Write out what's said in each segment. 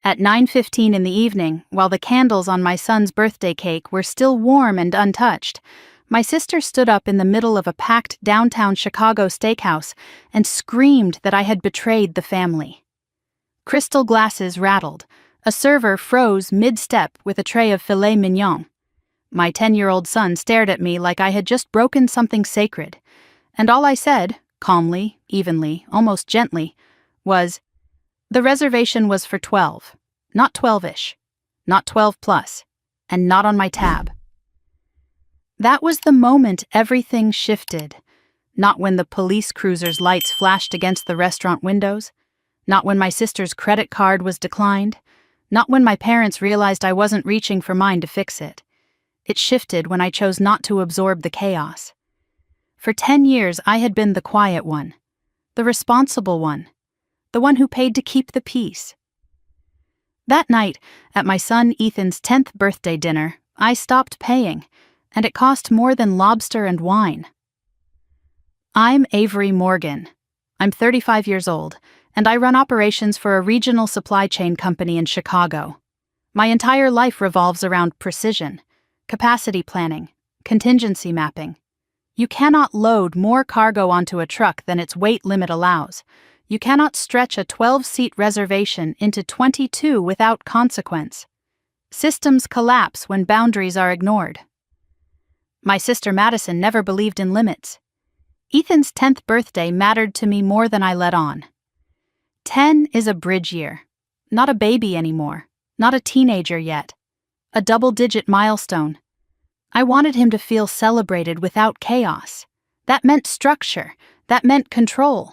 At 9:15 in the evening, while the candles on my son's birthday cake were still warm and untouched, my sister stood up in the middle of a packed downtown Chicago steakhouse and screamed that I had betrayed the family. Crystal glasses rattled. A server froze mid-step with a tray of filet mignon. My 10-year-old son stared at me like I had just broken something sacred, and all I said, calmly, evenly, almost gently, was, "The reservation was for 12, not 12-ish, not 12 plus, and not on my tab." That was the moment everything shifted. Not when the police cruiser's lights flashed against the restaurant windows, not when my sister's credit card was declined, not when my parents realized I wasn't reaching for mine to fix it. It shifted when I chose not to absorb the chaos. For 10 years, I had been the quiet one, the responsible one, the one who paid to keep the peace. That night, at my son Ethan's 10th birthday dinner, I stopped paying, and it cost more than lobster and wine. I'm Avery Morgan. I'm 35 years old, and I run operations for a regional supply chain company in Chicago. My entire life revolves around precision, capacity planning, contingency mapping. You cannot load more cargo onto a truck than its weight limit allows. You cannot stretch a 12-seat reservation into 22 without consequence. Systems collapse when boundaries are ignored. My sister Madison never believed in limits. Ethan's 10th birthday mattered to me more than I let on. 10 is a bridge year. Not a baby anymore. Not a teenager yet. A double-digit milestone. I wanted him to feel celebrated without chaos. That meant structure. That meant control.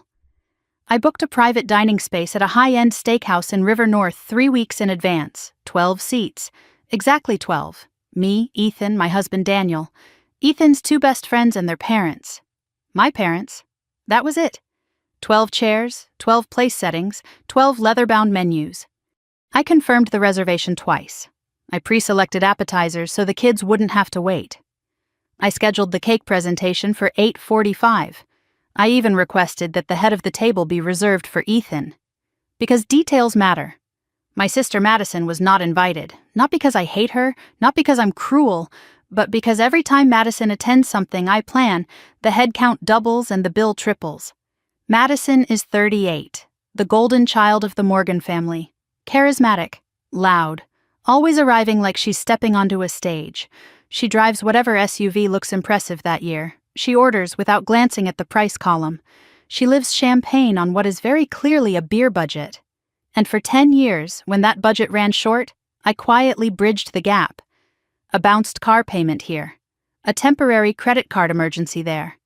I booked a private dining space at a high-end steakhouse in River North 3 weeks in advance. 12 seats. Exactly 12. Me, Ethan, my husband Daniel, Ethan's 2 best friends and their parents. My parents. That was it. 12 chairs, 12 place settings, 12 leather-bound menus. I confirmed the reservation twice. I pre-selected appetizers so the kids wouldn't have to wait. I scheduled the cake presentation for 8:45. I even requested that the head of the table be reserved for Ethan. Because details matter. My sister Madison was not invited, not because I hate her, not because I'm cruel, but because every time Madison attends something I plan, the head count doubles and the bill triples. Madison is 38, the golden child of the Morgan family. Charismatic, loud, always arriving like she's stepping onto a stage. She drives whatever SUV looks impressive that year. She orders without glancing at the price column. She lives champagne on what is very clearly a beer budget. And for 10 years, when that budget ran short, I quietly bridged the gap. A bounced car payment here. A temporary credit card emergency there.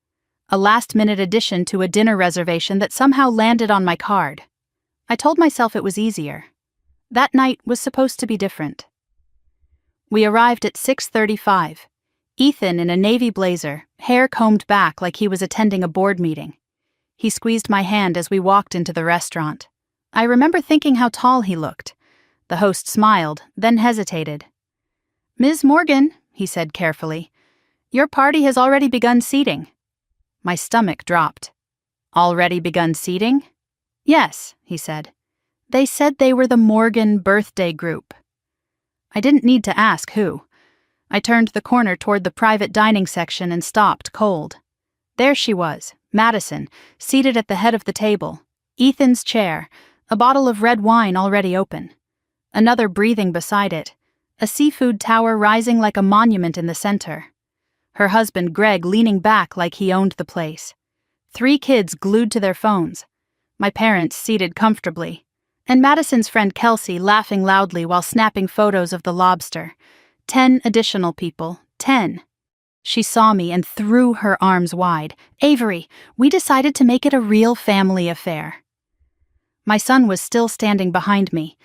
A last-minute addition to a dinner reservation that somehow landed on my card. I told myself it was easier. That night was supposed to be different. We arrived at 6:35. Ethan in a navy blazer, hair combed back like he was attending a board meeting. He squeezed my hand as we walked into the restaurant. I remember thinking how tall he looked. The host smiled, then hesitated. "Ms. Morgan," he said carefully, "your party has already begun seating." My stomach dropped. "Already begun seating?" "Yes," he said. "They said they were the Morgan birthday group." I didn't need to ask who. I turned the corner toward the private dining section and stopped cold. There she was, Madison, seated at the head of the table, Ethan's chair, a bottle of red wine already open. Another breathing beside it, a seafood tower rising like a monument in the center. Her husband Greg leaning back like he owned the place. 3 kids glued to their phones. My parents seated comfortably. And Madison's friend Kelsey laughing loudly while snapping photos of the Lobster. 10 additional people. 10. She saw me and threw her arms wide. "Avery, we decided to make it a real family affair." My son was still standing behind me.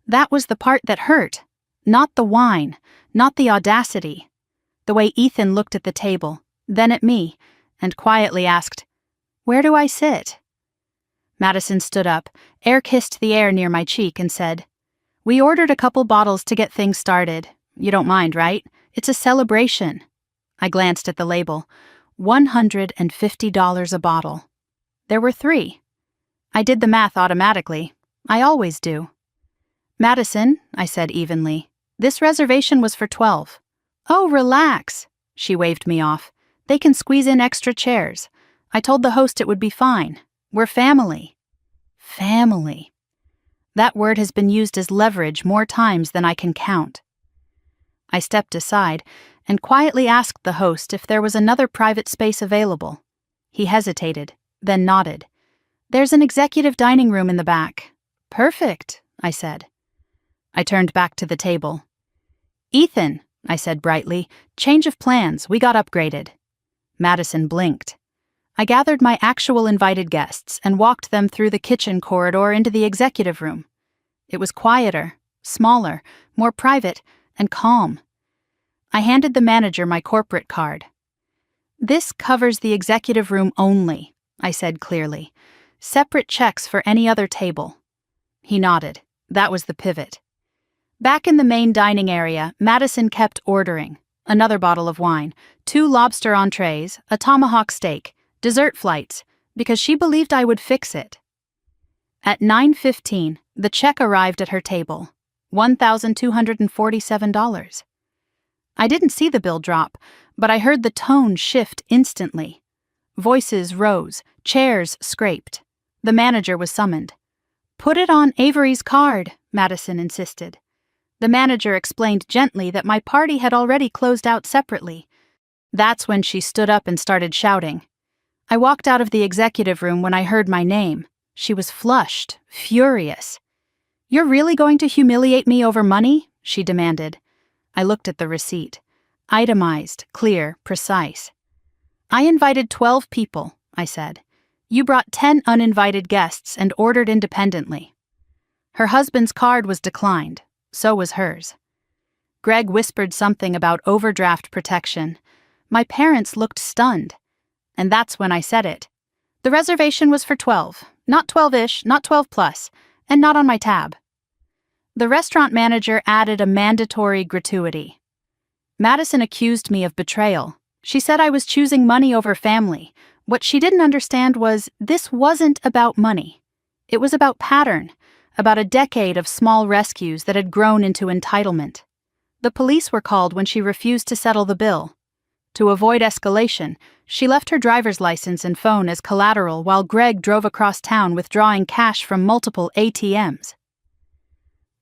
That was the part that hurt. Not the wine, not the audacity. The way Ethan looked at the table, then at me, and quietly asked, "Where do I sit?" Madison stood up, air-kissed the air near my cheek, and said, "We ordered a couple bottles to get things started. You don't mind, right? It's a celebration." I glanced at the label. $150 a bottle. There were 3. I did the math automatically. I always do. Madison, I said evenly, this reservation was for 12. Oh, relax, she waved me off. They can squeeze in extra chairs. I told the host it would be fine. We're family. Family. That word has been used as leverage more times than I can count. I stepped aside and quietly asked the host if there was another private space available. He hesitated, then nodded. There's an executive dining room in the back. Perfect, I said. I turned back to the table. Ethan, I said brightly, change of plans, we got upgraded. Madison blinked. I gathered my actual invited guests and walked them through the kitchen corridor into the executive room. It was quieter, smaller, more private, and calm. I handed the manager my corporate card. This covers the executive room only, I said clearly. Separate checks for any other table. He nodded. That was the pivot. Back in the main dining area, Madison kept ordering. Another bottle of wine, 2 lobster entrees, a tomahawk steak, dessert flights, because she believed I would fix it. At 9:15, the check arrived at her table. $1,247. I didn't see the bill drop, but I heard the tone shift instantly. Voices rose, chairs scraped. The manager was summoned. Put it on Avery's card, Madison insisted. The manager explained gently that my party had already closed out separately. That's when she stood up and started shouting. I walked out of the executive room when I heard my name. She was flushed, furious. You're really going to humiliate me over money? She demanded. I looked at the receipt. Itemized, clear, precise. I invited 12 people, I said. You brought 10 uninvited guests and ordered independently. Her husband's card was declined. So was hers. Greg whispered something about overdraft protection. My parents looked stunned. And that's when I said it. The reservation was for 12, not 12-ish, not 12 plus, and not on my tab. The restaurant manager added a mandatory gratuity. Madison accused me of betrayal. She said I was choosing money over family. What she didn't understand was this wasn't about money. It was about pattern, about a decade of small rescues that had grown into entitlement. The police were called when she refused to settle the bill. To avoid escalation, she left her driver's license and phone as collateral while Greg drove across town withdrawing cash from multiple ATMs.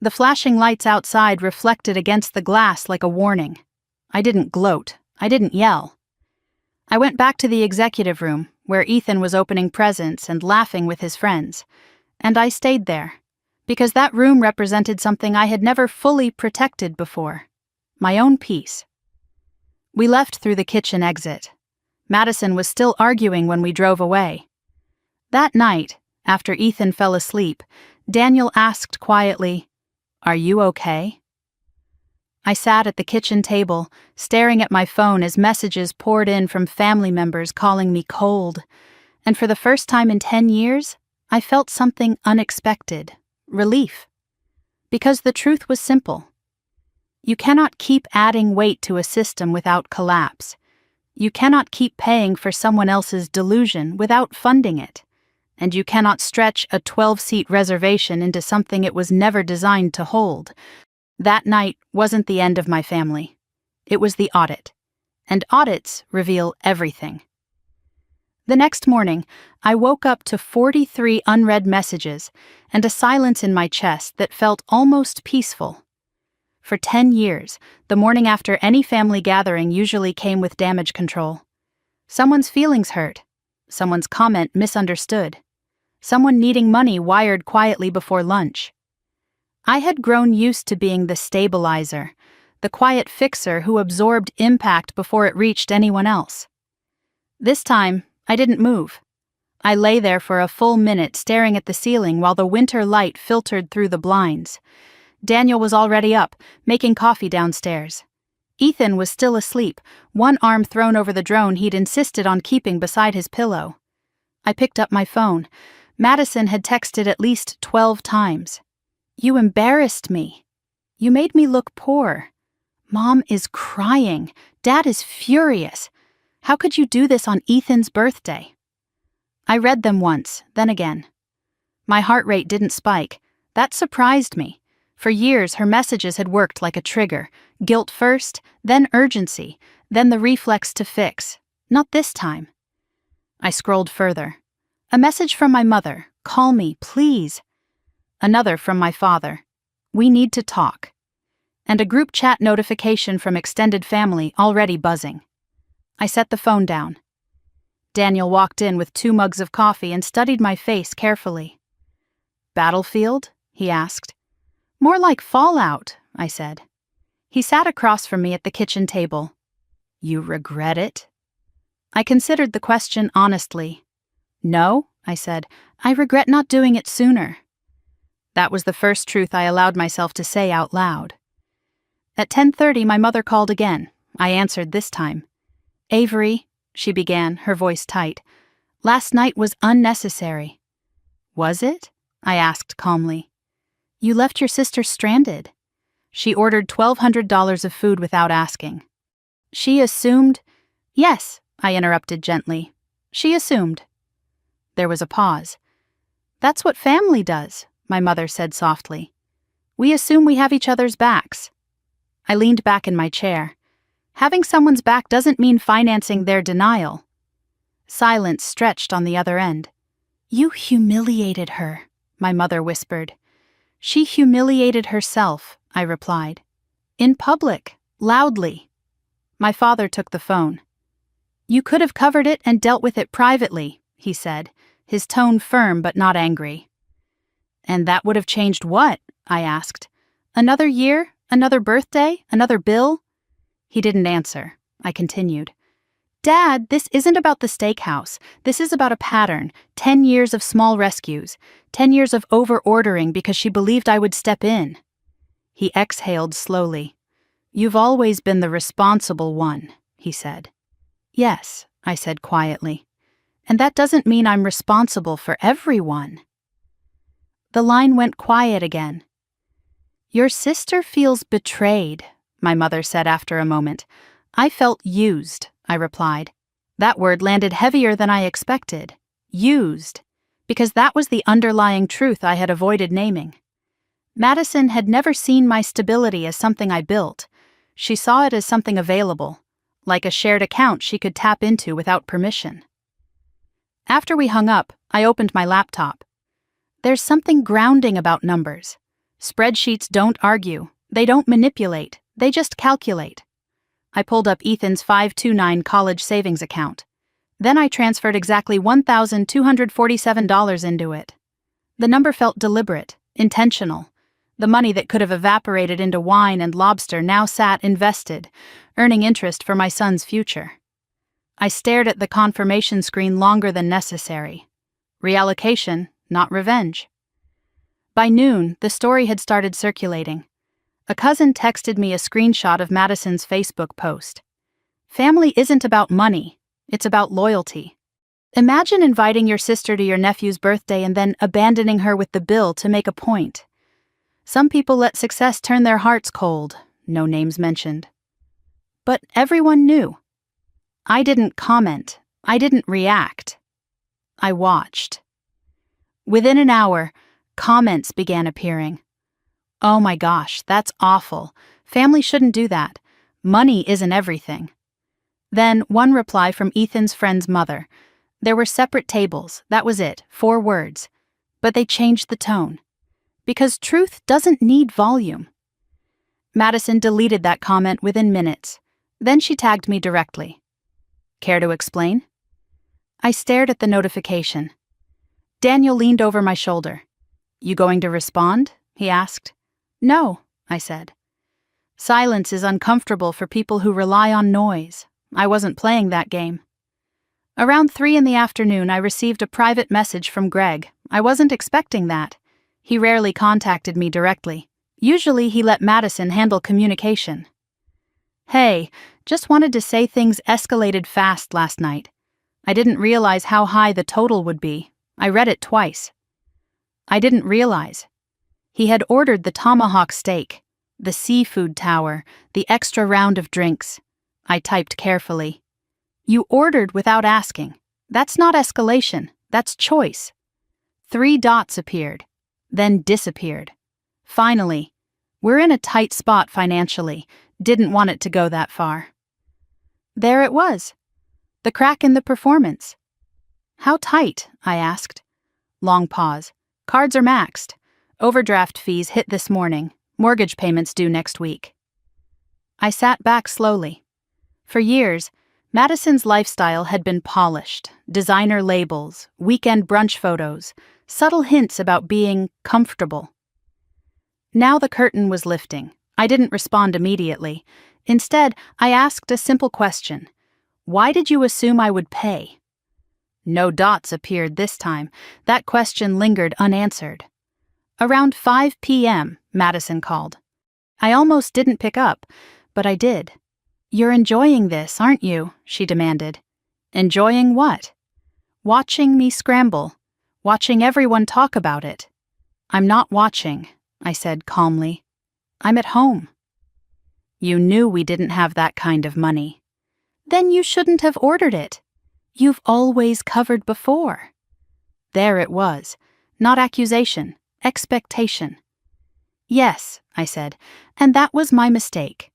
The flashing lights outside reflected against the glass like a warning. I didn't gloat. I didn't yell. I went back to the executive room, where Ethan was opening presents and laughing with his friends, and I stayed there, because that room represented something I had never fully protected before, my own peace. We left through the kitchen exit. Madison was still arguing when we drove away. That night, after Ethan fell asleep, Daniel asked quietly, "Are you okay?" I sat at the kitchen table, staring at my phone as messages poured in from family members calling me cold, and for the first time in 10 years, I felt something unexpected, relief. Because the truth was simple. You cannot keep adding weight to a system without collapse. You cannot keep paying for someone else's delusion without funding it. And you cannot stretch a 12-seat reservation into something it was never designed to hold. That night wasn't the end of my family. It was the audit. And audits reveal everything. The next morning, I woke up to 43 unread messages and a silence in my chest that felt almost peaceful. For 10 years, the morning after any family gathering usually came with damage control. Someone's feelings hurt. Someone's comment misunderstood. Someone needing money wired quietly before lunch. I had grown used to being the stabilizer, the quiet fixer who absorbed impact before it reached anyone else. This time, I didn't move. I lay there for a full minute staring at the ceiling while the winter light filtered through the blinds. Daniel was already up, making coffee downstairs. Ethan was still asleep, one arm thrown over the drone he'd insisted on keeping beside his pillow. I picked up my phone. Madison had texted at least 12 times. "You embarrassed me. You made me look poor. Mom is crying. Dad is furious. How could you do this on Ethan's birthday?" I read them once, then again. My heart rate didn't spike. That surprised me. For years, her messages had worked like a trigger. Guilt first, then urgency, then the reflex to fix. Not this time. I scrolled further. A message from my mother. Call me, please. Another from my father. We need to talk. And a group chat notification from extended family already buzzing. I set the phone down. Daniel walked in with 2 mugs of coffee and studied my face carefully. Battlefield? He asked. More like fallout, I said. He sat across from me at the kitchen table. You regret it? I considered the question honestly. No, I said. I regret not doing it sooner. That was the first truth I allowed myself to say out loud. At 10:30, my mother called again. I answered this time. Avery, she began, her voice tight. Last night was unnecessary. Was it? I asked calmly. You left your sister stranded. She ordered $1,200 of food without asking. She assumed... Yes, I interrupted gently. She assumed. There was a pause. That's what family does, my mother said softly. We assume we have each other's backs. I leaned back in my chair. Having someone's back doesn't mean financing their denial. Silence stretched on the other end. You humiliated her, my mother whispered. She humiliated herself, I replied. In public, loudly. My father took the phone. You could have covered it and dealt with it privately, he said, his tone firm but not angry. And that would have changed what? I asked. Another year? Another birthday? Another bill? He didn't answer. I continued. Dad, this isn't about the steakhouse. This is about a pattern. 10 years of small rescues. 10 years of over-ordering because she believed I would step in. He exhaled slowly. You've always been the responsible one, he said. Yes, I said quietly. And that doesn't mean I'm responsible for everyone. The line went quiet again. Your sister feels betrayed, my mother said after a moment. I felt used, I replied. That word landed heavier than I expected. Used. Because that was the underlying truth I had avoided naming. Madison had never seen my stability as something I built. She saw it as something available, like a shared account she could tap into without permission. After we hung up, I opened my laptop. There's something grounding about numbers. Spreadsheets don't argue. They don't manipulate. They just calculate. I pulled up Ethan's 529 college savings account. Then I transferred exactly $1,247 into it. The number felt deliberate, intentional. The money that could have evaporated into wine and lobster now sat invested, earning interest for my son's future. I stared at the confirmation screen longer than necessary. Reallocation, not revenge. By noon, the story had started circulating. A cousin texted me a screenshot of Madison's Facebook post. Family isn't about money, it's about loyalty. Imagine inviting your sister to your nephew's birthday and then abandoning her with the bill to make a point. Some people let success turn their hearts cold, no names mentioned. But everyone knew. I didn't comment. I didn't react. I watched. Within an hour, comments began appearing. Oh my gosh, that's awful. Family shouldn't do that. Money isn't everything. Then one reply from Ethan's friend's mother. There were separate tables, that was it, 4 words. But they changed the tone. Because truth doesn't need volume. Madison deleted that comment within minutes. Then she tagged me directly. Care to explain? I stared at the notification. Daniel leaned over my shoulder. You going to respond? He asked. No, I said. Silence is uncomfortable for people who rely on noise. I wasn't playing that game. Around 3 p.m, I received a private message from Greg. I wasn't expecting that. He rarely contacted me directly. Usually he let Madison handle communication. Hey, just wanted to say things escalated fast last night. I didn't realize how high the total would be. I read it twice. I didn't realize. He had ordered the tomahawk steak, the seafood tower, the extra round of drinks. I typed carefully. You ordered without asking. That's not escalation, that's choice. 3 dots appeared, then disappeared. Finally, We're in a tight spot financially. Didn't want it to go that far. There it was. The crack in the performance. How tight? I asked. Long pause. Cards are maxed. Overdraft fees hit this morning. Mortgage payments due next week. I sat back slowly. For years, Madison's lifestyle had been polished. Designer labels, weekend brunch photos, subtle hints about being comfortable. Now the curtain was lifting. I didn't respond immediately. Instead, I asked a simple question. Why did you assume I would pay? No dots appeared this time. That question lingered unanswered. Around 5 p.m., Madison called. I almost didn't pick up, but I did. You're enjoying this, aren't you? She demanded. Enjoying what? Watching me scramble. Watching everyone talk about it. I'm not watching, I said calmly. I'm at home. You knew we didn't have that kind of money. Then you shouldn't have ordered it. You've always covered before. There it was. Not accusation, expectation. Yes, I said, and that was my mistake.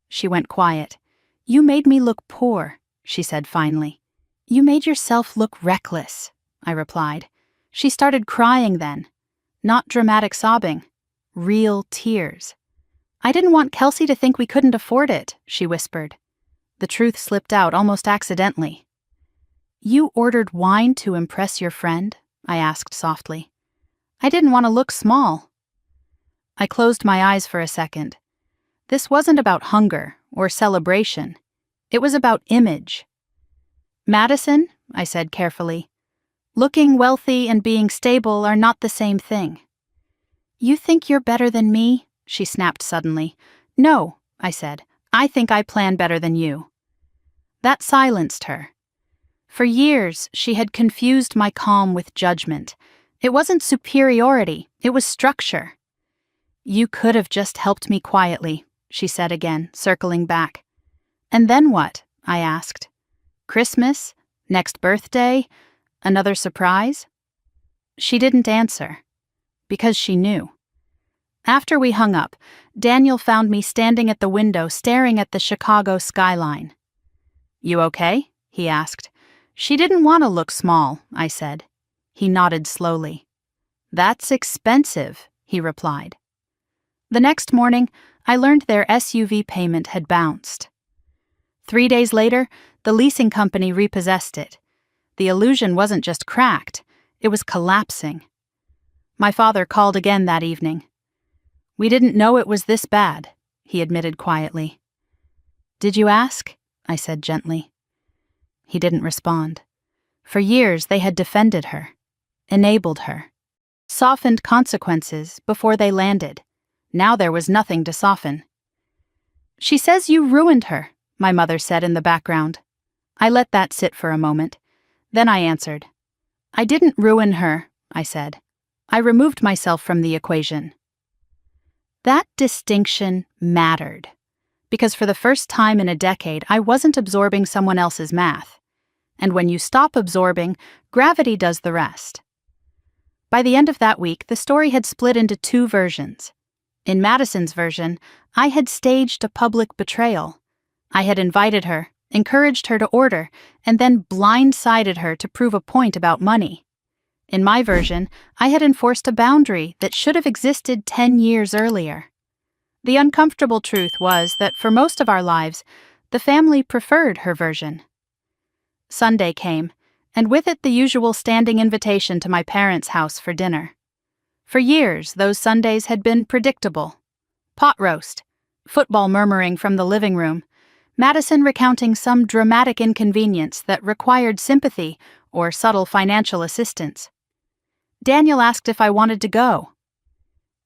She went quiet. You made me look poor, she said finally. You made yourself look reckless, I replied. She started crying then. Not dramatic sobbing. Real tears. I didn't want Kelsey to think we couldn't afford it, she whispered. The truth slipped out almost accidentally. You ordered wine to impress your friend? I asked softly. I didn't want to look small. I closed my eyes for a second. This wasn't about hunger or celebration. It was about image. Madison, I said carefully, looking wealthy and being stable are not the same thing. You think you're better than me? She snapped suddenly. No, I said. I think I plan better than you. That silenced her. For years, she had confused my calm with judgment. It wasn't superiority, it was structure. You could have just helped me quietly, she said again, circling back. And then what? I asked. Christmas? Next birthday? Another surprise? She didn't answer. Because she knew. After we hung up, Daniel found me standing at the window staring at the Chicago skyline. You okay? He asked. She didn't want to look small, I said. He nodded slowly. That's expensive, he replied. The next morning, I learned their SUV payment had bounced. 3 days later, the leasing company repossessed it. The illusion wasn't just cracked, it was collapsing. My father called again that evening. We didn't know it was this bad, he admitted quietly. Did you ask? I said gently. He didn't respond. For years they had defended her, enabled her, softened consequences before they landed. Now there was nothing to soften. She says you ruined her, my mother said in the background. I let that sit for a moment. Then I answered. I didn't ruin her, I said. I removed myself from the equation. That distinction mattered, because for the first time in a decade, I wasn't absorbing someone else's math. And when you stop absorbing, gravity does the rest. By the end of that week, the story had split into 2 versions. In Madison's version, I had staged a public betrayal. I had invited her, encouraged her to order, and then blindsided her to prove a point about money. In my version, I had enforced a boundary that should have existed 10 years earlier. The uncomfortable truth was that for most of our lives, the family preferred her version. Sunday came, and with it the usual standing invitation to my parents' house for dinner. For years, those Sundays had been predictable. Pot roast, football murmuring from the living room, Madison recounting some dramatic inconvenience that required sympathy or subtle financial assistance. Daniel asked if I wanted to go.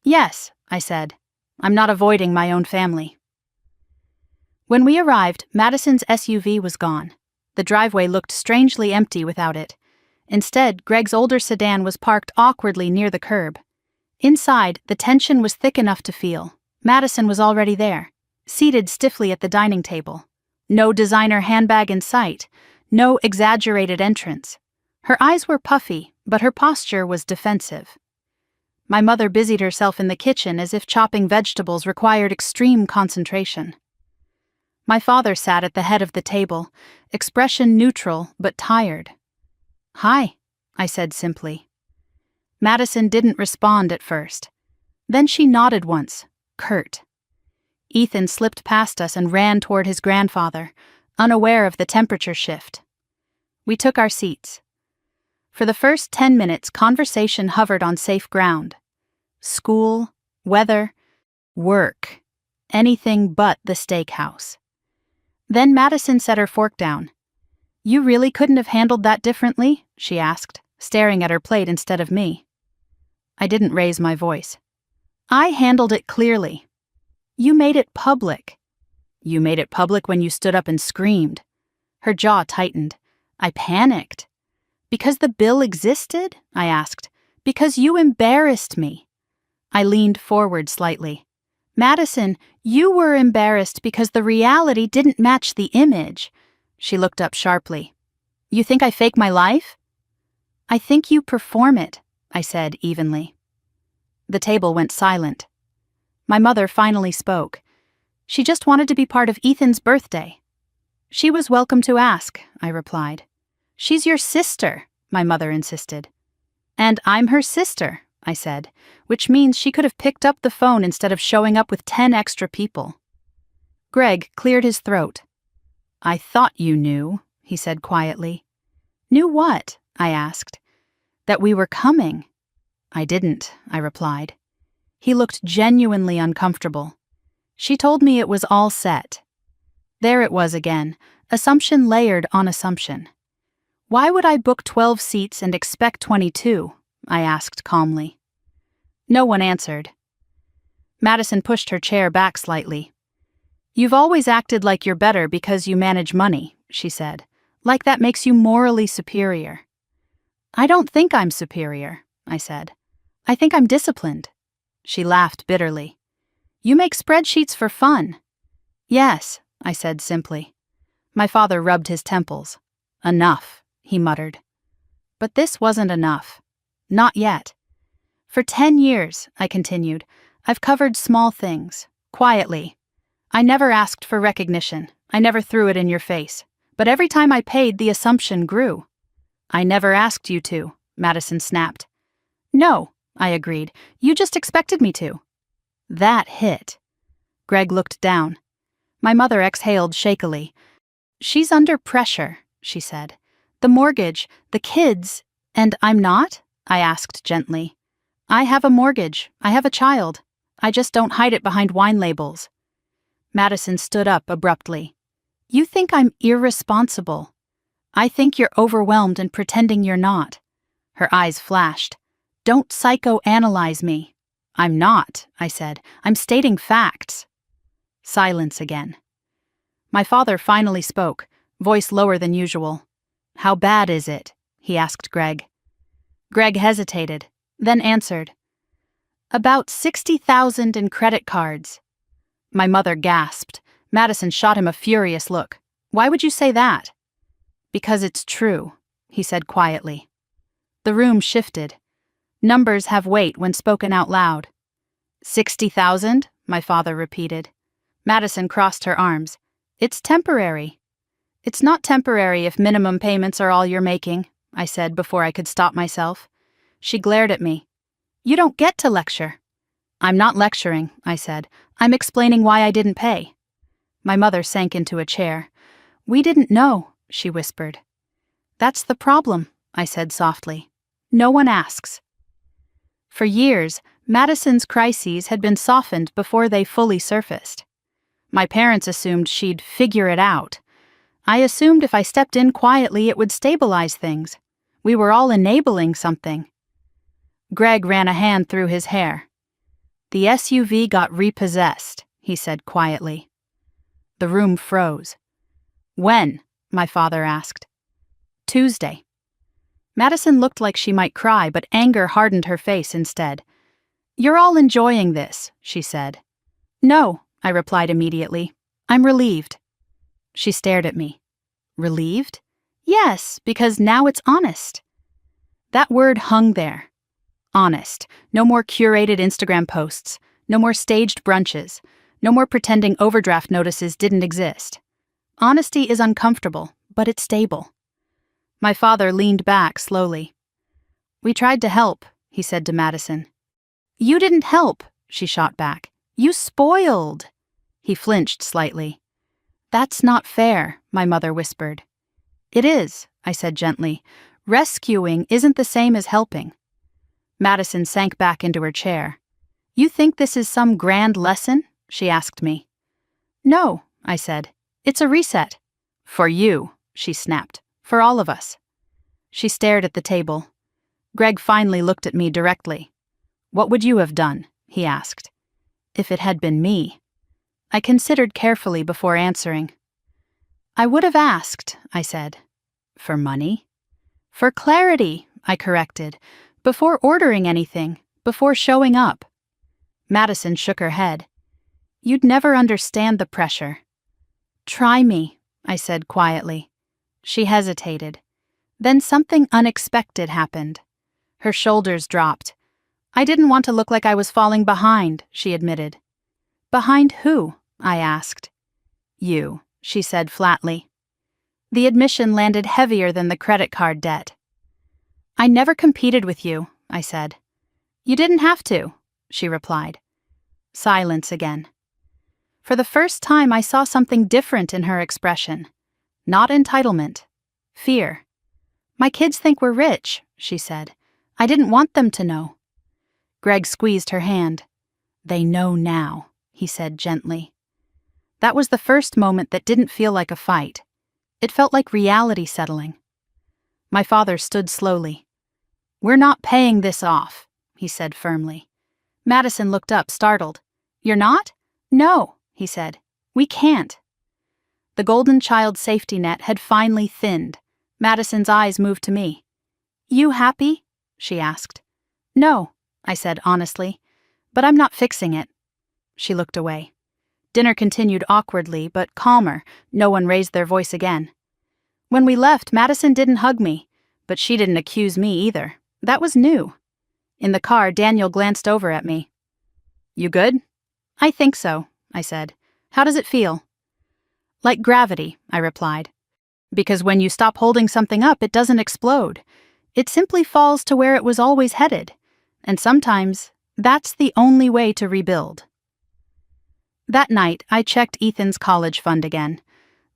Yes, I said. I'm not avoiding my own family. When we arrived, Madison's SUV was gone. The driveway looked strangely empty without it. Instead, Greg's older sedan was parked awkwardly near the curb. Inside, the tension was thick enough to feel. Madison was already there, seated stiffly at the dining table. No designer handbag in sight, no exaggerated entrance. Her eyes were puffy, but her posture was defensive. My mother busied herself in the kitchen as if chopping vegetables required extreme concentration. My father sat at the head of the table, expression neutral but tired. "Hi," I said simply. Madison didn't respond at first. Then she nodded once, curt. Ethan slipped past us and ran toward his grandfather, unaware of the temperature shift. We took our seats. For the first 10 minutes, conversation hovered on safe ground. School, weather, work, anything but the steakhouse. Then Madison set her fork down. "You really couldn't have handled that differently?" she asked, staring at her plate instead of me. I didn't raise my voice. "I handled it clearly. You made it public." "You made it public when you stood up and screamed." Her jaw tightened. I panicked. "Because the bill existed?" I asked. "Because you embarrassed me." I leaned forward slightly. "Madison, you were embarrassed because the reality didn't match the image." She looked up sharply. "You think I fake my life?" "I think you perform it," I said evenly. The table went silent. My mother finally spoke. She just wanted to be part of Ethan's birthday. "She was welcome to ask," I replied. "She's your sister," my mother insisted. "And I'm her sister," I said, which means she could have picked up the phone instead of showing up with 10 extra people. Greg cleared his throat. "I thought you knew," he said quietly. "Knew what?" I asked. "That we were coming." "I didn't," I replied. He looked genuinely uncomfortable. "She told me it was all set." There it was again, assumption layered on assumption. "Why would I book 12 seats and expect 22? I asked calmly. No one answered. Madison pushed her chair back slightly. "You've always acted like you're better because you manage money," she said. "Like that makes you morally superior." "I don't think I'm superior," I said. "I think I'm disciplined." She laughed bitterly. "You make spreadsheets for fun." "Yes," I said simply. My father rubbed his temples. "Enough," he muttered. But this wasn't enough. Not yet. "For 10 years, I continued, I've covered small things, quietly. I never asked for recognition. I never threw it in your face. But every time I paid, the assumption grew." "I never asked you to," Madison snapped. "No," I agreed. "You just expected me to." That hit. Greg looked down. My mother exhaled shakily. "She's under pressure," she said. "The mortgage, the kids, and I'm not?" I asked gently. "I have a mortgage. I have a child. I just don't hide it behind wine labels." Madison stood up abruptly. "You think I'm irresponsible. I think you're overwhelmed and pretending you're not." Her eyes flashed. "Don't psychoanalyze me." "I'm not," I said. "I'm stating facts." Silence again. My father finally spoke, voice lower than usual. "How bad is it?" he asked Greg. Greg hesitated, then answered. "About 60,000 in credit cards." My mother gasped. Madison shot him a furious look. "Why would you say that?" "Because it's true," he said quietly. The room shifted. Numbers have weight when spoken out loud. 60,000, my father repeated. Madison crossed her arms. "It's temporary." "It's not temporary if minimum payments are all you're making," I said before I could stop myself. She glared at me. "You don't get to lecture." "I'm not lecturing," I said. "I'm explaining why I didn't pay." My mother sank into a chair. "We didn't know," she whispered. "That's the problem," I said softly. "No one asks." For years, Madison's crises had been softened before they fully surfaced. My parents assumed she'd figure it out. I assumed if I stepped in quietly it would stabilize things. We were all enabling something. Greg ran a hand through his hair. "The SUV got repossessed," he said quietly. The room froze. "When?" my father asked. "Tuesday." Madison looked like she might cry, but anger hardened her face instead. "You're all enjoying this," she said. "No," I replied immediately. "I'm relieved." She stared at me. "Relieved?" "Yes, because now it's honest." That word hung there. Honest. No more curated Instagram posts. No more staged brunches. No more pretending overdraft notices didn't exist. Honesty is uncomfortable, but it's stable. My father leaned back slowly. "We tried to help," he said to Madison. "You didn't help," she shot back. "You spoiled." He flinched slightly. "That's not fair," my mother whispered. "It is," I said gently. "Rescuing isn't the same as helping." Madison sank back into her chair. "You think this is some grand lesson?" she asked me. "No," I said. "It's a reset." "For you," she snapped. "For all of us." She stared at the table. Greg finally looked at me directly. "What would you have done?" he asked. "If it had been me." I considered carefully before answering. "I would have asked," I said. "For money?" "For clarity," I corrected. "Before ordering anything, before showing up." Madison shook her head. "You'd never understand the pressure." "Try me," I said quietly. She hesitated. Then something unexpected happened. Her shoulders dropped. "I didn't want to look like I was falling behind," she admitted. "Behind who?" I asked. "You," she said flatly. The admission landed heavier than the credit card debt. "I never competed with you," I said. "You didn't have to," she replied. Silence again. For the first time, I saw something different in her expression. Not entitlement. Fear. "My kids think we're rich," she said. "I didn't want them to know." Greg squeezed her hand. "They know now," he said gently. That was the first moment that didn't feel like a fight. It felt like reality settling. My father stood slowly. "We're not paying this off," he said firmly. Madison looked up, startled. "You're not?" "No," he said. "We can't." The golden child safety net had finally thinned. Madison's eyes moved to me. "You happy?" she asked. "No," I said honestly. "But I'm not fixing it." She looked away. Dinner continued awkwardly, but calmer. No one raised their voice again. When we left, Madison didn't hug me, but she didn't accuse me either. That was new. In the car, Daniel glanced over at me. "You good?" "I think so," I said. "How does it feel?" "Like gravity," I replied. "Because when you stop holding something up, it doesn't explode. It simply falls to where it was always headed. And sometimes, that's the only way to rebuild." That night, I checked Ethan's college fund again.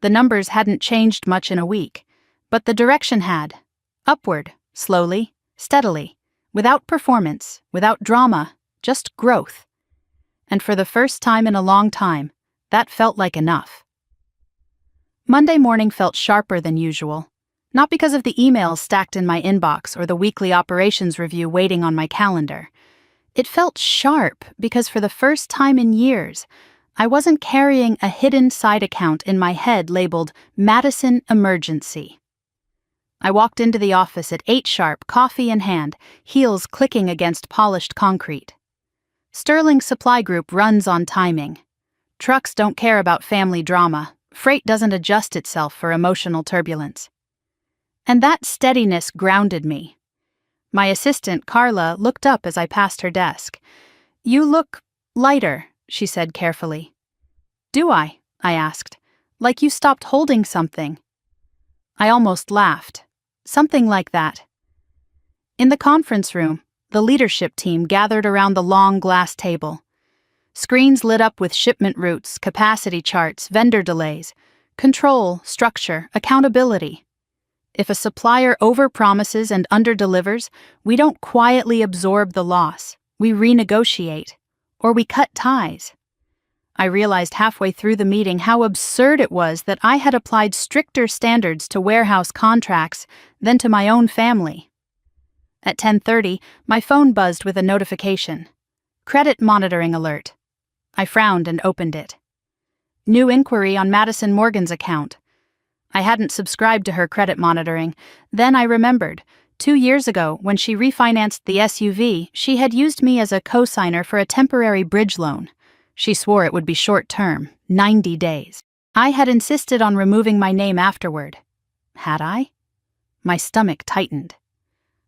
The numbers hadn't changed much in a week, but the direction had. Upward, slowly, steadily, without performance, without drama, just growth. And for the first time in a long time, that felt like enough. Monday morning felt sharper than usual, not because of the emails stacked in my inbox or the weekly operations review waiting on my calendar. It felt sharp because for the first time in years, I wasn't carrying a hidden side account in my head labeled Madison Emergency. I walked into the office at 8 sharp, coffee in hand, heels clicking against polished concrete. Sterling Supply Group runs on timing. Trucks don't care about family drama. Freight doesn't adjust itself for emotional turbulence. And that steadiness grounded me. My assistant, Carla, looked up as I passed her desk. "You look lighter," she said carefully. "Do I?" I asked. "Like you stopped holding something." I almost laughed. Something like that. In the conference room, the leadership team gathered around the long glass table. Screens lit up with shipment routes, capacity charts, vendor delays, control, structure, accountability. If a supplier overpromises and underdelivers, we don't quietly absorb the loss. We renegotiate, or we cut ties. I realized halfway through the meeting how absurd it was that I had applied stricter standards to warehouse contracts than to my own family. At 10:30, my phone buzzed with a notification. Credit monitoring alert. I frowned and opened it. New inquiry on Madison Morgan's account. I hadn't subscribed to her credit monitoring. Then I remembered. 2 years ago, when she refinanced the SUV, she had used me as a co-signer for a temporary bridge loan. She swore it would be short-term, 90 days. I had insisted on removing my name afterward. Had I? My stomach tightened.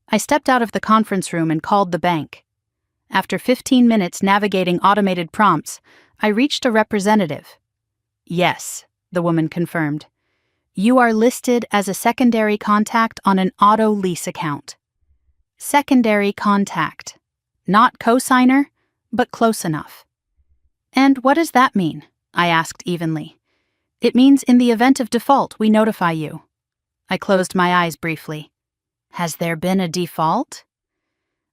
I stepped out of the conference room and called the bank. After 15 minutes navigating automated prompts, I reached a representative. Yes, the woman confirmed. You are listed as a secondary contact on an auto lease account. Secondary contact. Not cosigner, but close enough. And what does that mean? I asked evenly. It means in the event of default, we notify you. I closed my eyes briefly. Has there been a default?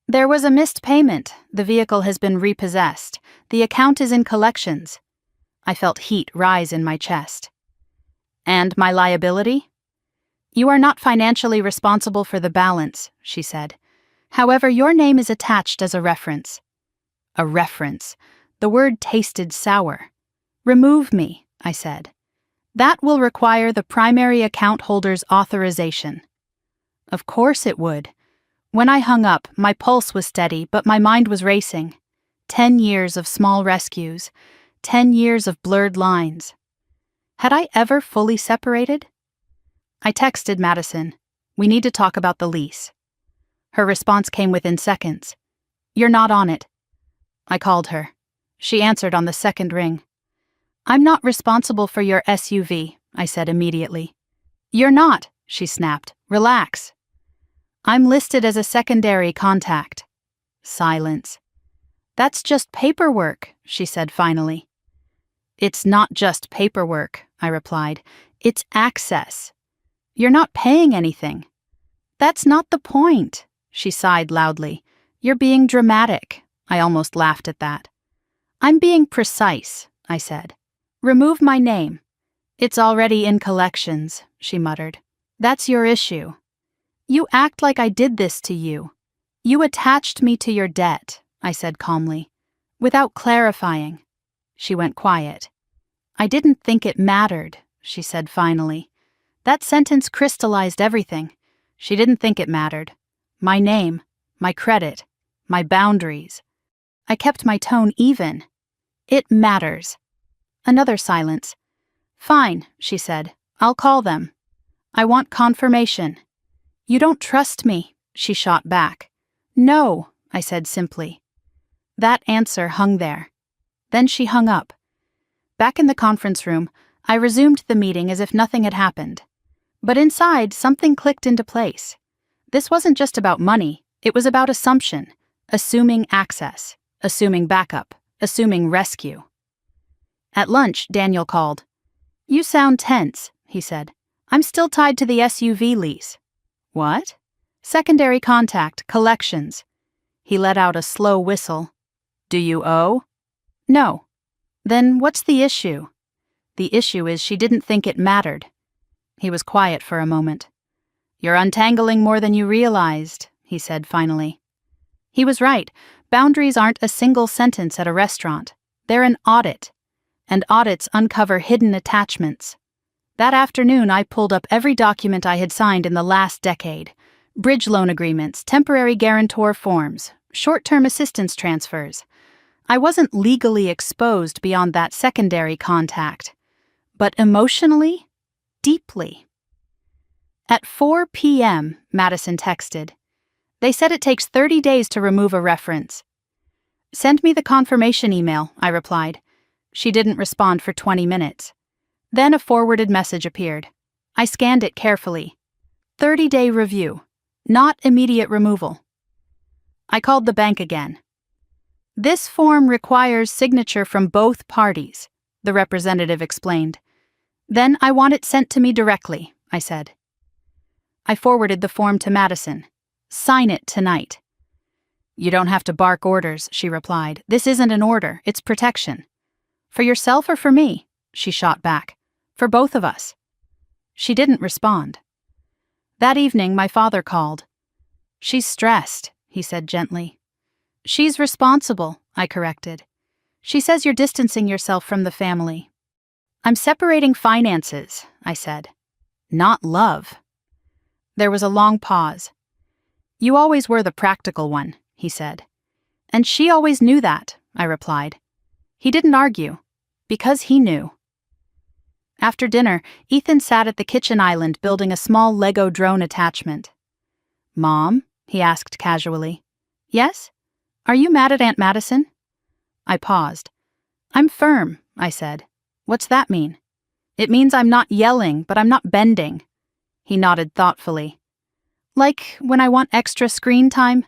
There was a missed payment. The vehicle has been repossessed. The account is in collections. I felt heat rise in my chest. And my liability? You are not financially responsible for the balance, she said. However, your name is attached as a reference. A reference. The word tasted sour. Remove me, I said. That will require the primary account holder's authorization. Of course it would. When I hung up, my pulse was steady, but my mind was racing. 10 years of small rescues. 10 years of blurred lines. Had I ever fully separated? I texted Madison. We need to talk about the lease. Her response came within seconds. You're not on it. I called her. She answered on the second ring. I'm not responsible for your SUV, I said immediately. You're not, she snapped. Relax. I'm listed as a secondary contact. Silence. That's just paperwork, she said finally. It's not just paperwork, I replied. It's access. You're not paying anything. That's not the point, she sighed loudly. You're being dramatic. I almost laughed at that. I'm being precise, I said. Remove my name. It's already in collections, she muttered. That's your issue. You act like I did this to you. You attached me to your debt, I said calmly, without clarifying. She went quiet. I didn't think it mattered, she said finally. That sentence crystallized everything. She didn't think it mattered. My name, my credit, my boundaries. I kept my tone even. It matters. Another silence. Fine, she said. I'll call them. I want confirmation. You don't trust me, she shot back. No, I said simply. That answer hung there. Then she hung up. Back in the conference room, I resumed the meeting as if nothing had happened. But inside, something clicked into place. This wasn't just about money, it was about assumption, assuming access, assuming backup, assuming rescue. At lunch, Daniel called. You sound tense, he said. I'm still tied to the SUV lease. What? Secondary contact, collections. He let out a slow whistle. Do you owe? No. Then what's the issue? The issue is she didn't think it mattered. He was quiet for a moment. You're untangling more than you realized, he said finally. He was right. Boundaries aren't a single sentence at a restaurant. They're an audit. And audits uncover hidden attachments. That afternoon, I pulled up every document I had signed in the last decade. Bridge loan agreements, temporary guarantor forms, short-term assistance transfers. I wasn't legally exposed beyond that secondary contact. But emotionally, deeply. At 4 p.m., Madison texted. They said it takes 30 days to remove a reference. Send me the confirmation email, I replied. She didn't respond for 20 minutes. Then a forwarded message appeared. I scanned it carefully. 30-day review. Not immediate removal. I called the bank again. This form requires signature from both parties, the representative explained. Then I want it sent to me directly, I said. I forwarded the form to Madison. Sign it tonight. You don't have to bark orders, she replied. This isn't an order, it's protection. For yourself or for me? She shot back. For both of us. She didn't respond. That evening, my father called. She's stressed, he said gently. She's responsible, I corrected. She says you're distancing yourself from the family. I'm separating finances, I said. Not love. There was a long pause. You always were the practical one, he said. And she always knew that, I replied. He didn't argue, because he knew. After dinner, Ethan sat at the kitchen island building a small Lego drone attachment. Mom, he asked casually. Yes? Are you mad at Aunt Madison? I paused. I'm firm, I said. What's that mean? It means I'm not yelling, but I'm not bending. He nodded thoughtfully. Like when I want extra screen time?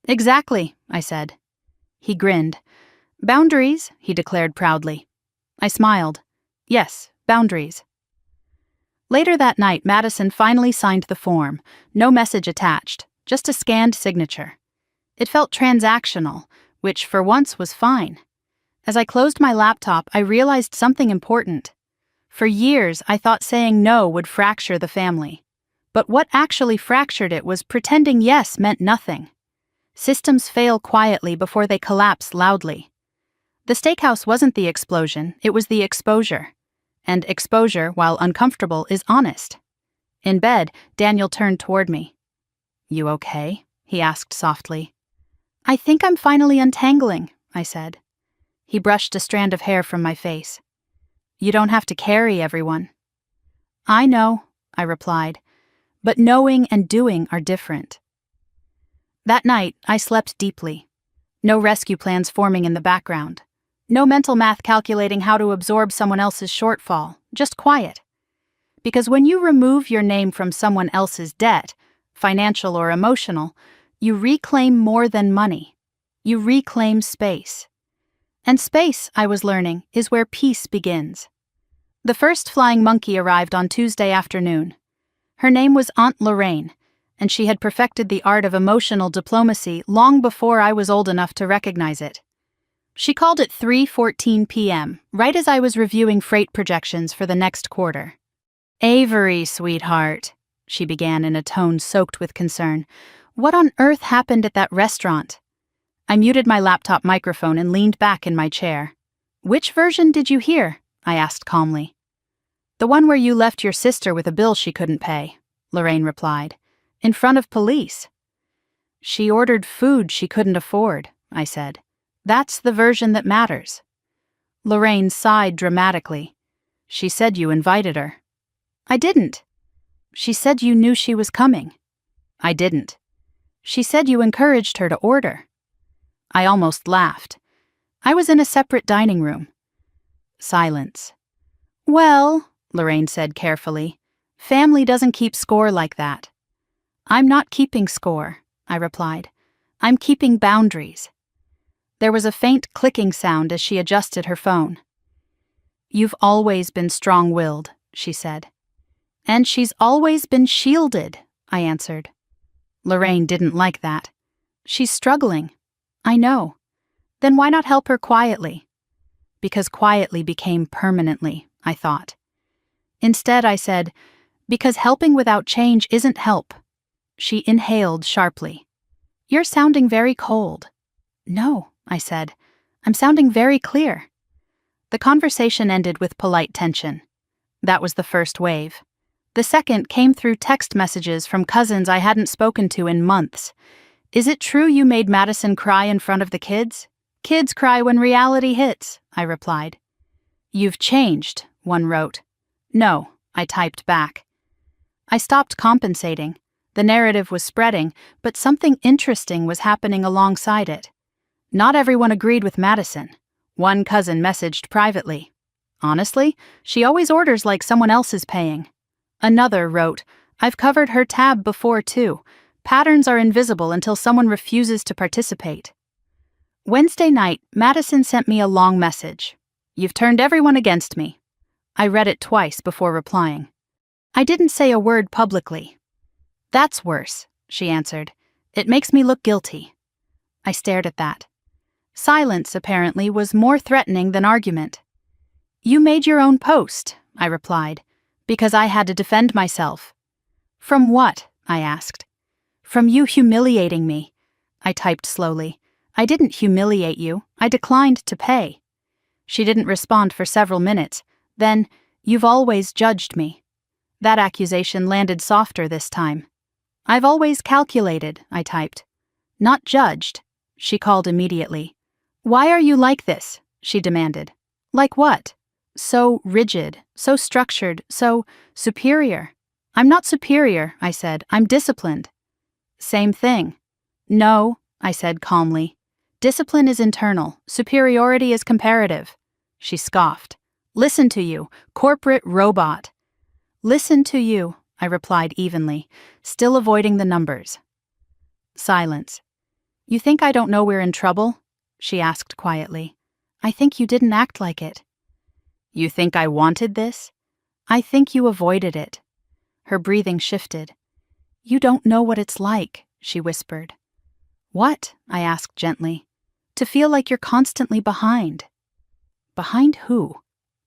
Exactly, I said. He grinned. Boundaries, he declared proudly. I smiled. Yes, boundaries. Later that night, Madison finally signed the form. No message attached, just a scanned signature. It felt transactional, which for once was fine. As I closed my laptop, I realized something important. For years, I thought saying no would fracture the family. But what actually fractured it was pretending yes meant nothing. Systems fail quietly before they collapse loudly. The steakhouse wasn't the explosion, it was the exposure. And exposure, while uncomfortable, is honest. In bed, Daniel turned toward me. You okay? He asked softly. I think I'm finally untangling, I said. He brushed a strand of hair from my face. You don't have to carry everyone. I know, I replied, but knowing and doing are different. That night, I slept deeply. No rescue plans forming in the background. No mental math calculating how to absorb someone else's shortfall, just quiet. Because when you remove your name from someone else's debt, financial or emotional, you reclaim more than money. You reclaim space. And space, I was learning, is where peace begins. The first flying monkey arrived on Tuesday afternoon. Her name was Aunt Lorraine, and she had perfected the art of emotional diplomacy long before I was old enough to recognize it. She called at 3:14 p.m., right as I was reviewing freight projections for the next quarter. Avery, sweetheart, she began in a tone soaked with concern. What on earth happened at that restaurant? I muted my laptop microphone and leaned back in my chair. Which version did you hear? I asked calmly. The one where you left your sister with a bill she couldn't pay, Lorraine replied. In front of police. She ordered food she couldn't afford, I said. That's the version that matters. Lorraine sighed dramatically. She said you invited her. I didn't. She said you knew she was coming. I didn't. She said you encouraged her to order. I almost laughed. I was in a separate dining room. Silence. Well, Lorraine said carefully, family doesn't keep score like that. I'm not keeping score, I replied. I'm keeping boundaries. There was a faint clicking sound as she adjusted her phone. You've always been strong-willed, she said. And she's always been shielded, I answered. Lorraine didn't like that. She's struggling. I know. Then why not help her quietly? Because quietly became permanently, I thought. Instead, I said, because helping without change isn't help. She inhaled sharply. You're sounding very cold. No, I said. I'm sounding very clear. The conversation ended with polite tension. That was the first wave. The second came through text messages from cousins I hadn't spoken to in months. Is it true you made Madison cry in front of the kids? Kids cry when reality hits, I replied. You've changed, one wrote. No, I typed back. I stopped compensating. The narrative was spreading, but something interesting was happening alongside it. Not everyone agreed with Madison. One cousin messaged privately. Honestly, she always orders like someone else is paying. Another wrote, I've covered her tab before too. Patterns are invisible until someone refuses to participate. Wednesday night, Madison sent me a long message. You've turned everyone against me. I read it twice before replying. I didn't say a word publicly. That's worse, she answered. It makes me look guilty. I stared at that. Silence, apparently, was more threatening than argument. You made your own post, I replied, because I had to defend myself. From what? I asked. From you humiliating me. I typed slowly. I didn't humiliate you. I declined to pay. She didn't respond for several minutes. Then, you've always judged me. That accusation landed softer this time. I've always calculated, I typed. Not judged. She called immediately. Why are you like this? She demanded. Like what? So rigid, so structured, so superior. I'm not superior, I said. I'm disciplined. Same thing. No, I said calmly. Discipline is internal, superiority is comparative. She scoffed. Listen to you, corporate robot. Listen to you, I replied evenly, still avoiding the numbers. Silence. You think I don't know we're in trouble? She asked quietly. I think you didn't act like it. You think I wanted this? I think you avoided it. Her breathing shifted. You don't know what it's like, she whispered. What? I asked gently. To feel like you're constantly behind. Behind who?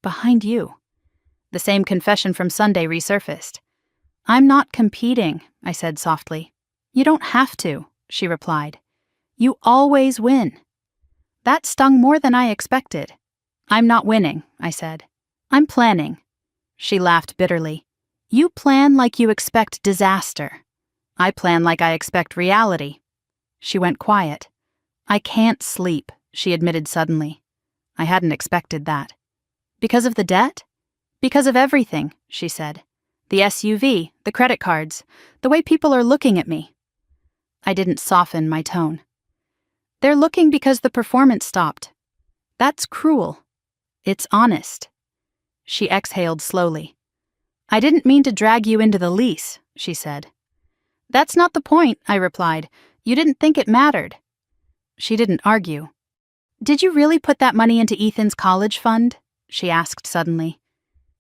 Behind you. The same confession from Sunday resurfaced. I'm not competing, I said softly. You don't have to, she replied. You always win. That stung more than I expected. I'm not winning, I said. I'm planning. She laughed bitterly. You plan like you expect disaster. I plan like I expect reality. She went quiet. I can't sleep, she admitted suddenly. I hadn't expected that. Because of the debt? Because of everything, she said. The SUV, the credit cards, the way people are looking at me. I didn't soften my tone. They're looking because the performance stopped. That's cruel. It's honest. She exhaled slowly. I didn't mean to drag you into the lease, she said. That's not the point, I replied. You didn't think it mattered. She didn't argue. Did you really put that money into Ethan's college fund? She asked suddenly.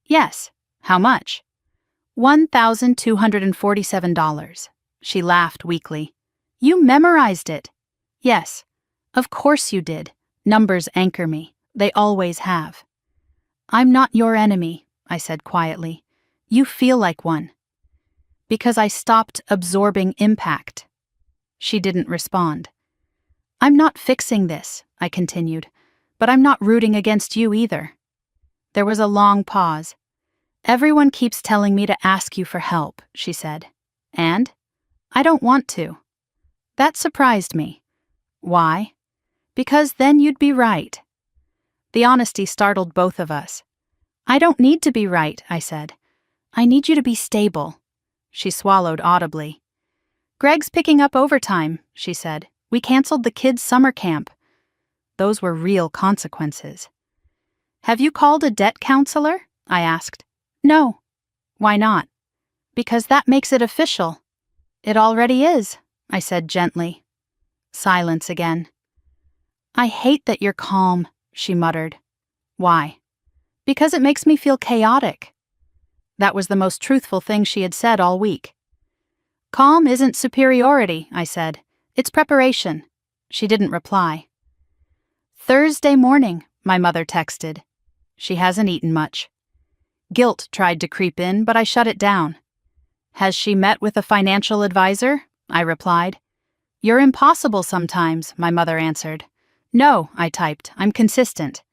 Yes. How much? $1,247. She laughed weakly. You memorized it. Yes. Of course you did. Numbers anchor me. They always have. I'm not your enemy, I said quietly. You feel like one. Because I stopped absorbing impact. She didn't respond. I'm not fixing this, I continued, but I'm not rooting against you either. There was a long pause. Everyone keeps telling me to ask you for help, she said. And? I don't want to. That surprised me. Why? Because then you'd be right. The honesty startled both of us. I don't need to be right, I said. I need you to be stable. She swallowed audibly. Greg's picking up overtime, she said. We canceled the kids' summer camp. Those were real consequences. Have you called a debt counselor? I asked. No. Why not? Because that makes it official. It already is, I said gently. Silence again. I hate that you're calm, she muttered. Why? Because it makes me feel chaotic. That was the most truthful thing she had said all week. Calm isn't superiority, I said. It's preparation. She didn't reply. Thursday morning, my mother texted. She hasn't eaten much. Guilt tried to creep in, but I shut it down. Has she met with a financial advisor? I replied. You're impossible sometimes, my mother answered. No, I typed. I'm consistent.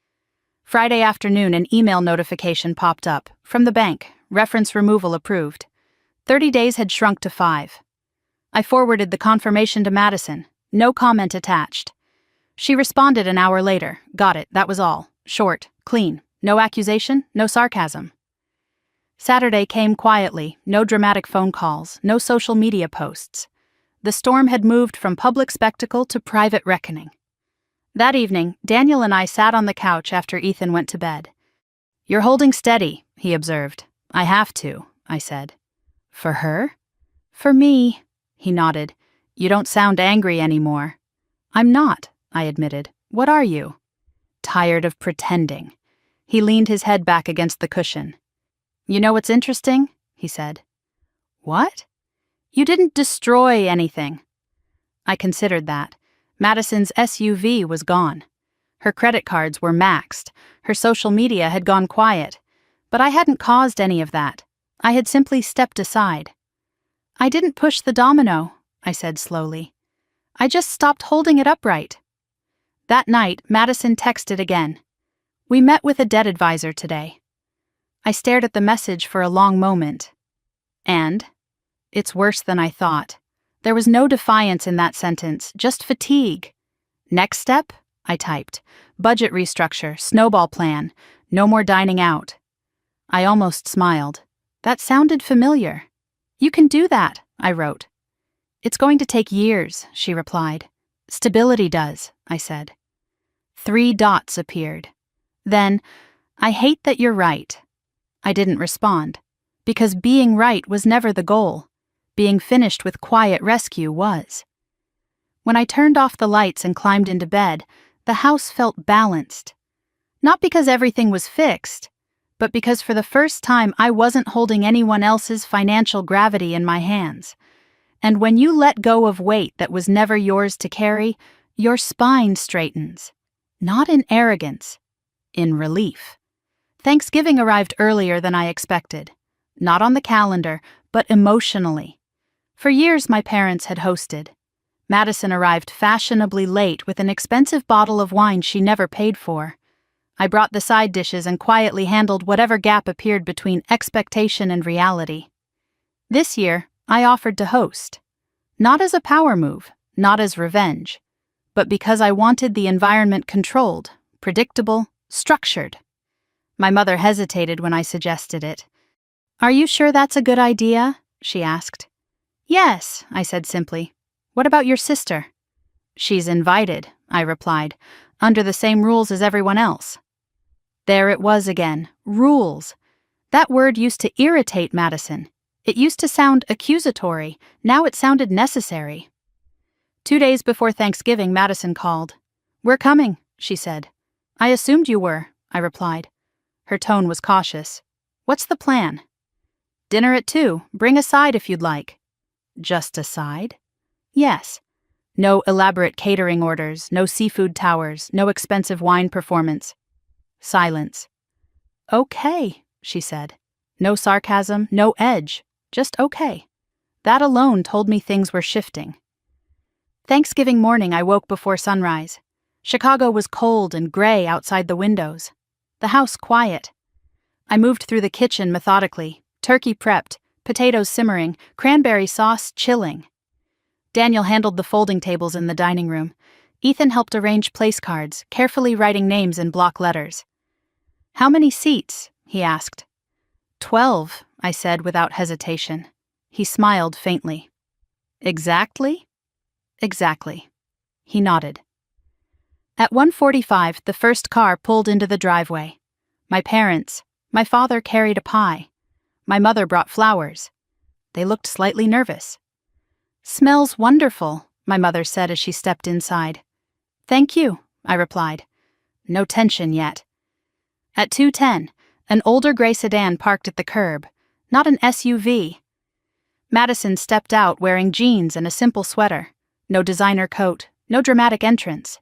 Friday afternoon, an email notification popped up. From the bank. Reference removal approved. 30 days had shrunk to 5. I forwarded the confirmation to Madison. No comment attached. She responded an hour later. Got it, that was all. Short, clean. No accusation, no sarcasm. Saturday came quietly. No dramatic phone calls, no social media posts. The storm had moved from public spectacle to private reckoning. That evening, Daniel and I sat on the couch after Ethan went to bed. You're holding steady, he observed. I have to, I said. For her? For me, he nodded. You don't sound angry anymore. I'm not, I admitted. What are you? Tired of pretending. He leaned his head back against the cushion. You know what's interesting? He said. What? You didn't destroy anything. I considered that. Madison's SUV was gone. Her credit cards were maxed. Her social media had gone quiet. But I hadn't caused any of that. I had simply stepped aside. I didn't push the domino, I said slowly. I just stopped holding it upright. That night, Madison texted again. We met with a debt advisor today. I stared at the message for a long moment. And? It's worse than I thought. There was no defiance in that sentence, just fatigue. Next step? I typed. Budget restructure, snowball plan, no more dining out. I almost smiled. That sounded familiar. You can do that, I wrote. It's going to take years, she replied. Stability does, I said. 3 dots appeared. Then, I hate that you're right. I didn't respond, because being right was never the goal. Being finished with quiet rescue was. When I turned off the lights and climbed into bed, the house felt balanced. Not because everything was fixed, but because for the first time I wasn't holding anyone else's financial gravity in my hands. And when you let go of weight that was never yours to carry, your spine straightens. Not in arrogance, in relief. Thanksgiving arrived earlier than I expected. Not on the calendar, but emotionally. For years my parents had hosted. Madison arrived fashionably late with an expensive bottle of wine she never paid for. I brought the side dishes and quietly handled whatever gap appeared between expectation and reality. This year, I offered to host. Not as a power move, not as revenge, but because I wanted the environment controlled, predictable, structured. My mother hesitated when I suggested it. "Are you sure that's a good idea?" she asked. "Yes," I said simply. "What about your sister?" "She's invited," I replied, "under the same rules as everyone else." There it was again, rules. That word used to irritate Madison. It used to sound accusatory, now it sounded necessary. 2 days before Thanksgiving, Madison called. "We're coming," she said. "I assumed you were," I replied. Her tone was cautious. "What's the plan?" "Dinner at 2. Bring a side if you'd like." "Just a side?" "Yes. No elaborate catering orders, no seafood towers, no expensive wine performance." Silence. "Okay," she said. No sarcasm, no edge, just okay. That alone told me things were shifting. Thanksgiving morning, I woke before sunrise. Chicago was cold and gray outside the windows. The house quiet. I moved through the kitchen methodically, turkey prepped, potatoes simmering, cranberry sauce chilling. Daniel handled the folding tables in the dining room. Ethan helped arrange place cards, carefully writing names in block letters. "How many seats?" he asked. 12, I said without hesitation. He smiled faintly. "Exactly?" "Exactly." He nodded. At 1:45, the first car pulled into the driveway. My father carried a pie. My mother brought flowers. They looked slightly nervous. "Smells wonderful," my mother said as she stepped inside. "Thank you," I replied. No tension yet. At 2:10, an older gray sedan parked at the curb, not an SUV. Madison stepped out wearing jeans and a simple sweater. No designer coat, no dramatic entrance.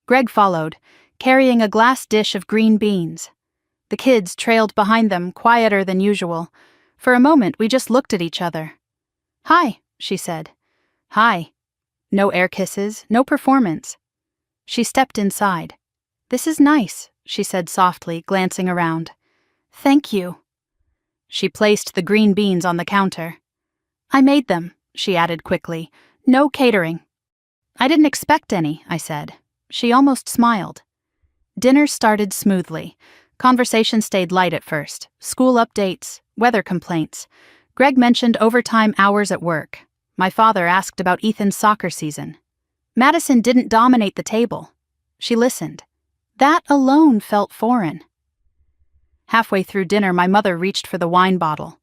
Greg followed, carrying a glass dish of green beans. The kids trailed behind them, quieter than usual. For a moment, we just looked at each other. "Hi," she said. "Hi." No air kisses, no performance. She stepped inside. "This is nice," she said softly, glancing around. "Thank you." She placed the green beans on the counter. "I made them," she added quickly. "No catering." "I didn't expect any," I said. She almost smiled. Dinner started smoothly. Conversation stayed light at first. School updates, weather complaints. Greg mentioned overtime hours at work. My father asked about Ethan's soccer season. Madison didn't dominate the table. She listened. That alone felt foreign. Halfway through dinner, my mother reached for the wine bottle.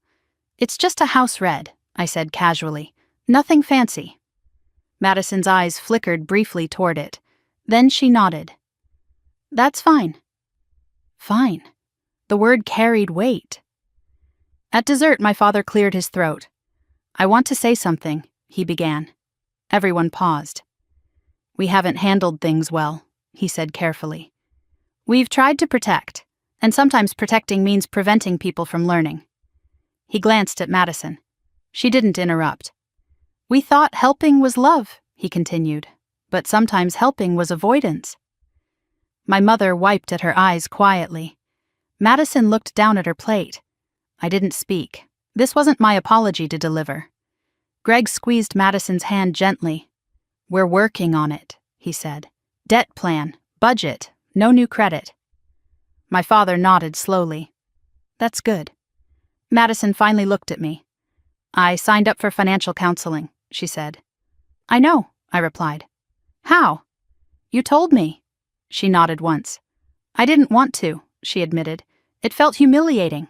"It's just a house red," I said casually. "Nothing fancy." Madison's eyes flickered briefly toward it. Then she nodded. "That's fine." Fine. The word carried weight. At dessert, my father cleared his throat. "I want to say something," he began. Everyone paused. "We haven't handled things well," he said carefully. "We've tried to protect, and sometimes protecting means preventing people from learning." He glanced at Madison. She didn't interrupt. "We thought helping was love," he continued, "but sometimes helping was avoidance." My mother wiped at her eyes quietly. Madison looked down at her plate. I didn't speak. This wasn't my apology to deliver. Greg squeezed Madison's hand gently. "We're working on it," he said. "Debt plan, budget, no new credit." My father nodded slowly. "That's good." Madison finally looked at me. "I signed up for financial counseling. she said. I know, I replied. How? You told me. She nodded once. I didn't want to, she admitted. It felt humiliating.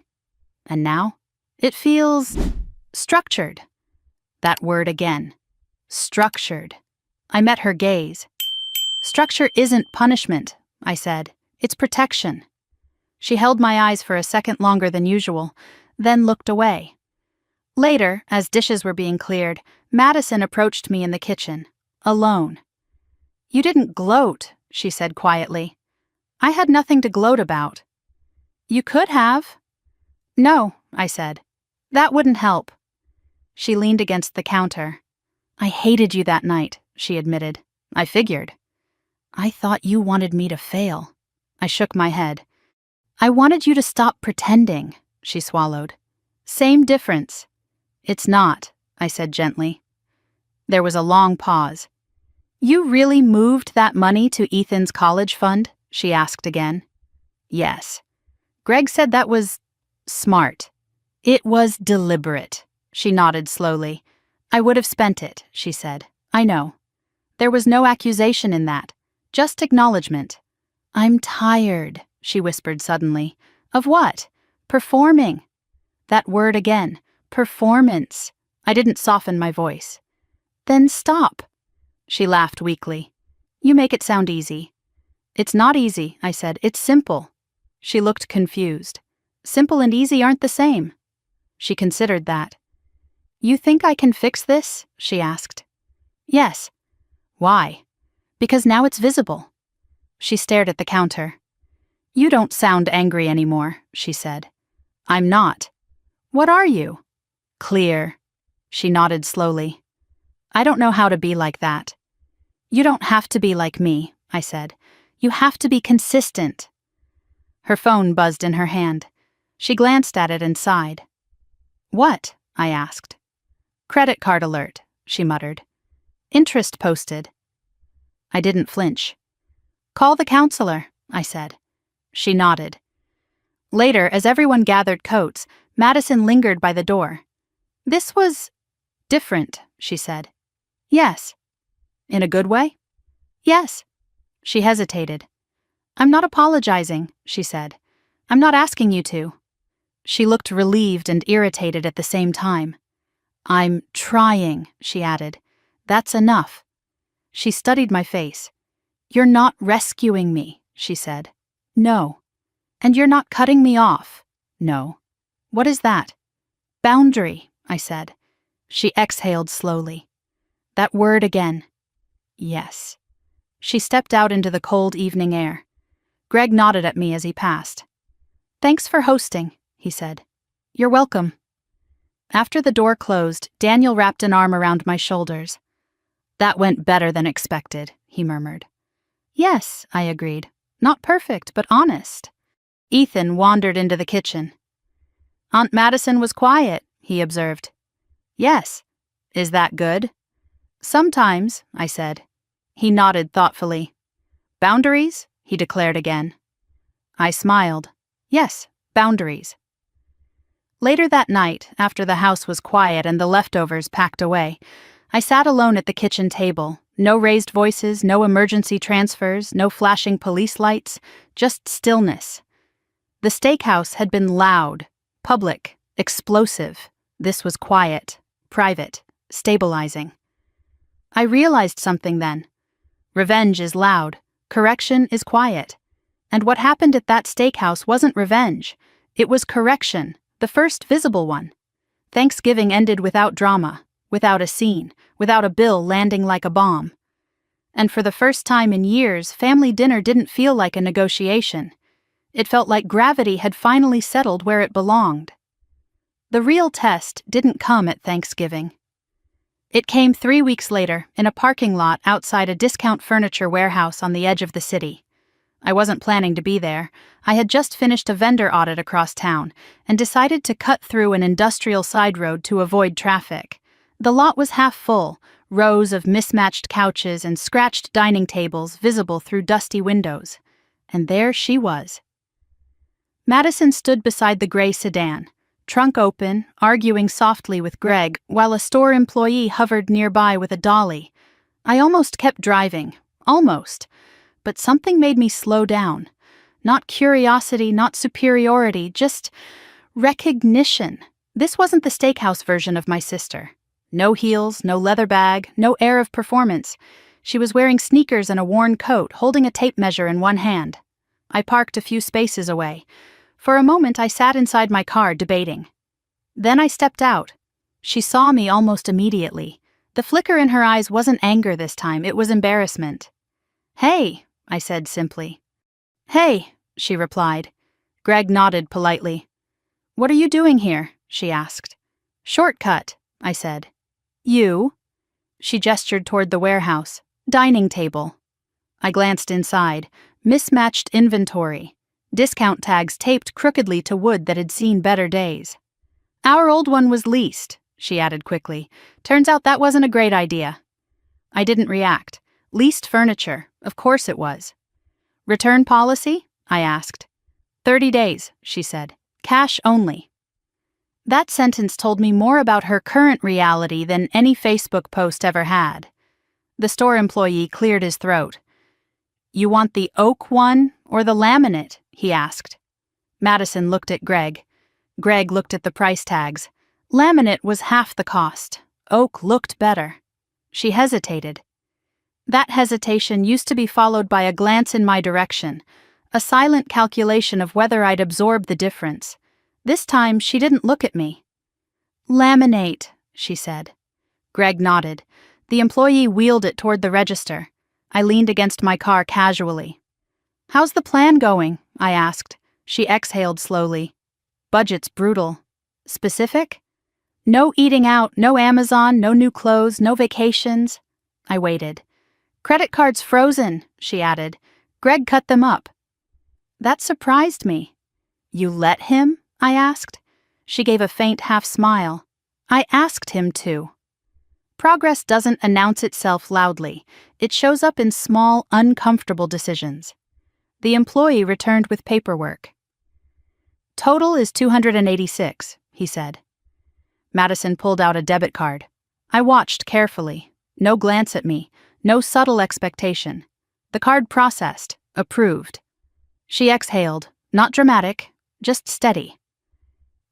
And now? It feels structured. That word again. Structured. I met her gaze. Structure isn't punishment, I said. It's protection. She held my eyes for a second longer than usual, then looked away. Later, as dishes were being cleared, Madison approached me in the kitchen, alone. You didn't gloat, she said quietly. I had nothing to gloat about. You could have. No, I said. That wouldn't help. She leaned against the counter. I hated you that night, she admitted. I figured. I thought you wanted me to fail. I shook my head. I wanted you to stop pretending, she swallowed. Same difference. It's not, I said gently. There was a long pause. You really moved that money to Ethan's college fund? She asked again. Yes. Greg said that was smart. It was deliberate. She nodded slowly. I would have spent it, she said. I know. There was no accusation in that, just acknowledgement. I'm tired, she whispered suddenly. Of what? Performing. That word again. Performance. I didn't soften my voice. Then stop. She laughed weakly. You make it sound easy. It's not easy, I said. It's simple. She looked confused. Simple and easy aren't the same. She considered that. You think I can fix this? She asked. Yes. Why? Because now it's visible. She stared at the counter. You don't sound angry anymore, she said. I'm not. What are you? Clear. She nodded slowly. I don't know how to be like that. You don't have to be like me, I said. You have to be consistent. Her phone buzzed in her hand. She glanced at it and sighed. What? I asked. Credit card alert, she muttered. Interest posted. I didn't flinch. Call the counselor, I said. She nodded. Later, as everyone gathered coats, Madison lingered by the door. This was different, she said. Yes. In a good way? Yes. She hesitated. I'm not apologizing, she said. I'm not asking you to. She looked relieved and irritated at the same time. I'm trying, she added. That's enough. She studied my face. You're not rescuing me, she said. No. And you're not cutting me off. No. What is that? Boundary, I said. She exhaled slowly. That word again. Yes. She stepped out into the cold evening air. Greg nodded at me as he passed. Thanks for hosting, he said. You're welcome. After the door closed, Daniel wrapped an arm around my shoulders. That went better than expected, he murmured. Yes, I agreed. Not perfect, but honest. Ethan wandered into the kitchen. Aunt Madison was quiet, he observed. Yes. Is that good? Sometimes, I said. He nodded thoughtfully. Boundaries? He declared again. I smiled. Yes, boundaries. Later that night, after the house was quiet and the leftovers packed away, I sat alone at the kitchen table. No raised voices, no emergency transfers, no flashing police lights, just stillness. The steakhouse had been loud, public, explosive. This was quiet, private, stabilizing. I realized something then. Revenge is loud, correction is quiet. And what happened at that steakhouse wasn't revenge. It was correction, the first visible one. Thanksgiving ended without drama, without a scene, without a bill landing like a bomb. And for the first time in years, family dinner didn't feel like a negotiation. It felt like gravity had finally settled where it belonged. The real test didn't come at Thanksgiving. It came 3 weeks later, in a parking lot outside a discount furniture warehouse on the edge of the city. I wasn't planning to be there. I had just finished a vendor audit across town and decided to cut through an industrial side road to avoid traffic. The lot was half full, rows of mismatched couches and scratched dining tables visible through dusty windows. And there she was. Madison stood beside the gray sedan, Trunk open, arguing softly with Greg, while a store employee hovered nearby with a dolly. I almost kept driving. Almost. But something made me slow down. Not curiosity, not superiority, just recognition. This wasn't the steakhouse version of my sister. No heels, no leather bag, no air of performance. She was wearing sneakers and a worn coat, holding a tape measure in one hand. I parked a few spaces away. For a moment, I sat inside my car, debating. Then I stepped out. She saw me almost immediately. The flicker in her eyes wasn't anger this time, it was embarrassment. "Hey," I said simply. "Hey," she replied. Greg nodded politely. "What are you doing here?" she asked. "Shortcut," I said. "You?" She gestured toward the warehouse. "Dining table." I glanced inside. Mismatched inventory. Discount tags taped crookedly to wood that had seen better days. "Our old one was leased," she added quickly. "Turns out that wasn't a great idea." I didn't react. Leased furniture. Of course it was. "Return policy?" I asked. 30 days, she said. "Cash only." That sentence told me more about her current reality than any Facebook post ever had. The store employee cleared his throat. "You want the oak one or the laminate?" he asked. Madison looked at Greg. Greg looked at the price tags. Laminate was half the cost. Oak looked better. She hesitated. That hesitation used to be followed by a glance in my direction, a silent calculation of whether I'd absorb the difference. This time, she didn't look at me. "Laminate," she said. Greg nodded. The employee wheeled it toward the register. I leaned against my car casually. "How's the plan going?" I asked. She exhaled slowly. "Budget's brutal." "Specific?" "No eating out, no Amazon, no new clothes, no vacations." I waited. "Credit cards frozen," she added. "Greg cut them up." That surprised me. "You let him?" I asked. She gave a faint half smile. "I asked him to." Progress doesn't announce itself loudly. It shows up in small, uncomfortable decisions. The employee returned with paperwork. "Total is $286, he said. Madison pulled out a debit card. I watched carefully. No glance at me. No subtle expectation. The card processed. Approved. She exhaled. Not dramatic. Just steady.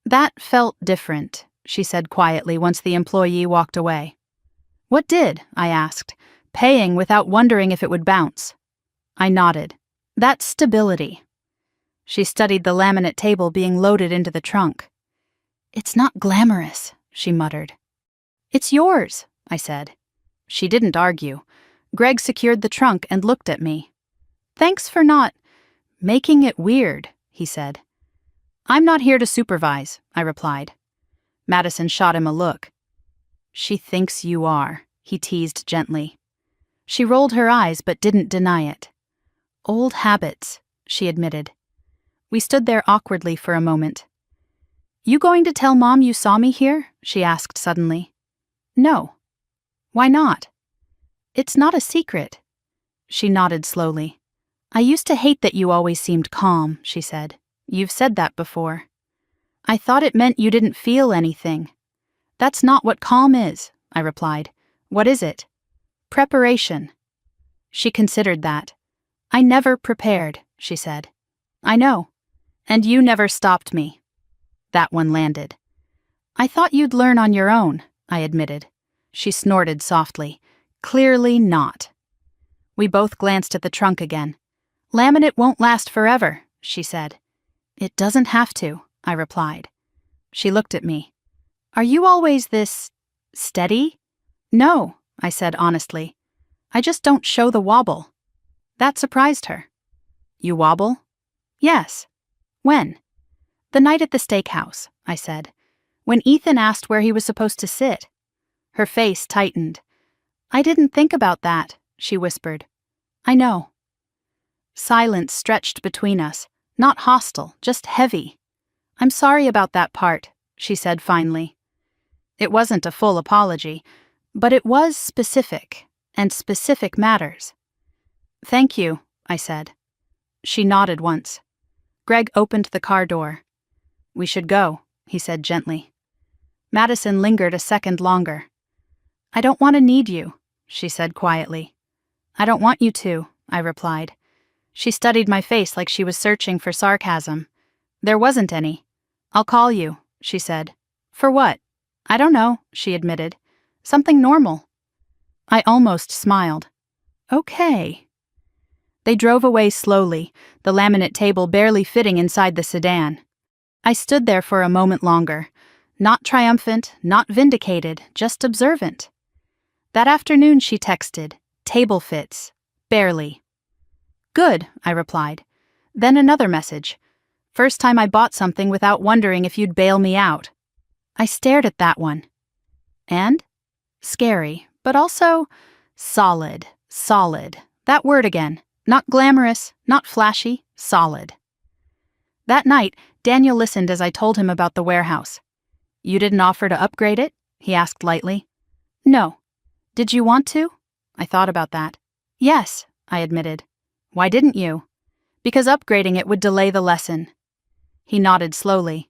"That felt different," she said quietly once the employee walked away. "What did?" I asked, paying without wondering if it would bounce. I nodded. "That's stability." She studied the laminate table being loaded into the trunk. "It's not glamorous," she muttered. "It's yours," I said. She didn't argue. Greg secured the trunk and looked at me. "Thanks for not making it weird," he said. "I'm not here to supervise," I replied. Madison shot him a look. "She thinks you are," he teased gently. She rolled her eyes but didn't deny it. "Old habits," she admitted. We stood there awkwardly for a moment. "You going to tell Mom you saw me here?" she asked suddenly. "No." "Why not?" "It's not a secret." She nodded slowly. "I used to hate that you always seemed calm," she said. "You've said that before." "I thought it meant you didn't feel anything." "That's not what calm is," I replied. "What is it?" "Preparation." She considered that. "I never prepared," she said. "I know. And you never stopped me." That one landed. "I thought you'd learn on your own," I admitted. She snorted softly. "Clearly not." We both glanced at the trunk again. "Laminate won't last forever," she said. "It doesn't have to," I replied. She looked at me. "Are you always this steady?" "No," I said honestly. "I just don't show the wobble." That surprised her. "You wobble?" "Yes." "When?" "The night at the steakhouse," I said. "When Ethan asked where he was supposed to sit." Her face tightened. "I didn't think about that," she whispered. "I know." Silence stretched between us, not hostile, just heavy. "I'm sorry about that part," she said finally. It wasn't a full apology, but it was specific, and specific matters. "Thank you," I said. She nodded once. Greg opened the car door. "We should go," he said gently. Madison lingered a second longer. I don't want to need you, she said quietly. I don't want you to, I replied. She studied my face like she was searching for sarcasm. There wasn't any. I'll call you, she said. For what? I don't know, she admitted. Something normal. I almost smiled. Okay. They drove away slowly, the laminate table barely fitting inside the sedan. I stood there for a moment longer, not triumphant, not vindicated, just observant. That afternoon she texted, table fits, barely. Good, I replied. Then another message. First time I bought something without wondering if you'd bail me out. I stared at that one. And? Scary, but also solid. That word again. Not glamorous, not flashy, solid. That night, Daniel listened as I told him about the warehouse. You didn't offer to upgrade it? He asked lightly. No. Did you want to? I thought about that. Yes, I admitted. Why didn't you? Because upgrading it would delay the lesson. He nodded slowly.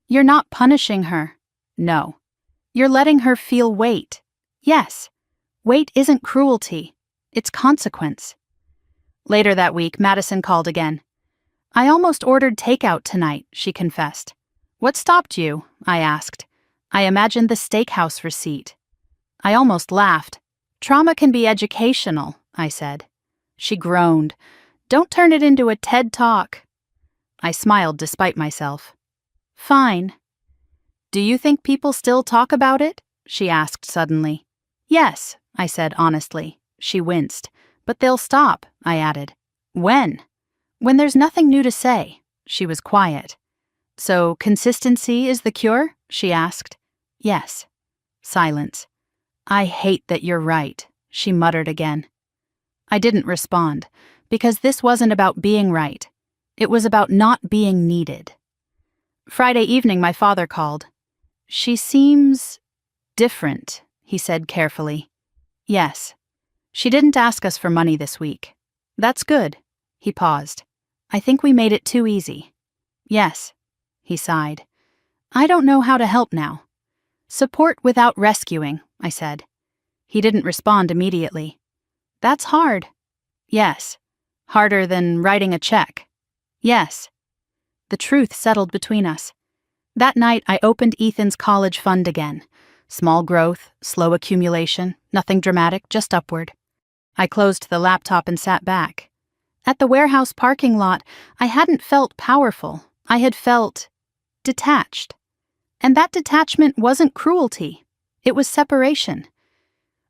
You're not punishing her. No. You're letting her feel weight. Yes. Weight isn't cruelty. It's consequence. Later that week, Madison called again. I almost ordered takeout tonight, she confessed. What stopped you? I asked. I imagined the steakhouse receipt. I almost laughed. Trauma can be educational, I said. She groaned. Don't turn it into a TED Talk. I smiled despite myself. Fine. Do you think people still talk about it? She asked suddenly. Yes, I said honestly. She winced. But they'll stop, I added. When? When there's nothing new to say. She was quiet. So consistency is the cure? She asked. Yes. Silence. I hate that you're right, she muttered again. I didn't respond, because this wasn't about being right. It was about not being needed. Friday evening, my father called. She seems different, he said carefully. Yes. She didn't ask us for money this week. That's good. He paused. I think we made it too easy. Yes. He sighed. I don't know how to help now. Support without rescuing, I said. He didn't respond immediately. That's hard. Yes. Harder than writing a check. Yes. The truth settled between us. That night, I opened Ethan's college fund again. Small growth, slow accumulation, nothing dramatic, just upward. I closed the laptop and sat back. At the warehouse parking lot, I hadn't felt powerful. I had felt detached. And that detachment wasn't cruelty. It was separation.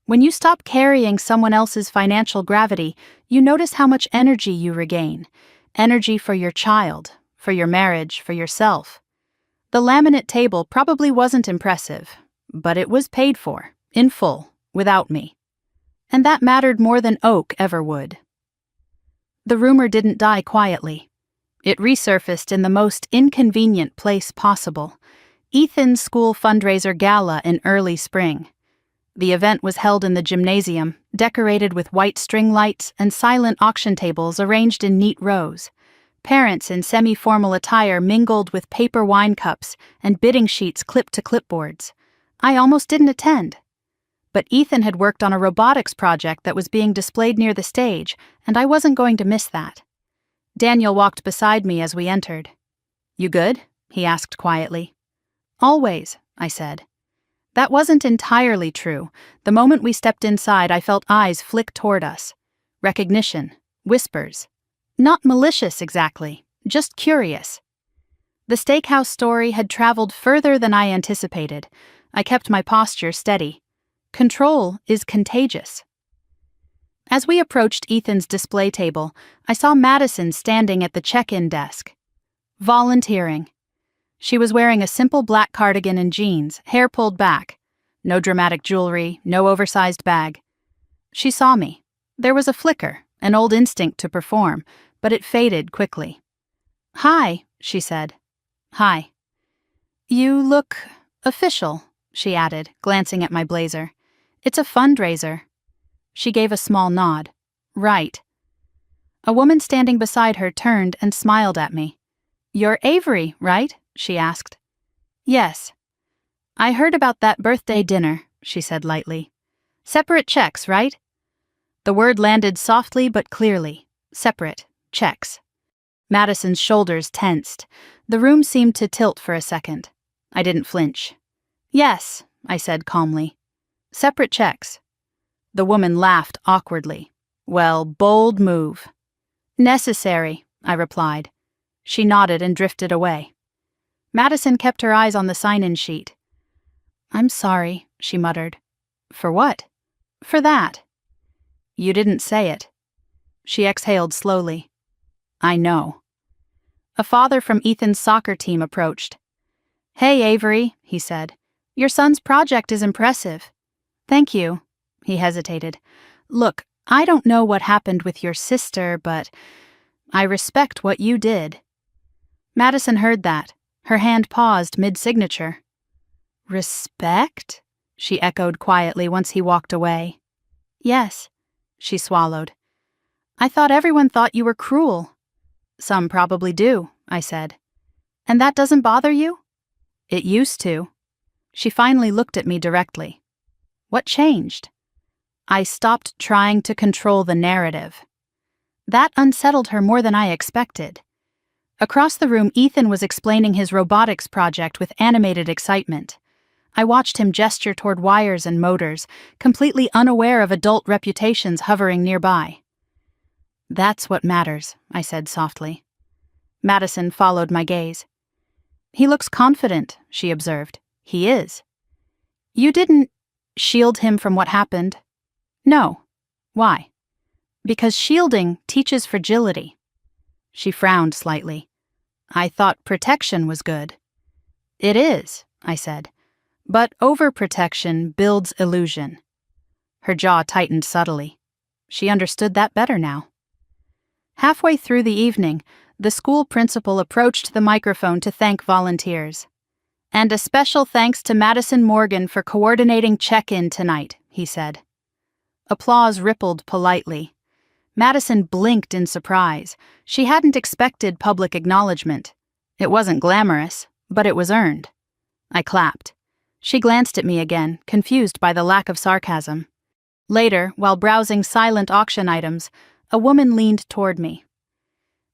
When you stop carrying someone else's financial gravity, you notice how much energy you regain. Energy for your child, for your marriage, for yourself. The laminate table probably wasn't impressive, but it was paid for, in full, without me. And that mattered more than oak ever would. The rumor didn't die quietly. It resurfaced in the most inconvenient place possible, Ethan's school fundraiser gala in early spring. The event was held in the gymnasium, decorated with white string lights and silent auction tables arranged in neat rows. Parents in semi-formal attire mingled with paper wine cups and bidding sheets clipped to clipboards. I almost didn't attend. But Ethan had worked on a robotics project that was being displayed near the stage, and I wasn't going to miss that. Daniel walked beside me as we entered. You good? He asked quietly. Always, I said. That wasn't entirely true. The moment we stepped inside, I felt eyes flick toward us. Recognition. Whispers. Not malicious exactly, just curious. The steakhouse story had traveled further than I anticipated. I kept my posture steady. Control is contagious. As we approached Ethan's display table, I saw Madison standing at the check-in desk. Volunteering. She was wearing a simple black cardigan and jeans, hair pulled back. No dramatic jewelry, no oversized bag. She saw me. There was a flicker, an old instinct to perform, but it faded quickly. Hi, she said. Hi. You look official, she added, glancing at my blazer. It's a fundraiser. She gave a small nod. Right. A woman standing beside her turned and smiled at me. You're Avery, right? She asked. Yes. I heard about that birthday dinner, she said lightly. Separate checks, right? The word landed softly but clearly. Separate checks. Madison's shoulders tensed. The room seemed to tilt for a second. I didn't flinch. Yes, I said calmly. Separate checks. The woman laughed awkwardly. Well, bold move. Necessary, I replied. She nodded and drifted away. Madison kept her eyes on the sign-in sheet. I'm sorry, she muttered. For what? For that. You didn't say it. She exhaled slowly. I know. A father from Ethan's soccer team approached. Hey, Avery, he said. Your son's project is impressive. Thank you. He hesitated. Look, I don't know what happened with your sister, but I respect what you did. Madison heard that. Her hand paused mid-signature. Respect? She echoed quietly once he walked away. Yes, she swallowed. I thought everyone thought you were cruel. Some probably do, I said. And that doesn't bother you? It used to. She finally looked at me directly. What changed? I stopped trying to control the narrative. That unsettled her more than I expected. Across the room, Ethan was explaining his robotics project with animated excitement. I watched him gesture toward wires and motors, completely unaware of adult reputations hovering nearby. That's what matters, I said softly. Madison followed my gaze. He looks confident, she observed. He is. You didn't shield him from what happened? No. Why? Because shielding teaches fragility. She frowned slightly. I thought protection was good. It is, I said. But overprotection builds illusion. Her jaw tightened subtly. She understood that better now. Halfway through the evening, the school principal approached the microphone to thank volunteers. And a special thanks to Madison Morgan for coordinating check-in tonight, he said. Applause rippled politely. Madison blinked in surprise. She hadn't expected public acknowledgement. It wasn't glamorous, but it was earned. I clapped. She glanced at me again, confused by the lack of sarcasm. Later, while browsing silent auction items, a woman leaned toward me.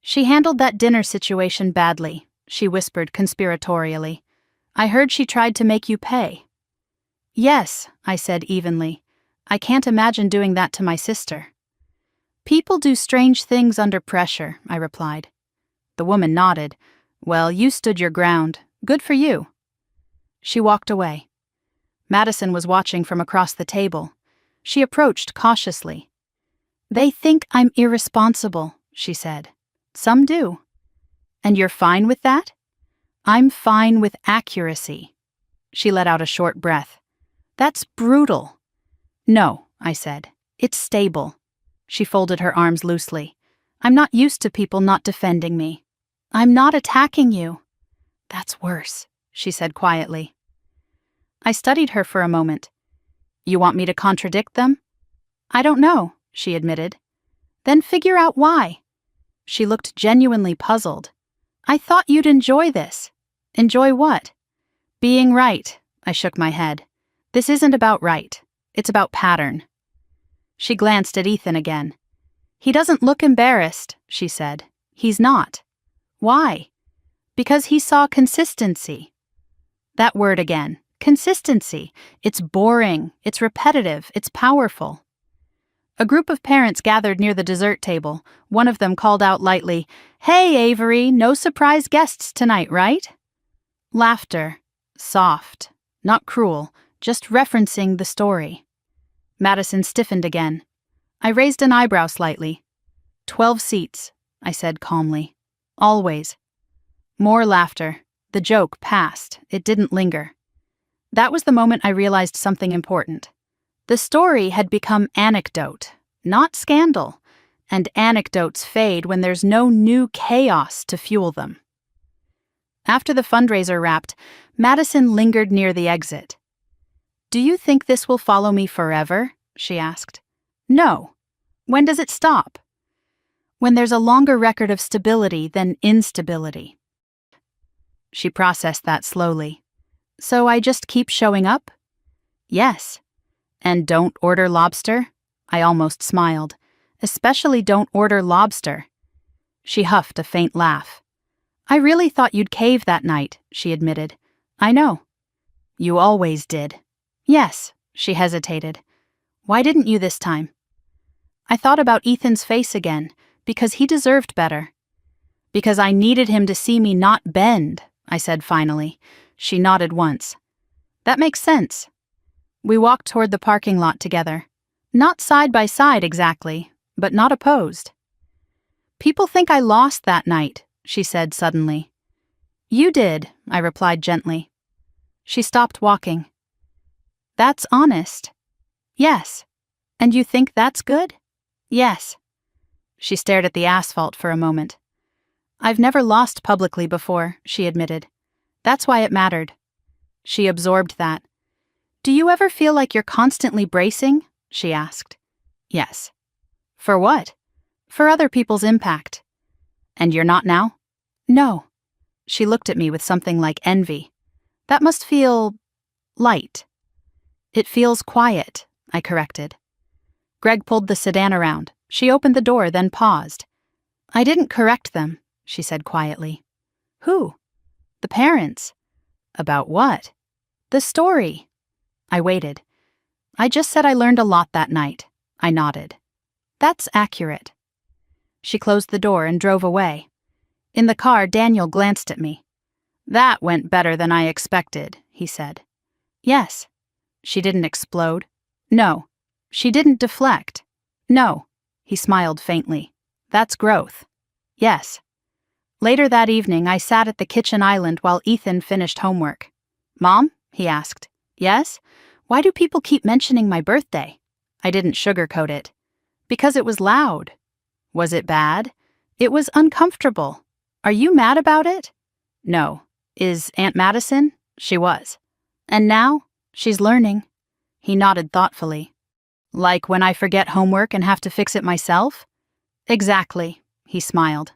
She handled that dinner situation badly, she whispered conspiratorially. I heard she tried to make you pay. Yes, I said evenly. I can't imagine doing that to my sister. People do strange things under pressure, I replied. The woman nodded. Well, you stood your ground. Good for you. She walked away. Madison was watching from across the table. She approached cautiously. They think I'm irresponsible, she said. Some do. And you're fine with that? I'm fine with accuracy. She let out a short breath. That's brutal. No, I said. It's stable. She folded her arms loosely. I'm not used to people not defending me. I'm not attacking you. That's worse, she said quietly. I studied her for a moment. You want me to contradict them? I don't know, she admitted. Then figure out why. She looked genuinely puzzled. I thought you'd enjoy this. Enjoy what? Being right, I shook my head. This isn't about right. It's about pattern. She glanced at Ethan again. He doesn't look embarrassed, she said. He's not. Why? Because he saw consistency. That word again. Consistency. It's boring. It's repetitive. It's powerful. A group of parents gathered near the dessert table. One of them called out lightly, Hey, Avery, no surprise guests tonight, right? Laughter. Soft. Not cruel. Just referencing the story. Madison stiffened again. I raised an eyebrow slightly. 12 seats, I said calmly. Always. More laughter. The joke passed. It didn't linger. That was the moment I realized something important. The story had become anecdote, not scandal, and anecdotes fade when there's no new chaos to fuel them. After the fundraiser wrapped, Madison lingered near the exit. Do you think this will follow me forever? She asked. No. When does it stop? When there's a longer record of stability than instability. She processed that slowly. So I just keep showing up? Yes. And don't order lobster? I almost smiled. Especially don't order lobster. She huffed a faint laugh. I really thought you'd cave that night, she admitted. I know. You always did. Yes, she hesitated. Why didn't you this time? I thought about Ethan's face again, because he deserved better. Because I needed him to see me not bend, I said finally. She nodded once. That makes sense. We walked toward the parking lot together. Not side by side exactly, but not opposed. People think I lost that night, she said suddenly. You did, I replied gently. She stopped walking. That's honest. Yes. And you think that's good? Yes. She stared at the asphalt for a moment. I've never lost publicly before, she admitted. That's why it mattered. She absorbed that. Do you ever feel like you're constantly bracing? She asked. Yes. For what? For other people's impact. And you're not now? No. She looked at me with something like envy. That must feel light. It feels quiet, I corrected. Greg pulled the sedan around. She opened the door, then paused. I didn't correct them, she said quietly. Who? The parents. About what? The story. I waited. I just said I learned a lot that night. I nodded. That's accurate. She closed the door and drove away. In the car, Daniel glanced at me. That went better than I expected, he said. Yes. She didn't explode. No. She didn't deflect. No. He smiled faintly. That's growth. Yes. Later that evening, I sat at the kitchen island while Ethan finished homework. Mom? He asked. Yes? Why do people keep mentioning my birthday? I didn't sugarcoat it. Because it was loud. Was it bad? It was uncomfortable. Are you mad about it? No. Is Aunt Madison? She was. And now? She's learning. He nodded thoughtfully. Like when I forget homework and have to fix it myself? Exactly, he smiled.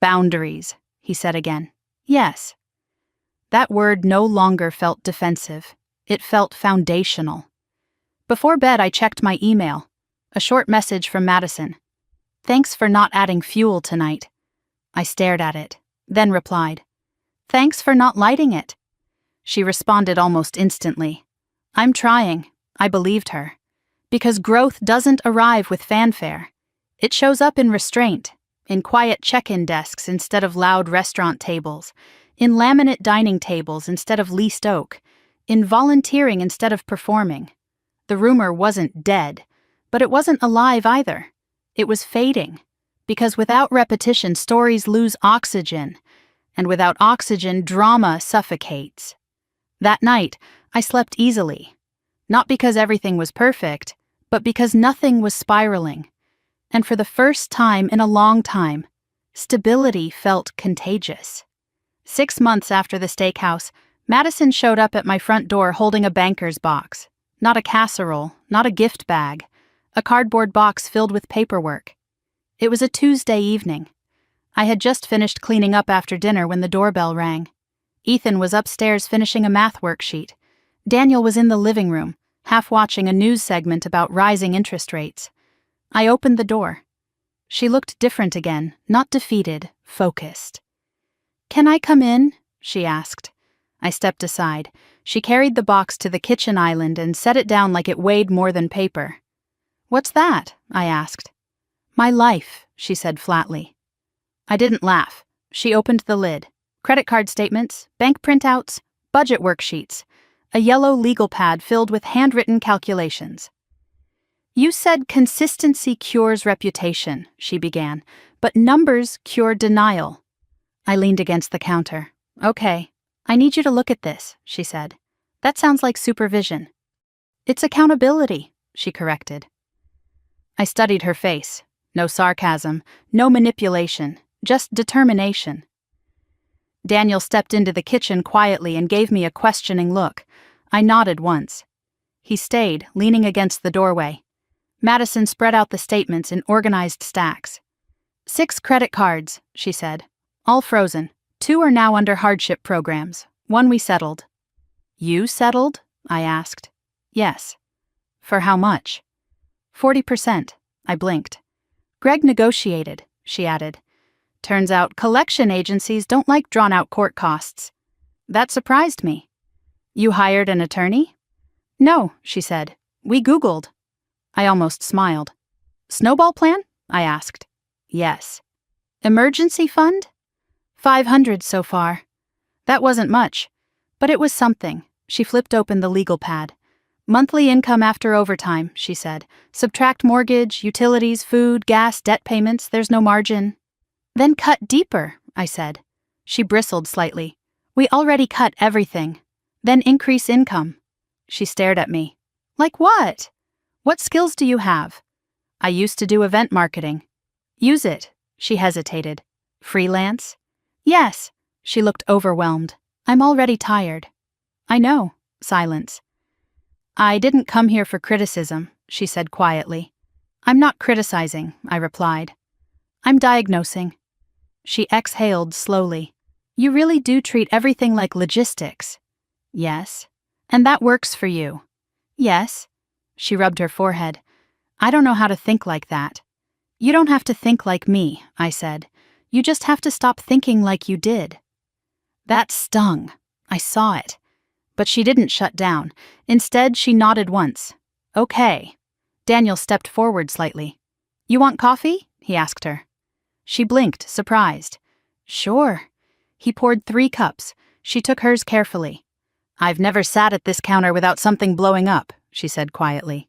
Boundaries, he said again. Yes. That word no longer felt defensive. It felt foundational. Before bed, I checked my email. A short message from Madison. Thanks for not adding fuel tonight. I stared at it, then replied. Thanks for not lighting it. She responded almost instantly. I'm trying. I believed her. Because growth doesn't arrive with fanfare. It shows up in restraint, in quiet check-in desks instead of loud restaurant tables, in laminate dining tables instead of leased oak, in volunteering instead of performing. The rumor wasn't dead, but it wasn't alive either. It was fading, because without repetition, stories lose oxygen, and without oxygen, drama suffocates. That night, I slept easily, not because everything was perfect, but because nothing was spiraling. And for the first time in a long time, stability felt contagious. 6 months after the steakhouse, Madison showed up at my front door holding a banker's box. Not a casserole, not a gift bag, a cardboard box filled with paperwork. It was a Tuesday evening. I had just finished cleaning up after dinner when the doorbell rang. Ethan was upstairs finishing a math worksheet. Daniel was in the living room, half watching a news segment about rising interest rates. I opened the door. She looked different again, not defeated, focused. Can I come in? She asked. I stepped aside. She carried the box to the kitchen island and set it down like it weighed more than paper. What's that? I asked. My life, she said flatly. I didn't laugh. She opened the lid. Credit card statements, bank printouts, budget worksheets, a yellow legal pad filled with handwritten calculations. You said consistency cures reputation, she began, but numbers cure denial. I leaned against the counter. Okay, I need you to look at this, she said. That sounds like supervision. It's accountability, she corrected. I studied her face. No sarcasm, no manipulation, just determination. Daniel stepped into the kitchen quietly and gave me a questioning look. I nodded once. He stayed, leaning against the doorway. Madison spread out the statements in organized stacks. 6 credit cards, she said. All frozen. 2 are now under hardship programs. 1 we settled. You settled? I asked. Yes. For how much? 40%. I blinked. Greg negotiated, she added. Turns out collection agencies don't like drawn-out court costs. That surprised me. You hired an attorney? No, she said. We Googled. I almost smiled. Snowball plan? I asked. Yes. Emergency fund? 500 so far. That wasn't much, but it was something. She flipped open the legal pad. Monthly income after overtime, she said. Subtract mortgage, utilities, food, gas, debt payments, there's no margin. Then cut deeper, I said. She bristled slightly. We already cut everything. Then increase income. She stared at me. Like what? What skills do you have? I used to do event marketing. Use it, she hesitated. Freelance? Yes. She looked overwhelmed. I'm already tired. I know. Silence. I didn't come here for criticism, she said quietly. I'm not criticizing, I replied. I'm diagnosing. She exhaled slowly. You really do treat everything like logistics. Yes. And that works for you. Yes. She rubbed her forehead. I don't know how to think like that. You don't have to think like me, I said. You just have to stop thinking like you did. That stung. I saw it. But she didn't shut down. Instead, she nodded once. Okay. Daniel stepped forward slightly. You want coffee? He asked her. She blinked, surprised. Sure. He poured 3 cups. She took hers carefully. I've never sat at this counter without something blowing up, she said quietly.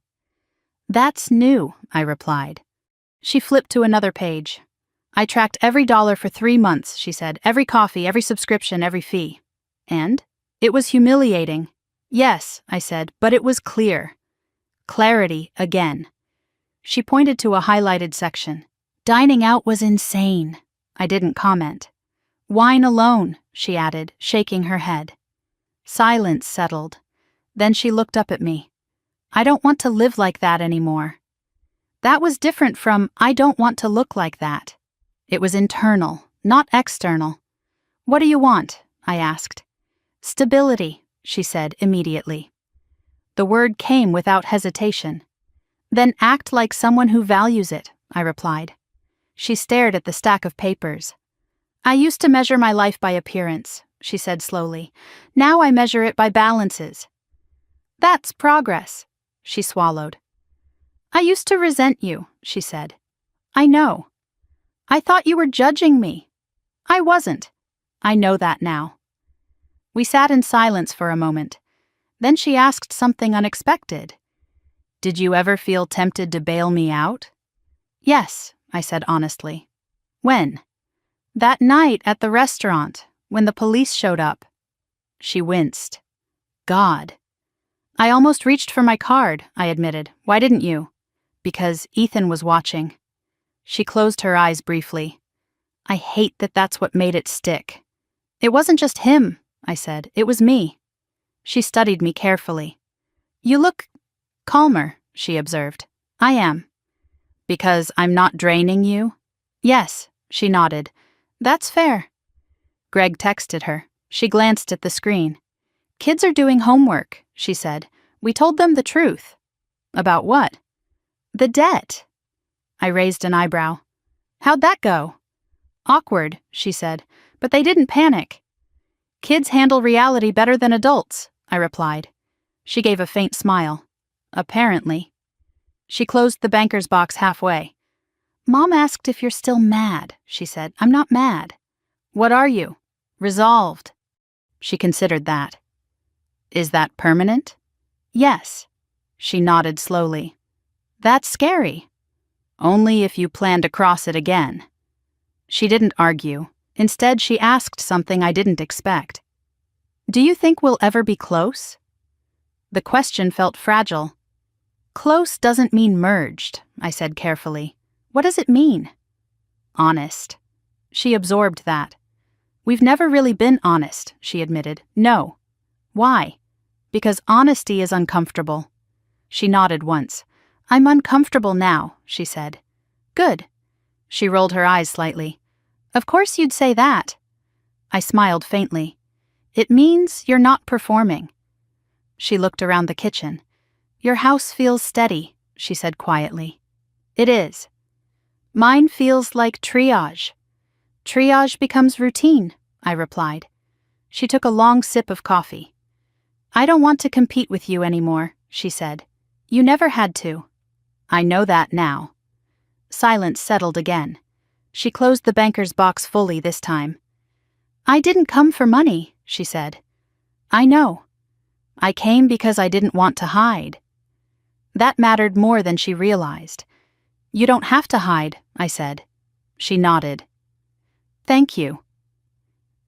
That's new, I replied. She flipped to another page. I tracked every dollar for 3 months, she said. Every coffee, every subscription, every fee. And? It was humiliating. Yes, I said, but it was clear. Clarity again. She pointed to a highlighted section. Dining out was insane. I didn't comment. Wine alone, she added, shaking her head. Silence settled. Then she looked up at me. I don't want to live like that anymore. That was different from I don't want to look like that. It was internal, not external. What do you want? I asked. Stability, she said immediately. The word came without hesitation. Then act like someone who values it, I replied. She stared at the stack of papers. I used to measure my life by appearance, she said slowly. Now I measure it by balances. That's progress, she swallowed. I used to resent you, she said. I know. I thought you were judging me. I wasn't. I know that now. We sat in silence for a moment. Then she asked something unexpected. Did you ever feel tempted to bail me out? Yes, I said honestly. When? That night at the restaurant, when the police showed up. She winced. God. I almost reached for my card, I admitted. Why didn't you? Because Ethan was watching. She closed her eyes briefly. I hate that that's what made it stick. It wasn't just him, I said. It was me. She studied me carefully. You look calmer, she observed. I am. Because I'm not draining you? Yes, she nodded. That's fair. Greg texted her. She glanced at the screen. Kids are doing homework, she said. We told them the truth. About what? The debt. I raised an eyebrow. How'd that go? Awkward, she said, but they didn't panic. Kids handle reality better than adults, I replied. She gave a faint smile. Apparently. She closed the banker's box halfway. Mom asked if you're still mad, she said. I'm not mad. What are you? Resolved. She considered that. Is that permanent? Yes. She nodded slowly. That's scary. Only if you plan to cross it again. She didn't argue. Instead, she asked something I didn't expect. Do you think we'll ever be close? The question felt fragile. Close doesn't mean merged, I said carefully. What does it mean? Honest. She absorbed that. We've never really been honest, she admitted. No. Why? Because honesty is uncomfortable. She nodded once. I'm uncomfortable now, she said. Good. She rolled her eyes slightly. Of course you'd say that. I smiled faintly. It means you're not performing. She looked around the kitchen. Your house feels steady, she said quietly. It is. Mine feels like triage. Triage becomes routine, I replied. She took a long sip of coffee. I don't want to compete with you anymore, she said. You never had to. I know that now. Silence settled again. She closed the banker's box fully this time. I didn't come for money, she said. I know. I came because I didn't want to hide. That mattered more than she realized. You don't have to hide, I said. She nodded. Thank you.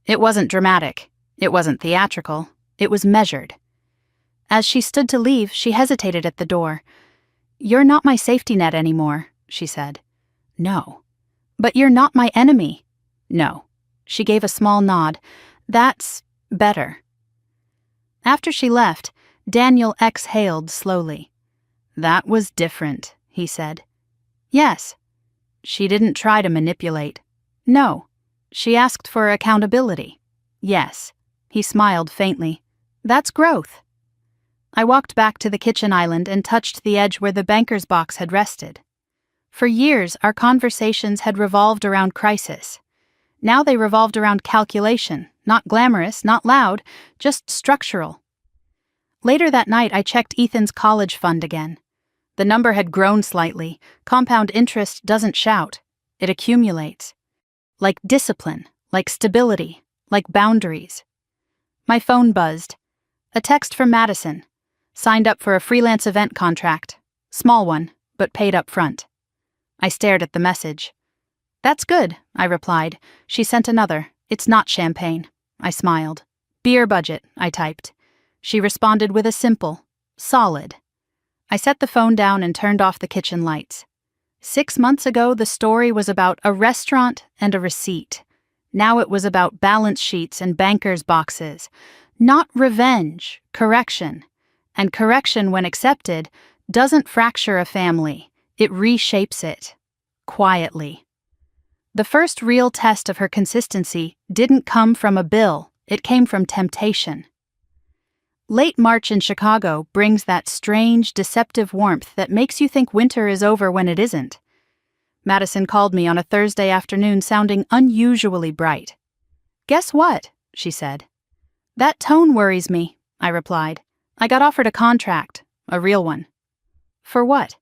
It wasn't dramatic. It wasn't theatrical. It was measured. As she stood to leave, she hesitated at the door. You're not my safety net anymore, she said. No. But you're not my enemy. No. She gave a small nod. That's better. After she left, Daniel exhaled slowly. That was different, he said. Yes. She didn't try to manipulate. No. She asked for accountability. Yes. He smiled faintly. That's growth. I walked back to the kitchen island and touched the edge where the banker's box had rested. For years, our conversations had revolved around crisis. Now they revolved around calculation, not glamorous, not loud, just structural. Later that night, I checked Ethan's college fund again. The number had grown slightly. Compound interest doesn't shout. It accumulates. Like discipline, like stability, like boundaries. My phone buzzed. A text from Madison. Signed up for a freelance event contract. Small one, but paid up front. I stared at the message. That's good, I replied. She sent another. It's not champagne. I smiled. Beer budget, I typed. She responded with a simple, solid. I set the phone down and turned off the kitchen lights. 6 months ago, the story was about a restaurant and a receipt. Now it was about balance sheets and bankers' boxes. Not revenge, correction. And correction, when accepted, doesn't fracture a family. It reshapes it. Quietly. The first real test of her consistency didn't come from a bill. It came from temptation. Late March in Chicago brings that strange, deceptive warmth that makes you think winter is over when it isn't. Madison called me on a Thursday afternoon sounding unusually bright. Guess what? She said. That tone worries me, I replied. I got offered a contract, a real one. For what?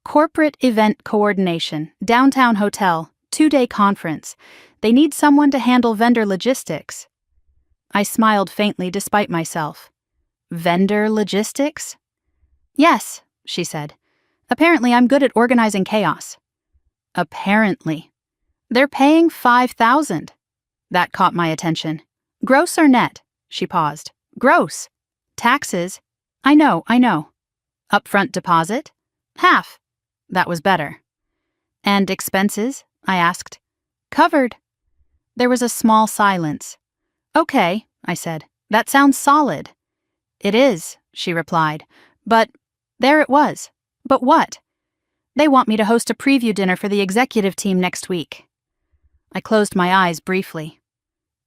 Corporate event coordination, downtown hotel, 2-day conference. They need someone to handle vendor logistics. I smiled faintly despite myself. Vendor logistics? Yes, she said. Apparently I'm good at organizing chaos. Apparently. They're paying $5,000. That caught my attention. Gross or net? She paused. Gross. Taxes? I know. Upfront deposit? Half. That was better. And expenses? I asked. Covered. There was a small silence. Okay, I said. That sounds solid. It is, she replied. But there it was. But what? They want me to host a preview dinner for the executive team next week. I closed my eyes briefly.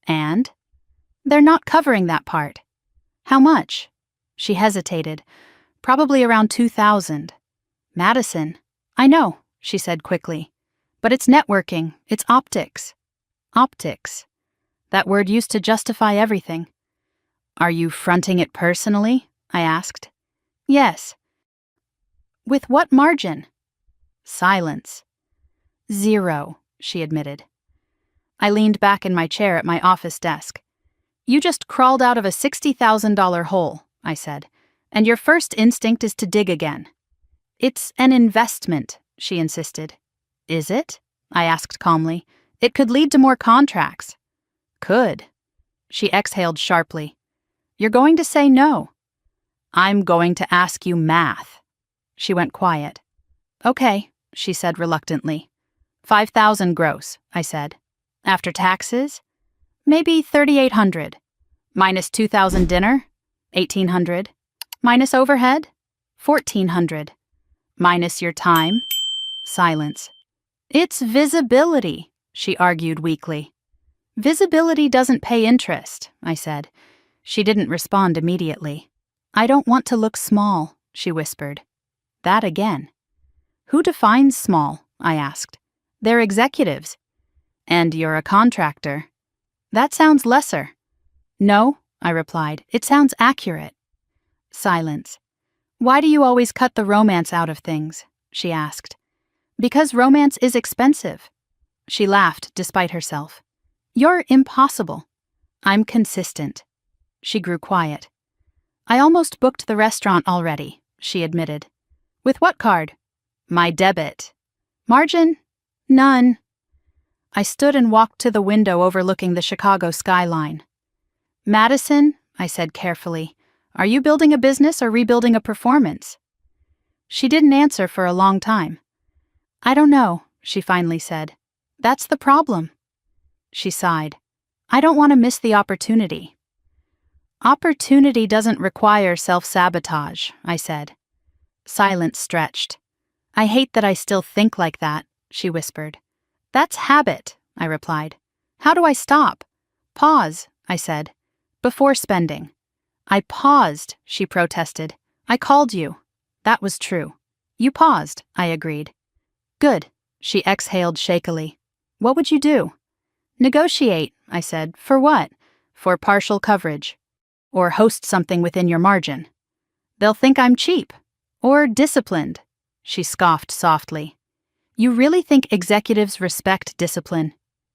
And? They're not covering that part. How much? She hesitated. Probably around $2,000. Madison. I know, she said quickly. But it's networking. It's optics. Optics. That word used to justify everything. Are you fronting it personally? I asked. Yes. With what margin? Silence. 0, she admitted. I leaned back in my chair at my office desk. You just crawled out of a $60,000 hole, I said, and your first instinct is to dig again. It's an investment, she insisted. Is it? I asked calmly. It could lead to more contracts. Could. She exhaled sharply. You're going to say no. I'm going to ask you math. She went quiet. Okay, she said reluctantly. 5,000 gross, I said. After taxes? Maybe 3,800. Minus 2,000 dinner? 1,800. Minus overhead? 1,400. Minus your time? Silence. It's visibility, she argued weakly. Visibility doesn't pay interest, I said. She didn't respond immediately. I don't want to look small, she whispered. That again. Who defines small? I asked. They're executives. And you're a contractor. That sounds lesser. No, I replied. It sounds accurate. Silence. Why do you always cut the romance out of things? She asked. Because romance is expensive. She laughed despite herself. You're impossible. I'm consistent. She grew quiet. I almost booked the restaurant already, she admitted. With what card? My debit. Margin? None. I stood and walked to the window overlooking the Chicago skyline. Madison, I said carefully, are you building a business or rebuilding a performance? She didn't answer for a long time. I don't know, she finally said. That's the problem. She sighed. I don't want to miss the opportunity. Opportunity doesn't require self-sabotage, I said. Silence stretched. I hate that I still think like that, she whispered. That's habit, I replied. How do I stop? Pause, I said. Before spending. I paused, she protested. I called you. That was true. You paused, I agreed. Good, she exhaled shakily. What would you do? Negotiate, I said. For what? For partial coverage. Or host something within your margin. They'll think I'm cheap. Or disciplined. She scoffed softly. You really think executives respect discipline?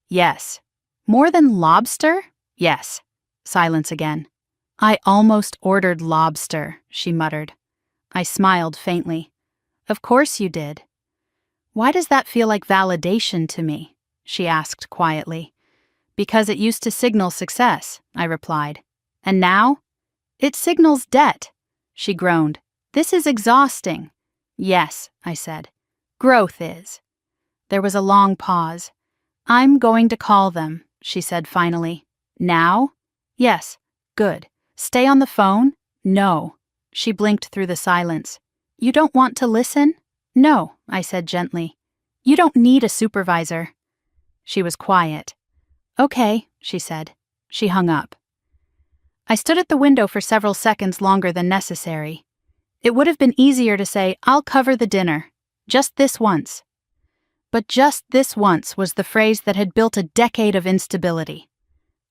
Yes. More than Lobster? Yes. Silence again. I almost ordered Lobster, she muttered. I smiled faintly. Of course you did. Why does that feel like validation to me? She asked quietly. Because it used to signal success, I replied. And now? It signals debt. She groaned. This is exhausting. Yes, I said. Growth is. There was a long pause. I'm going to call them, she said finally. Now? Yes. Good. Stay on the phone? No. She blinked through the silence. You don't want to listen? No, I said gently. You don't need a supervisor. She was quiet. Okay, she said. She hung up. I stood at the window for several seconds longer than necessary. It would have been easier to say, I'll cover the dinner. Just this once. But just this once was the phrase that had built a decade of instability.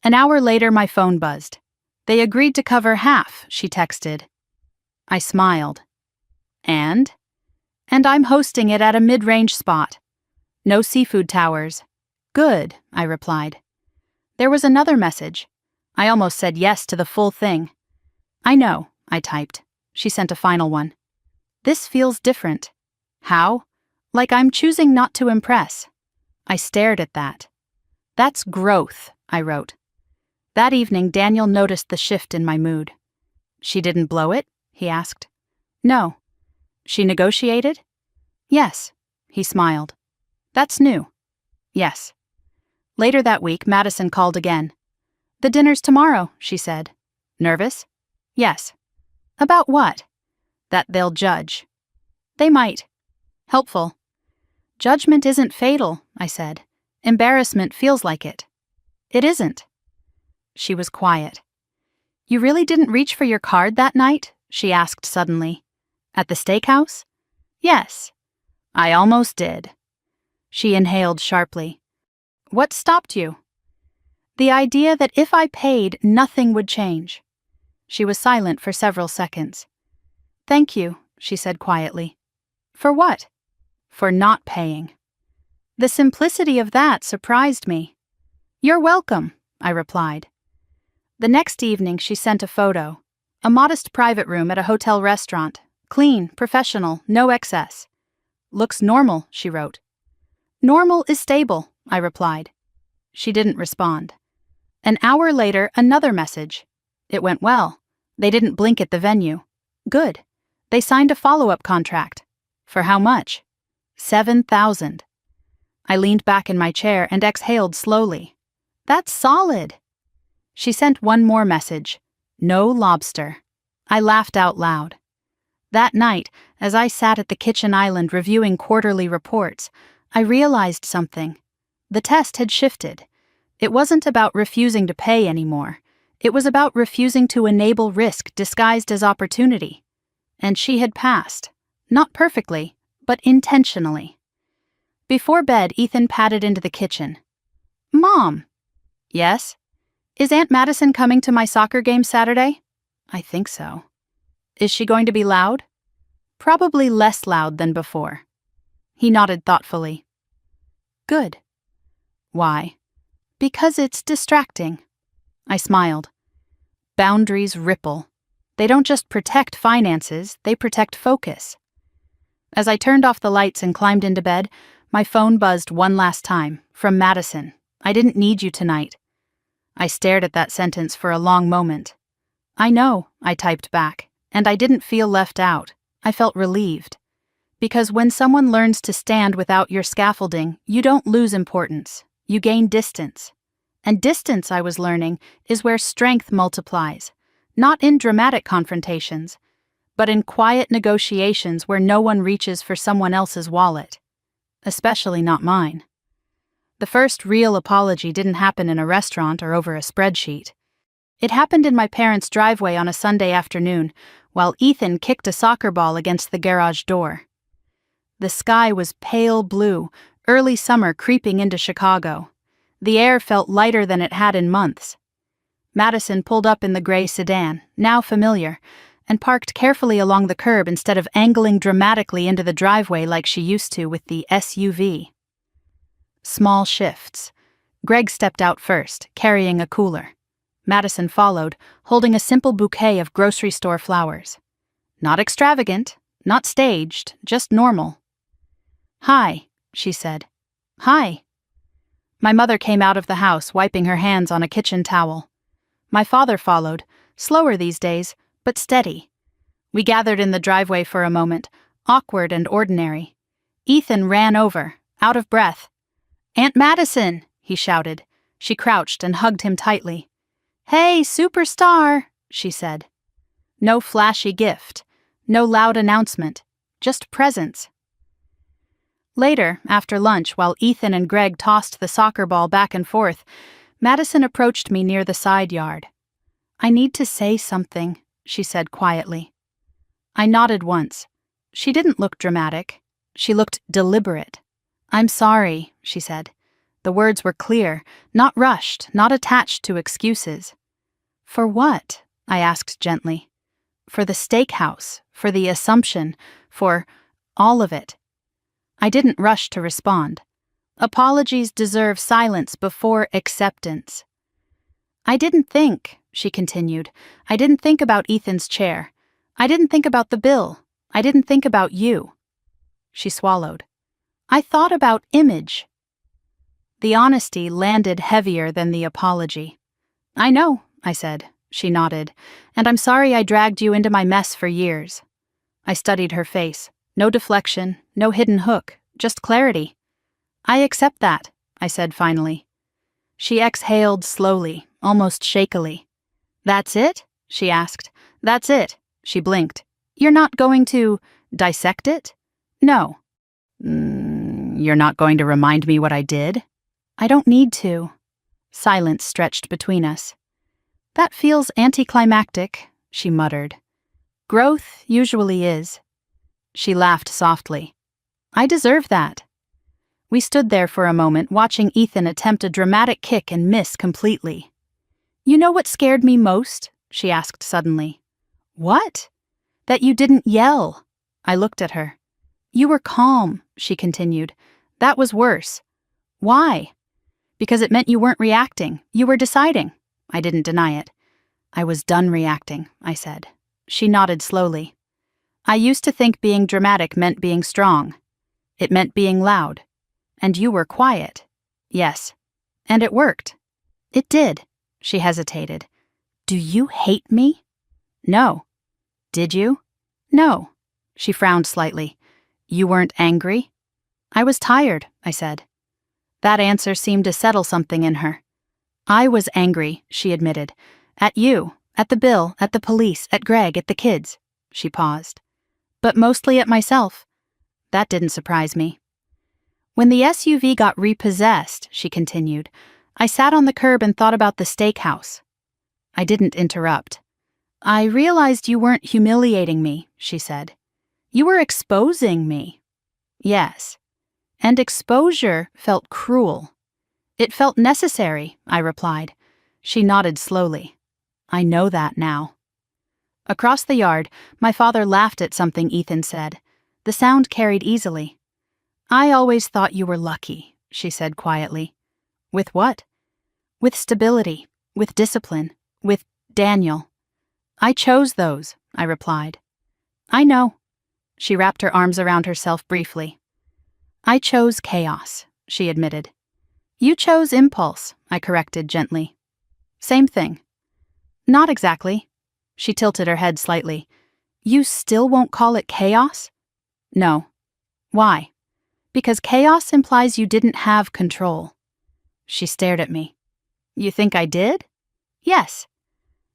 An hour later, my phone buzzed. They agreed to cover half, she texted. I smiled. And I'm hosting it at a mid-range spot. No seafood towers. Good, I replied. There was another message. I almost said yes to the full thing. I know, I typed. She sent a final one. This feels different. How? Like I'm choosing not to impress. I stared at that. That's growth, I wrote. That evening, Daniel noticed the shift in my mood. She didn't blow it? He asked. No. She negotiated? Yes. He smiled. That's new. Yes. Later that week, Madison called again. The dinner's tomorrow, she said. Nervous? Yes. About what? That they'll judge. They might. Helpful. Judgment isn't fatal, I said. Embarrassment feels like it. It isn't. She was quiet. You really didn't reach for your card that night? She asked suddenly. At the steakhouse? Yes. I almost did. She inhaled sharply. What stopped you? The idea that if I paid, nothing would change. She was silent for several seconds. Thank you, she said quietly. For what? For not paying. The simplicity of that surprised me. You're welcome, I replied. The next evening she sent a photo. A modest private room at a hotel restaurant. Clean, professional, no excess. Looks normal, she wrote. Normal is stable, I replied. She didn't respond. An hour later, another message. It went well. They didn't blink at the venue. Good. They signed a follow-up contract. For how much? $7,000. I leaned back in my chair and exhaled slowly. That's solid. She sent one more message. No lobster. I laughed out loud. That night, as I sat at the kitchen island reviewing quarterly reports, I realized something. The test had shifted. It wasn't about refusing to pay anymore. It was about refusing to enable risk disguised as opportunity. And she had passed. Not perfectly, but intentionally. Before bed, Ethan padded into the kitchen. "Mom." "Yes?" "Is Aunt Madison coming to my soccer game Saturday?" "I think so." "Is she going to be loud?" "Probably less loud than before." He nodded thoughtfully. "Good." "Why?" "Because it's distracting." I smiled. Boundaries ripple. They don't just protect finances, they protect focus. As I turned off the lights and climbed into bed, my phone buzzed one last time, from Madison. "I didn't need you tonight." I stared at that sentence for a long moment. "I know," I typed back, and I didn't feel left out. I felt relieved. Because when someone learns to stand without your scaffolding, you don't lose importance. You gain distance. And distance, I was learning, is where strength multiplies. Not in dramatic confrontations, but in quiet negotiations where no one reaches for someone else's wallet. Especially not mine. The first real apology didn't happen in a restaurant or over a spreadsheet. It happened in my parents' driveway on a Sunday afternoon, while Ethan kicked a soccer ball against the garage door. The sky was pale blue, early summer creeping into Chicago. The air felt lighter than it had in months. Madison pulled up in the gray sedan, now familiar, and parked carefully along the curb instead of angling dramatically into the driveway like she used to with the SUV. Small shifts. Greg stepped out first, carrying a cooler. Madison followed, holding a simple bouquet of grocery store flowers. Not extravagant, not staged, just normal. "Hi," she said. "Hi." My mother came out of the house, wiping her hands on a kitchen towel. My father followed, slower these days, but steady. We gathered in the driveway for a moment, awkward and ordinary. Ethan ran over, out of breath. "Aunt Madison!" he shouted. She crouched and hugged him tightly. "Hey, superstar!" she said. No flashy gift, no loud announcement, just presence. Later, after lunch, while Ethan and Greg tossed the soccer ball back and forth, Madison approached me near the side yard. "I need to say something," she said quietly. I nodded once. She didn't look dramatic. She looked deliberate. "I'm sorry," she said. The words were clear, not rushed, not attached to excuses. "For what?" I asked gently. "For the steakhouse, for the assumption, for all of it." I didn't rush to respond. Apologies deserve silence before acceptance. "I didn't think," she continued. "I didn't think about Ethan's chair. I didn't think about the bill. I didn't think about you." She swallowed. "I thought about image." The honesty landed heavier than the apology. "I know," I said. She nodded. "And I'm sorry I dragged you into my mess for years." I studied her face. No deflection, no hidden hook, just clarity. "I accept that," I said finally. She exhaled slowly, almost shakily. "That's it?" she asked. "That's it." She blinked. "You're not going to dissect it?" "No." You're not going to remind me what I did?" "I don't need to." Silence stretched between us. "That feels anticlimactic," she muttered. "Growth usually is." She laughed softly. "I deserve that." We stood there for a moment, watching Ethan attempt a dramatic kick and miss completely. "You know what scared me most?" she asked suddenly. "What?" "That you didn't yell." I looked at her. "You were calm," she continued. "That was worse." "Why?" "Because it meant you weren't reacting. You were deciding." I didn't deny it. "I was done reacting," I said. She nodded slowly. "I used to think being dramatic meant being strong. It meant being loud. And you were quiet." "Yes." "And it worked." "It did." She hesitated. "Do you hate me?" "No." "Did you?" "No." She frowned slightly. "You weren't angry?" "I was tired," I said. That answer seemed to settle something in her. "I was angry," she admitted. "At you, at the bill, at the police, at Greg, at the kids." She paused. "But mostly at myself." That didn't surprise me. "When the SUV got repossessed," she continued, "I sat on the curb and thought about the steakhouse." I didn't interrupt. I realized you weren't humiliating me, she said. You were exposing me. Yes. And exposure felt cruel. It felt necessary, I replied. She nodded slowly. I know that now. Across the yard, my father laughed at something Ethan said. The sound carried easily. I always thought you were lucky, she said quietly. With what? With stability, with discipline, with Daniel. I chose those, I replied. I know. She wrapped her arms around herself briefly. I chose chaos, she admitted. You chose impulse, I corrected gently. Same thing. Not exactly. She tilted her head slightly. You still won't call it chaos? No. Why? Because chaos implies you didn't have control. She stared at me. You think I did? Yes.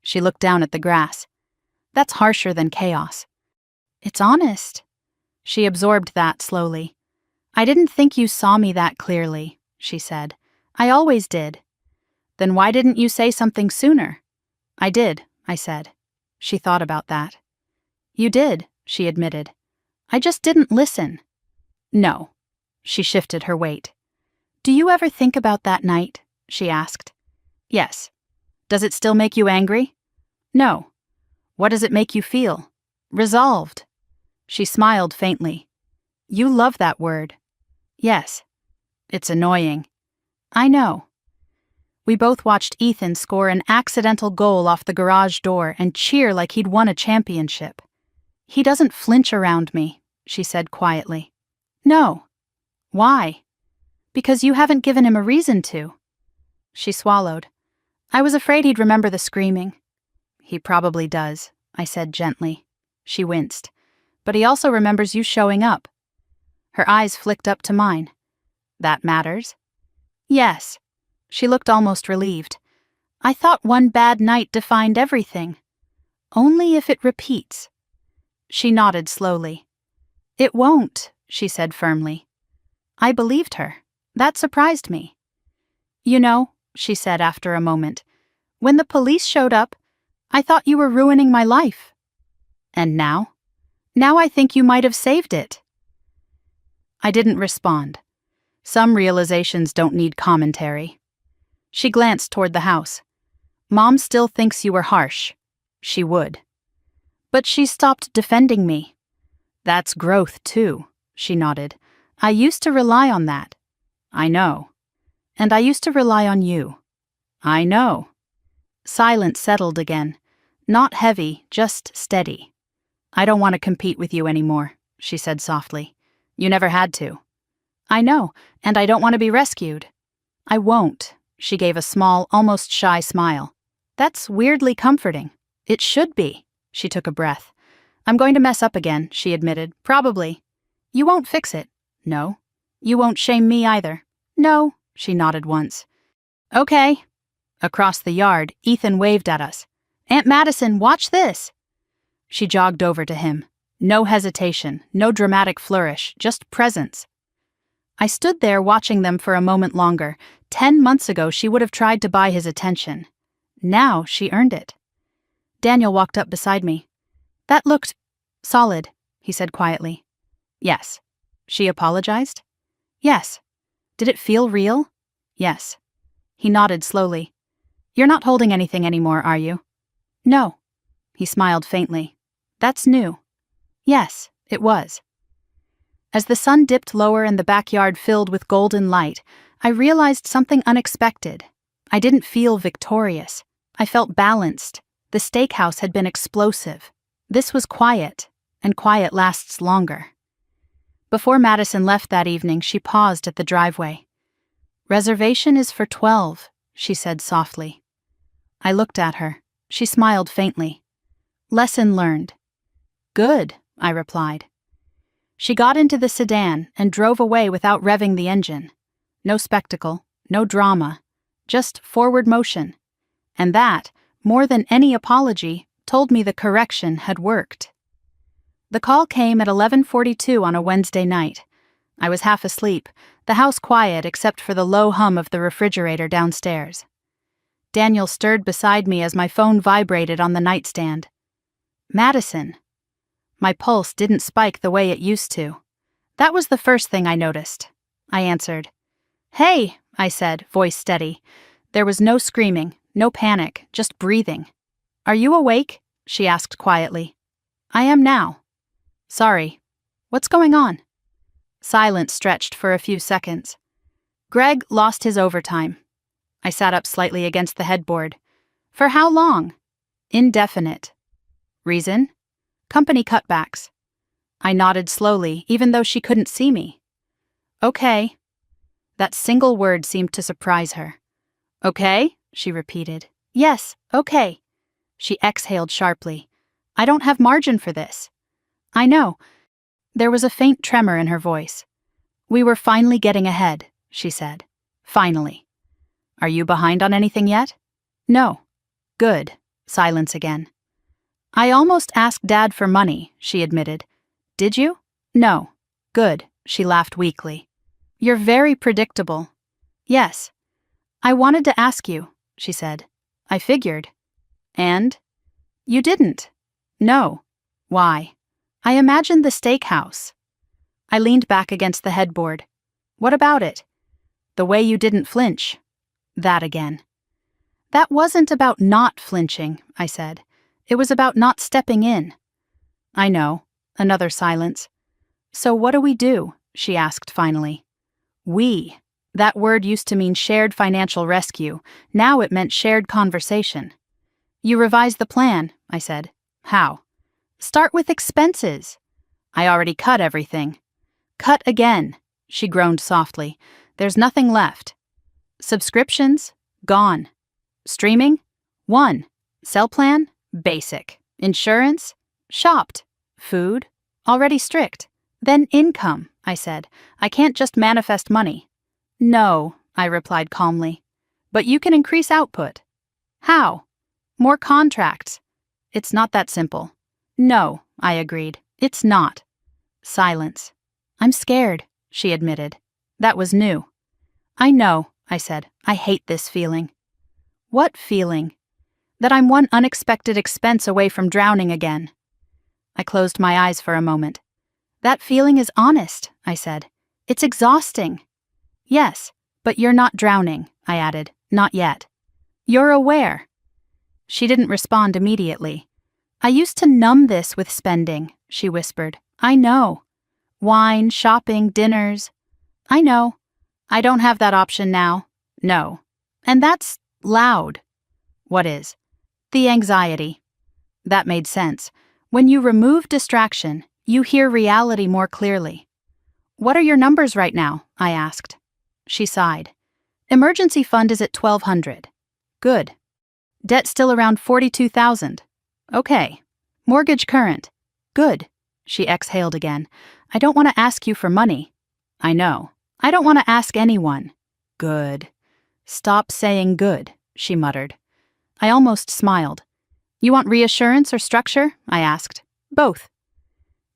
She looked down at the grass. That's harsher than chaos. It's honest. She absorbed that slowly. I didn't think you saw me that clearly, she said. I always did. Then why didn't you say something sooner? I did, I said. She thought about that. You did, she admitted. I just didn't listen. No. She shifted her weight. Do you ever think about that night? She asked. Yes. Does it still make you angry? No. What does it make you feel? Resolved. She smiled faintly. You love that word. Yes. It's annoying. I know. We both watched Ethan score an accidental goal off the garage door and cheer like he'd won a championship. He doesn't flinch around me, she said quietly. No. Why? Because you haven't given him a reason to. She swallowed. I was afraid he'd remember the screaming. He probably does, I said gently. She winced. But he also remembers you showing up. Her eyes flicked up to mine. That matters? Yes. She looked almost relieved. I thought one bad night defined everything. Only if it repeats. She nodded slowly. It won't, she said firmly. I believed her. That surprised me. You know, she said after a moment, when the police showed up, I thought you were ruining my life. And now? Now I think you might have saved it. I didn't respond. Some realizations don't need commentary. She glanced toward the house. Mom still thinks you were harsh. She would. But she stopped defending me. That's growth, too, she nodded. I used to rely on that. I know. And I used to rely on you. I know. Silence settled again. Not heavy, just steady. I don't want to compete with you anymore, she said softly. You never had to. I know, and I don't want to be rescued. I won't, she gave a small, almost shy smile. That's weirdly comforting. It should be. She took a breath. I'm going to mess up again, she admitted. Probably. You won't fix it. No. You won't shame me either. No, she nodded once. Okay. Across the yard, Ethan waved at us. Aunt Madison, watch this. She jogged over to him. No hesitation, no dramatic flourish, just presence. I stood there watching them for a moment longer. 10 months ago, she would have tried to buy his attention. Now she earned it. Daniel walked up beside me. That looked solid, he said quietly. Yes. She apologized? Yes. Did it feel real? Yes. He nodded slowly. You're not holding anything anymore, are you? No. He smiled faintly. That's new. Yes, it was. As the sun dipped lower and the backyard filled with golden light, I realized something unexpected. I didn't feel victorious. I felt balanced. The steakhouse had been explosive. This was quiet, and quiet lasts longer. Before Madison left that evening, she paused at the driveway. Reservation is for 12, she said softly. I looked at her. She smiled faintly. Lesson learned. Good, I replied. She got into the sedan and drove away without revving the engine. No spectacle, no drama, just forward motion. And that, more than any apology, told me the correction had worked. The call came at 11:42 on a Wednesday night. I was half asleep, the house quiet except for the low hum of the refrigerator downstairs. Daniel stirred beside me as my phone vibrated on the nightstand. Madison. My pulse didn't spike the way it used to. That was the first thing I noticed. I answered. Hey, I said, voice steady. There was no screaming, no panic, just breathing. Are you awake? She asked quietly. I am now. Sorry. What's going on? Silence stretched for a few seconds. Greg lost his overtime. I sat up slightly against the headboard. For how long? Indefinite. Reason? Company cutbacks. I nodded slowly, even though she couldn't see me. Okay. That single word seemed to surprise her. Okay? She repeated. Yes, okay. She exhaled sharply. I don't have margin for this. I know. There was a faint tremor in her voice. We were finally getting ahead, she said. Finally. Are you behind on anything yet? No. Good. Silence again. I almost asked Dad for money, she admitted. Did you? No. Good. She laughed weakly. You're very predictable. Yes. I wanted to ask you, she said. I figured. And? You didn't. No. Why? I imagined the steakhouse. I leaned back against the headboard. What about it? The way you didn't flinch. That again. That wasn't about not flinching, I said. It was about not stepping in. I know. Another silence. So what do we do? She asked finally. We. That word used to mean shared financial rescue. Now it meant shared conversation. You revised the plan, I said. How? Start with expenses. I already cut everything. Cut again, she groaned softly. There's nothing left. Subscriptions? Gone. Streaming? 1. Cell plan? Basic. Insurance? Shopped. Food? Already strict. Then income, I said. I can't just manifest money. No, I replied calmly. But you can increase output. How? More contracts. It's not that simple. No, I agreed. It's not. Silence. I'm scared, she admitted. That was new. I know, I said. I hate this feeling. What feeling? That I'm one unexpected expense away from drowning again. I closed my eyes for a moment. That feeling is honest, I said. It's exhausting. Yes, but you're not drowning, I added. Not yet. You're aware. She didn't respond immediately. I used to numb this with spending, she whispered. I know. Wine, shopping, dinners. I know. I don't have that option now. No. And that's loud. What is? The anxiety. That made sense. When you remove distraction, you hear reality more clearly. What are your numbers right now? I asked. She sighed. Emergency fund is at $1,200. Good. Debt still around $42,000. Okay. Mortgage current. Good. She exhaled again. I don't want to ask you for money. I know. I don't want to ask anyone. Good. Stop saying good, she muttered. I almost smiled. You want reassurance or structure? I asked. Both.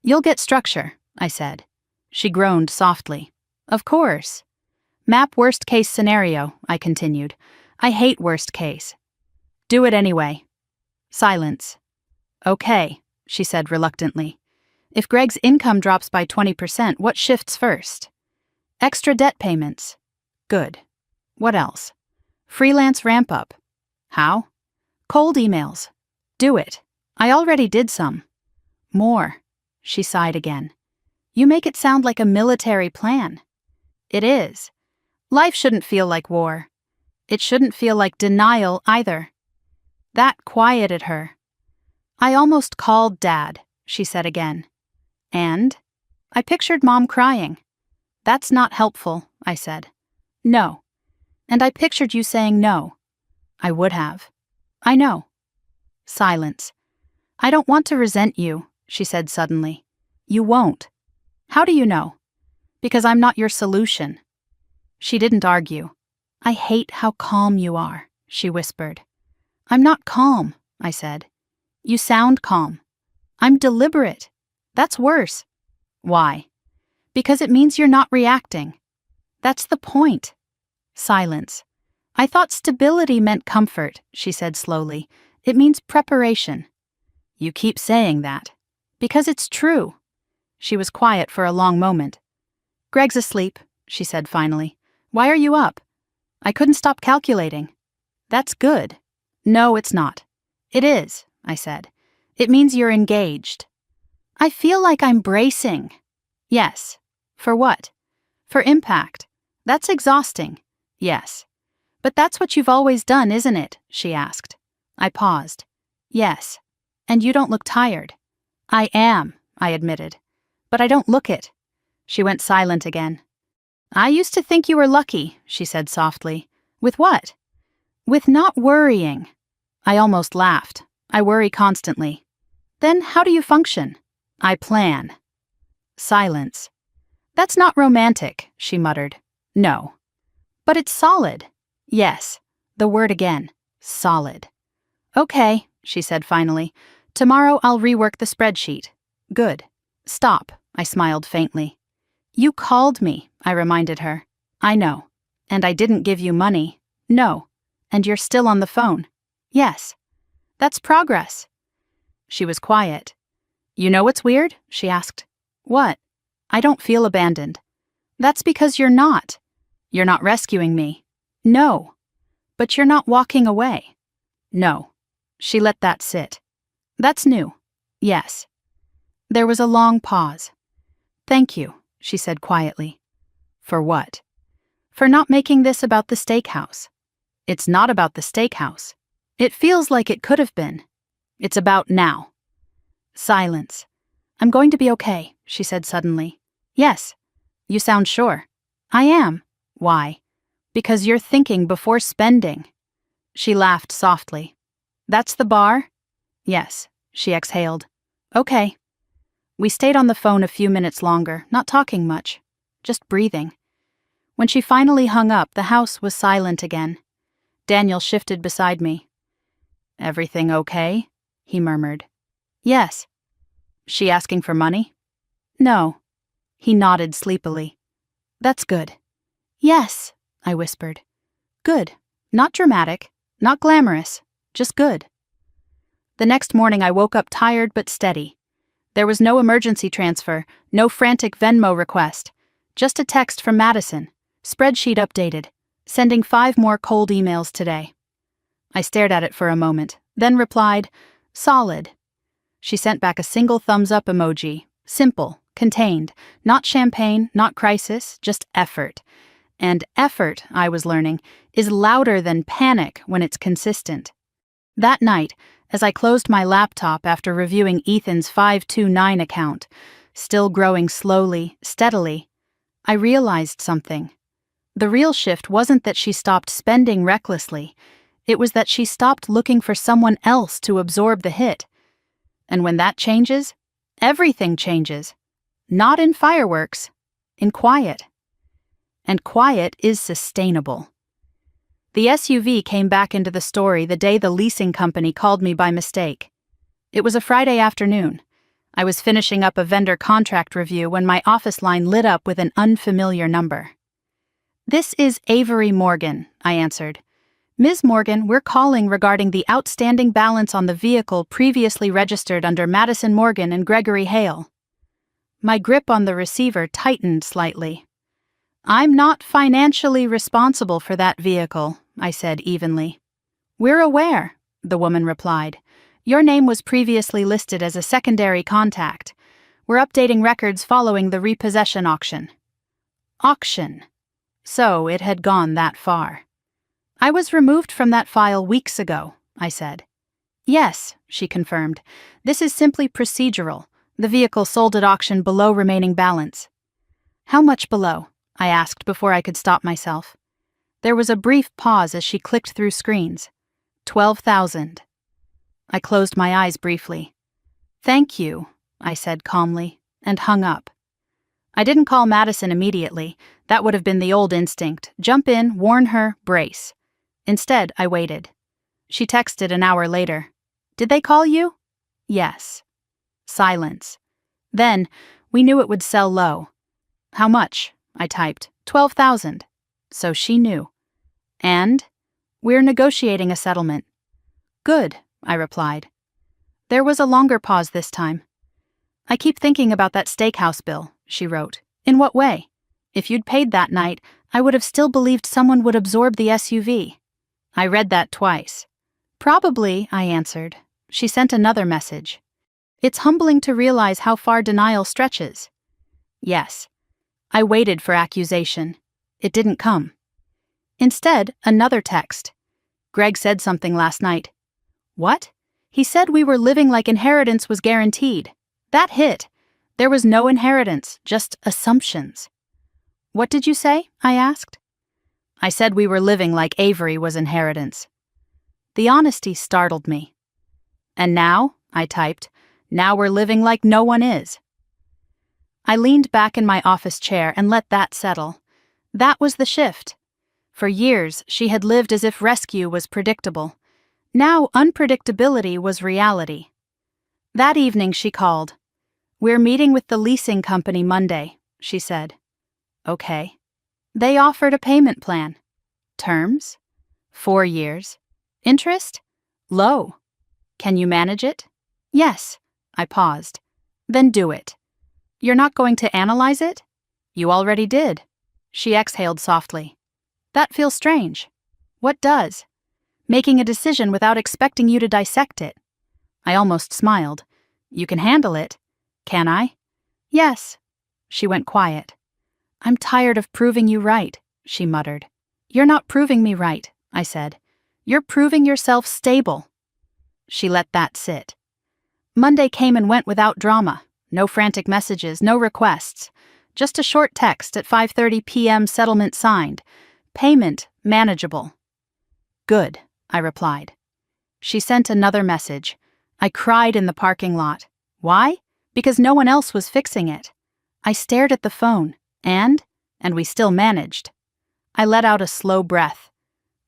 You'll get structure, I said. She groaned softly. Of course. Map worst case scenario, I continued. I hate worst case. Do it anyway. Silence. Okay, she said reluctantly. If Greg's income drops by 20%, what shifts first? Extra debt payments. Good. What else? Freelance ramp up. How? Cold emails. Do it. I already did some. More. She sighed again. You make it sound like a military plan. It is. Life shouldn't feel like war. It shouldn't feel like denial either. That quieted her. I almost called Dad, she said again. And? I pictured Mom crying. That's not helpful, I said. No. And I pictured you saying no. I would have. I know. Silence. I don't want to resent you, she said suddenly. You won't. How do you know? Because I'm not your solution. She didn't argue. I hate how calm you are, she whispered. I'm not calm, I said. You sound calm. I'm deliberate. That's worse. Why? Because it means you're not reacting. That's the point. Silence. I thought stability meant comfort, she said slowly. It means preparation. You keep saying that. Because it's true. She was quiet for a long moment. Greg's asleep, she said finally. Why are you up? I couldn't stop calculating. That's good. No, it's not. It is, I said. It means you're engaged. I feel like I'm bracing. Yes. For what? For impact. That's exhausting. Yes. But that's what you've always done, isn't it? She asked. I paused. Yes. And you don't look tired. I am, I admitted. But I don't look it. She went silent again. I used to think you were lucky, she said softly. With what? With not worrying. I almost laughed. I worry constantly. Then how do you function? I plan. Silence. That's not romantic, she muttered. No. But it's solid. Yes. The word again. Solid. Okay, she said finally. Tomorrow I'll rework the spreadsheet. Good. Stop, I smiled faintly. You called me, I reminded her. I know. And I didn't give you money. No. And you're still on the phone. Yes. That's progress. She was quiet. You know what's weird? She asked. What? I don't feel abandoned. That's because you're not. You're not rescuing me. No. But you're not walking away. No. She let that sit. That's new. Yes. There was a long pause. Thank you, she said quietly. For what? For not making this about the steakhouse. It's not about the steakhouse. It feels like it could have been. It's about now. Silence. I'm going to be okay, she said suddenly. Yes. You sound sure. I am. Why? Because you're thinking before spending. She laughed softly. That's the bar? Yes, she exhaled. Okay. We stayed on the phone a few minutes longer, not talking much, just breathing. When she finally hung up, the house was silent again. Daniel shifted beside me. Everything okay? He murmured. Yes. She asking for money? No. He nodded sleepily. That's good. Yes, I whispered. Good. Not dramatic, not glamorous, just good. The next morning I woke up tired but steady. There was no emergency transfer, no frantic Venmo request, just a text from Madison, spreadsheet updated, sending 5 more cold emails today. I stared at it for a moment, then replied, solid. She sent back a single thumbs-up emoji, simple, contained, not champagne, not crisis, just effort. And effort, I was learning, is louder than panic when it's consistent. That night, as I closed my laptop after reviewing Ethan's 529 account, still growing slowly, steadily, I realized something. The real shift wasn't that she stopped spending recklessly. It was that she stopped looking for someone else to absorb the hit. And when that changes, everything changes. Not in fireworks, in quiet. And quiet is sustainable. The SUV came back into the story the day the leasing company called me by mistake. It was a Friday afternoon. I was finishing up a vendor contract review when my office line lit up with an unfamiliar number. This is Avery Morgan, I answered. Ms. Morgan, we're calling regarding the outstanding balance on the vehicle previously registered under Madison Morgan and Gregory Hale. My grip on the receiver tightened slightly. I'm not financially responsible for that vehicle, I said evenly. We're aware, the woman replied. Your name was previously listed as a secondary contact. We're updating records following the repossession auction. Auction. So it had gone that far. I was removed from that file weeks ago, I said. Yes, she confirmed. This is simply procedural. The vehicle sold at auction below remaining balance. How much below? I asked before I could stop myself. There was a brief pause as she clicked through screens. 12,000. I closed my eyes briefly. Thank you, I said calmly, and hung up. I didn't call Madison immediately. That would have been the old instinct. Jump in, warn her, brace. Instead, I waited. She texted an hour later. Did they call you? Yes. Silence. Then, we knew it would sell low. How much? I typed. 12,000. So she knew. And? We're negotiating a settlement. Good, I replied. There was a longer pause this time. I keep thinking about that steakhouse bill, she wrote. In what way? If you'd paid that night, I would have still believed someone would absorb the SUV. I read that twice. Probably, I answered. She sent another message. It's humbling to realize how far denial stretches. Yes. I waited for accusation. It didn't come. Instead, another text. Greg said something last night. What? He said we were living like inheritance was guaranteed. That hit. There was no inheritance, just assumptions. What did you say? I asked. I said we were living like Avery was inheritance. The honesty startled me. And now, I typed, now we're living like no one is. I leaned back in my office chair and let that settle. That was the shift. For years, she had lived as if rescue was predictable. Now, unpredictability was reality. That evening, she called. We're meeting with the leasing company Monday, she said. Okay. They offered a payment plan. Terms? 4 years. Interest? Low. Can you manage it? Yes. I paused. Then do it. You're not going to analyze it? You already did. She exhaled softly. That feels strange. What does? Making a decision without expecting you to dissect it. I almost smiled. You can handle it. Can I? Yes. She went quiet. I'm tired of proving you right, she muttered. You're not proving me right, I said. You're proving yourself stable. She let that sit. Monday came and went without drama. No frantic messages, no requests. Just a short text at 5:30 p.m. settlement signed. Payment manageable. Good, I replied. She sent another message. I cried in the parking lot. Why? Because no one else was fixing it. I stared at the phone, and we still managed. I let out a slow breath.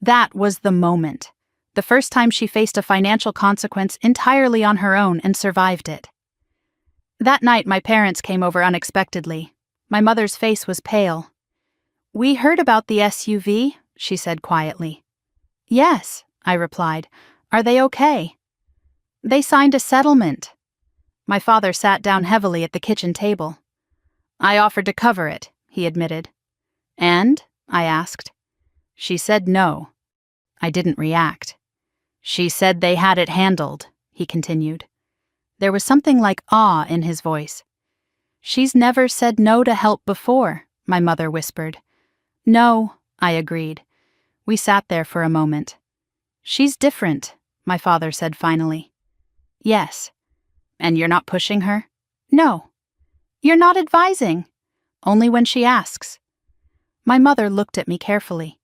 That was the moment. The first time she faced a financial consequence entirely on her own and survived it. That night, my parents came over unexpectedly. My mother's face was pale. We heard about the SUV, she said quietly. Yes, I replied. Are they okay? They signed a settlement. My father sat down heavily at the kitchen table. I offered to cover it, he admitted. And? I asked. She said no. I didn't react. She said they had it handled, he continued. There was something like awe in his voice. She's never said no to help before, my mother whispered. No, I agreed. We sat there for a moment. She's different, my father said finally. Yes. And you're not pushing her? No. You're not advising. Only when she asks. My mother looked at me carefully.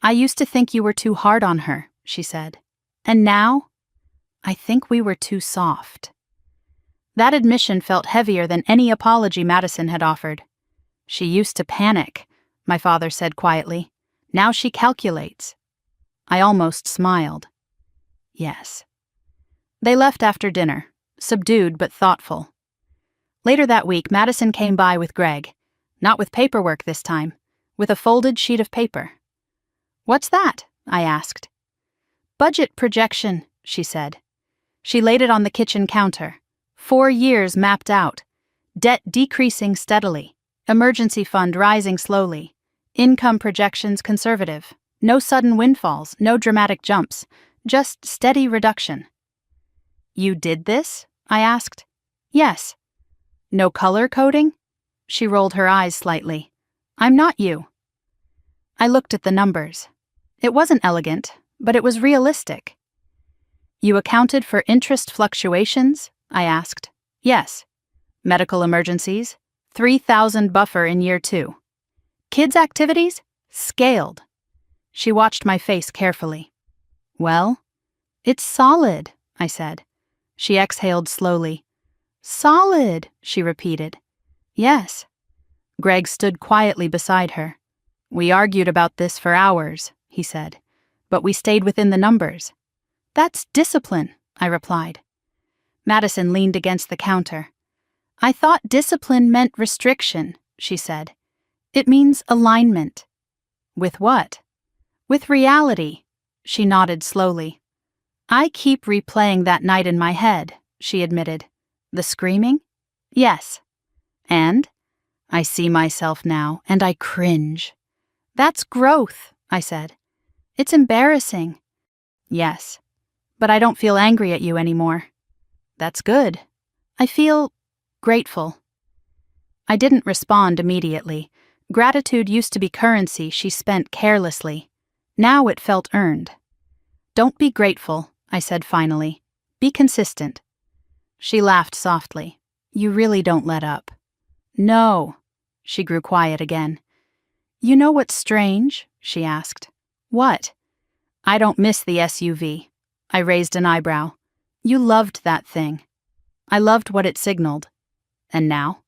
I used to think you were too hard on her, she said. And now? I think we were too soft. That admission felt heavier than any apology Madison had offered. She used to panic, my father said quietly. Now she calculates. I almost smiled. Yes. They left after dinner, subdued but thoughtful. Later that week, Madison came by with Greg. Not with paperwork this time, with a folded sheet of paper. What's that? I asked. Budget projection, she said. She laid it on the kitchen counter. 4 years mapped out. Debt decreasing steadily. Emergency fund rising slowly. Income projections conservative. No sudden windfalls, no dramatic jumps. Just steady reduction. You did this? I asked. Yes. No color coding? She rolled her eyes slightly. I'm not you. I looked at the numbers. It wasn't elegant, but it was realistic. You accounted for interest fluctuations? I asked. Yes. Medical emergencies? 3,000 buffer in year 2. Kids' activities? Scaled. She watched my face carefully. Well, it's solid, I said. She exhaled slowly. Solid, she repeated. Yes. Greg stood quietly beside her. We argued about this for hours, he said, but we stayed within the numbers. That's discipline, I replied. Madison leaned against the counter. I thought discipline meant restriction, she said. It means alignment. With what? With reality, She nodded slowly. I keep replaying that night in my head, she admitted. The screaming? Yes. And? I see myself now, and I cringe. That's growth, I said. It's embarrassing. Yes. But I don't feel angry at you anymore. That's good. I feel grateful. I didn't respond immediately. Gratitude used to be currency she spent carelessly. Now it felt earned. Don't be grateful, I said finally. Be consistent. She laughed softly. You really don't let up. No. She grew quiet again. You know what's strange? She asked. What? I don't miss the SUV. I raised an eyebrow. You loved that thing. I loved what it signaled. And now?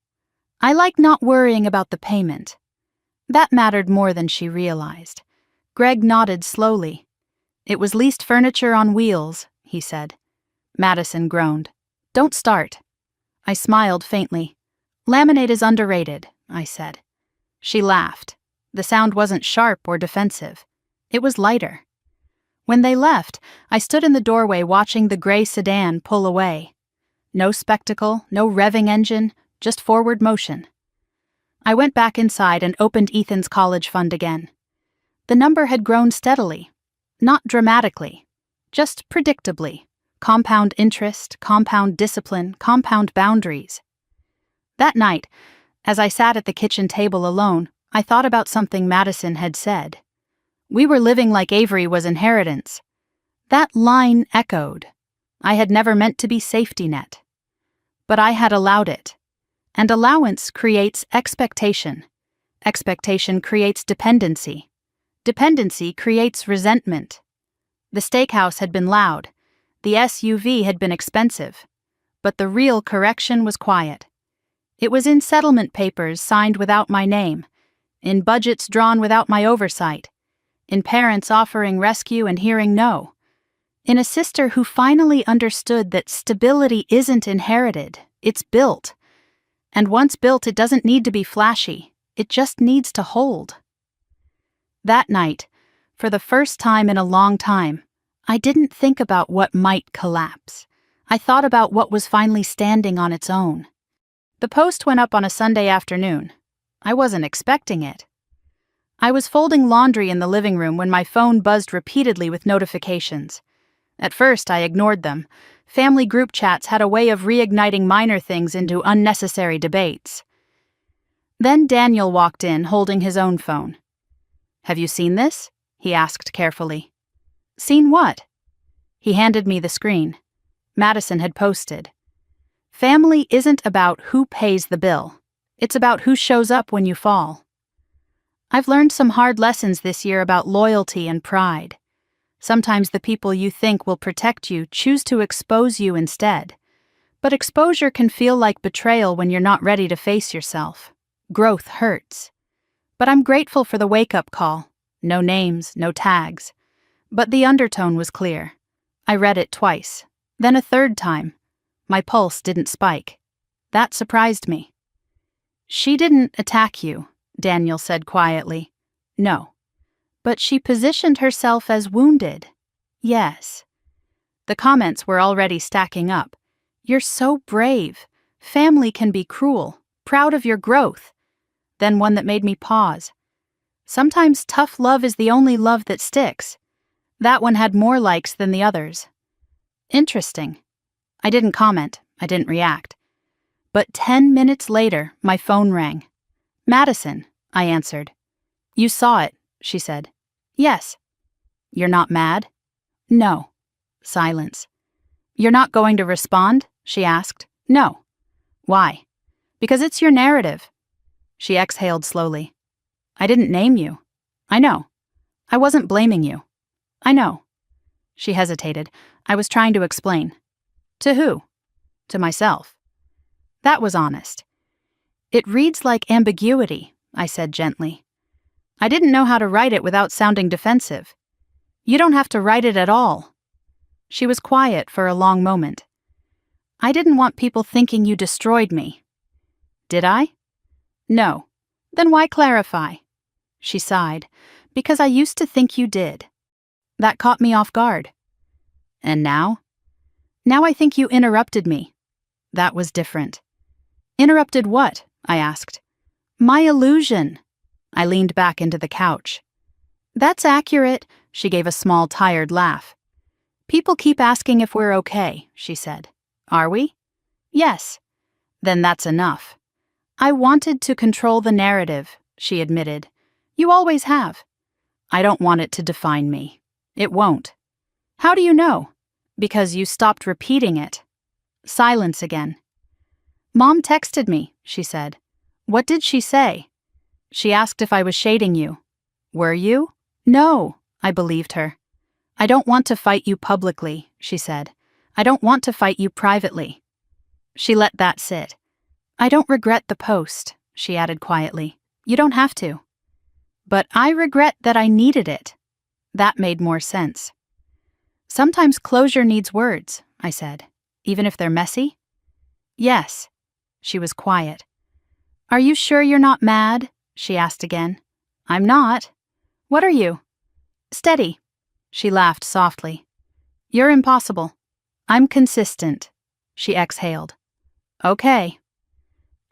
I like not worrying about the payment. That mattered more than she realized. Greg nodded slowly. It was leased furniture on wheels, he said. Madison groaned. Don't start. I smiled faintly. Laminate is underrated, I said. She laughed. The sound wasn't sharp or defensive. It was lighter. When they left, I stood in the doorway watching the gray sedan pull away. No spectacle, no revving engine, just forward motion. I went back inside and opened Ethan's college fund again. The number had grown steadily. Not dramatically. Just predictably. Compound interest, compound discipline, compound boundaries. That night, as I sat at the kitchen table alone, I thought about something Madison had said. We were living like Avery was inheritance. That line echoed. I had never meant to be safety net. But I had allowed it. And allowance creates expectation. Expectation creates dependency. Dependency creates resentment. The steakhouse had been loud. The SUV had been expensive. But the real correction was quiet. It was in settlement papers signed without my name, in budgets drawn without my oversight, in parents offering rescue and hearing no, in a sister who finally understood that stability isn't inherited, it's built. And once built, it doesn't need to be flashy, it just needs to hold. That night, for the first time in a long time, I didn't think about what might collapse. I thought about what was finally standing on its own. The post went up on a Sunday afternoon. I wasn't expecting it. I was folding laundry in the living room when my phone buzzed repeatedly with notifications. At first, I ignored them. Family group chats had a way of reigniting minor things into unnecessary debates. Then Daniel walked in, holding his own phone. Have you seen this? He asked carefully. Seen what? He handed me the screen. Madison had posted. Family isn't about who pays the bill. It's about who shows up when you fall. I've learned some hard lessons this year about loyalty and pride. Sometimes the people you think will protect you choose to expose you instead. But exposure can feel like betrayal when you're not ready to face yourself. Growth hurts. But I'm grateful for the wake-up call. No names, no tags. But the undertone was clear. I read it twice, then a third time. My pulse didn't spike. That surprised me. She didn't attack you, Daniel said quietly. No. But she positioned herself as wounded. Yes. The comments were already stacking up. You're so brave. Family can be cruel. Proud of your growth. Then one that made me pause. Sometimes tough love is the only love that sticks. That one had more likes than the others. Interesting. I didn't comment. I didn't react. But 10 minutes later, my phone rang. Madison, I answered. You saw it, she said. Yes. You're not mad? No. Silence. You're not going to respond? She asked. No. Why? Because it's your narrative. She exhaled slowly. I didn't name you. I know. I wasn't blaming you. I know. She hesitated. I was trying to explain. To who? To myself. That was honest. It reads like ambiguity, I said gently. I didn't know how to write it without sounding defensive. You don't have to write it at all. She was quiet for a long moment. I didn't want people thinking you destroyed me. Did I? No. Then why clarify? She sighed. Because I used to think you did. That caught me off guard. And now? Now I think you interrupted me. That was different. Interrupted what? I asked. My illusion. I leaned back into the couch. That's accurate, she gave a small, tired laugh. People keep asking if we're okay, she said. Are we? Yes. Then that's enough. I wanted to control the narrative, she admitted. You always have. I don't want it to define me. It won't. How do you know? Because you stopped repeating it. Silence again. Mom texted me, she said. What did she say? She asked if I was shading you. Were you? No, I believed her. I don't want to fight you publicly, she said. I don't want to fight you privately. She let that sit. I don't regret the post, she added quietly. You don't have to. But I regret that I needed it. That made more sense. Sometimes closure needs words, I said, even if they're messy. Yes. She was quiet. Are you sure you're not mad? She asked again. I'm not. What are you? Steady. She laughed softly. You're impossible. I'm consistent. She exhaled. Okay.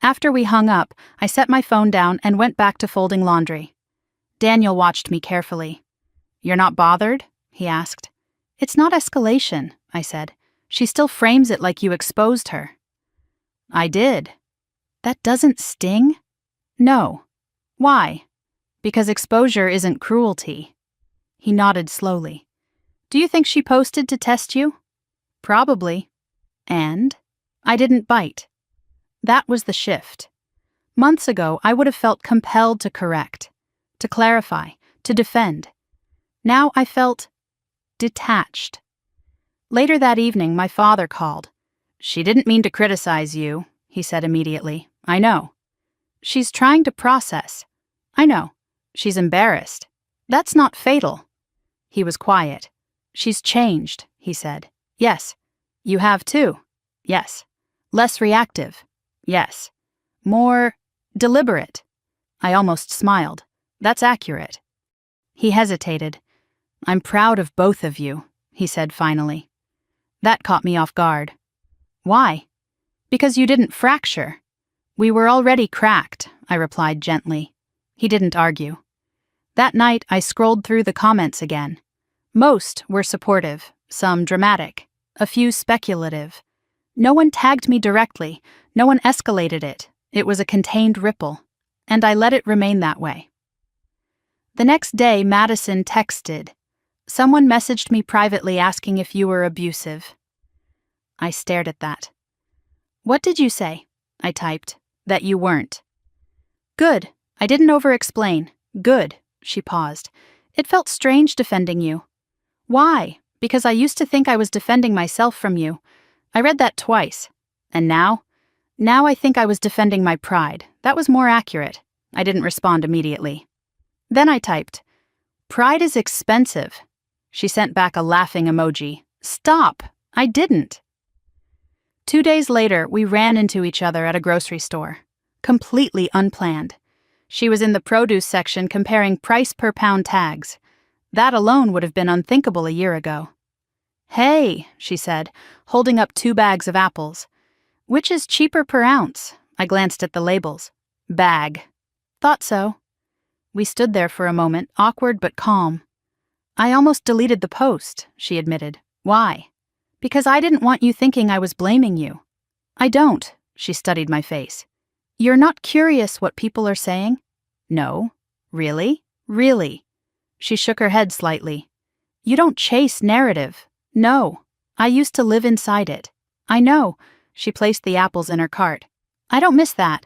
After we hung up, I set my phone down and went back to folding laundry. Daniel watched me carefully. You're not bothered? He asked. It's not escalation, I said. She still frames it like you exposed her. I did. That doesn't sting? No. Why? Because exposure isn't cruelty. He nodded slowly. Do you think she posted to test you? Probably. And? I didn't bite. That was the shift. Months ago, I would have felt compelled to correct, to clarify, to defend. Now I felt detached. Later that evening, my father called. She didn't mean to criticize you, he said immediately. I know. She's trying to process. I know. She's embarrassed. That's not fatal. He was quiet. She's changed, he said. Yes. You have too. Yes. Less reactive. Yes. More deliberate. I almost smiled. That's accurate. He hesitated. I'm proud of both of you, he said finally. That caught me off guard. Why? Because you didn't fracture. We were already cracked, I replied gently. He didn't argue. That night, I scrolled through the comments again. Most were supportive, some dramatic, a few speculative. No one tagged me directly, no one escalated it. It was a contained ripple, and I let it remain that way. The next day, Madison texted. Someone messaged me privately asking if you were abusive. I stared at that. What did you say? I typed. That you weren't. Good. I didn't over-explain. Good. She paused. It felt strange defending you. Why? Because I used to think I was defending myself from you. I read that twice. And now? Now I think I was defending my pride. That was more accurate. I didn't respond immediately. Then I typed, Pride is expensive. She sent back a laughing emoji. Stop! I didn't. 2 days later, we ran into each other at a grocery store. Completely unplanned. She was in the produce section comparing price per pound tags. That alone would have been unthinkable a year ago. Hey, she said, holding up 2 bags of apples. Which is cheaper per ounce? I glanced at the labels. Bag. Thought so. We stood there for a moment, awkward but calm. I almost deleted the post, she admitted. Why? Because I didn't want you thinking I was blaming you. I don't, she studied my face. You're not curious what people are saying? No. Really? Really? She shook her head slightly. You don't chase narrative. No. I used to live inside it. I know. She placed the apples in her cart. I don't miss that.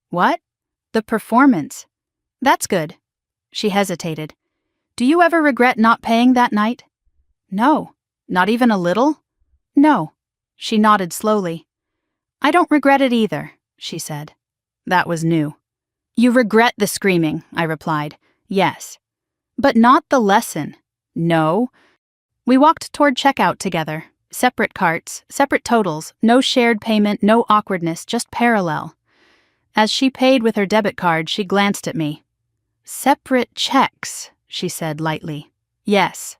What? The performance. That's good. She hesitated. Do you ever regret not paying that night? No. Not even a little? No. She nodded slowly. I don't regret it either, she said. That was new. You regret the screaming, I replied. Yes. But not the lesson. No. We walked toward checkout together. Separate carts, separate totals, no shared payment, no awkwardness, just parallel. As she paid with her debit card, she glanced at me. Separate checks, she said lightly. Yes.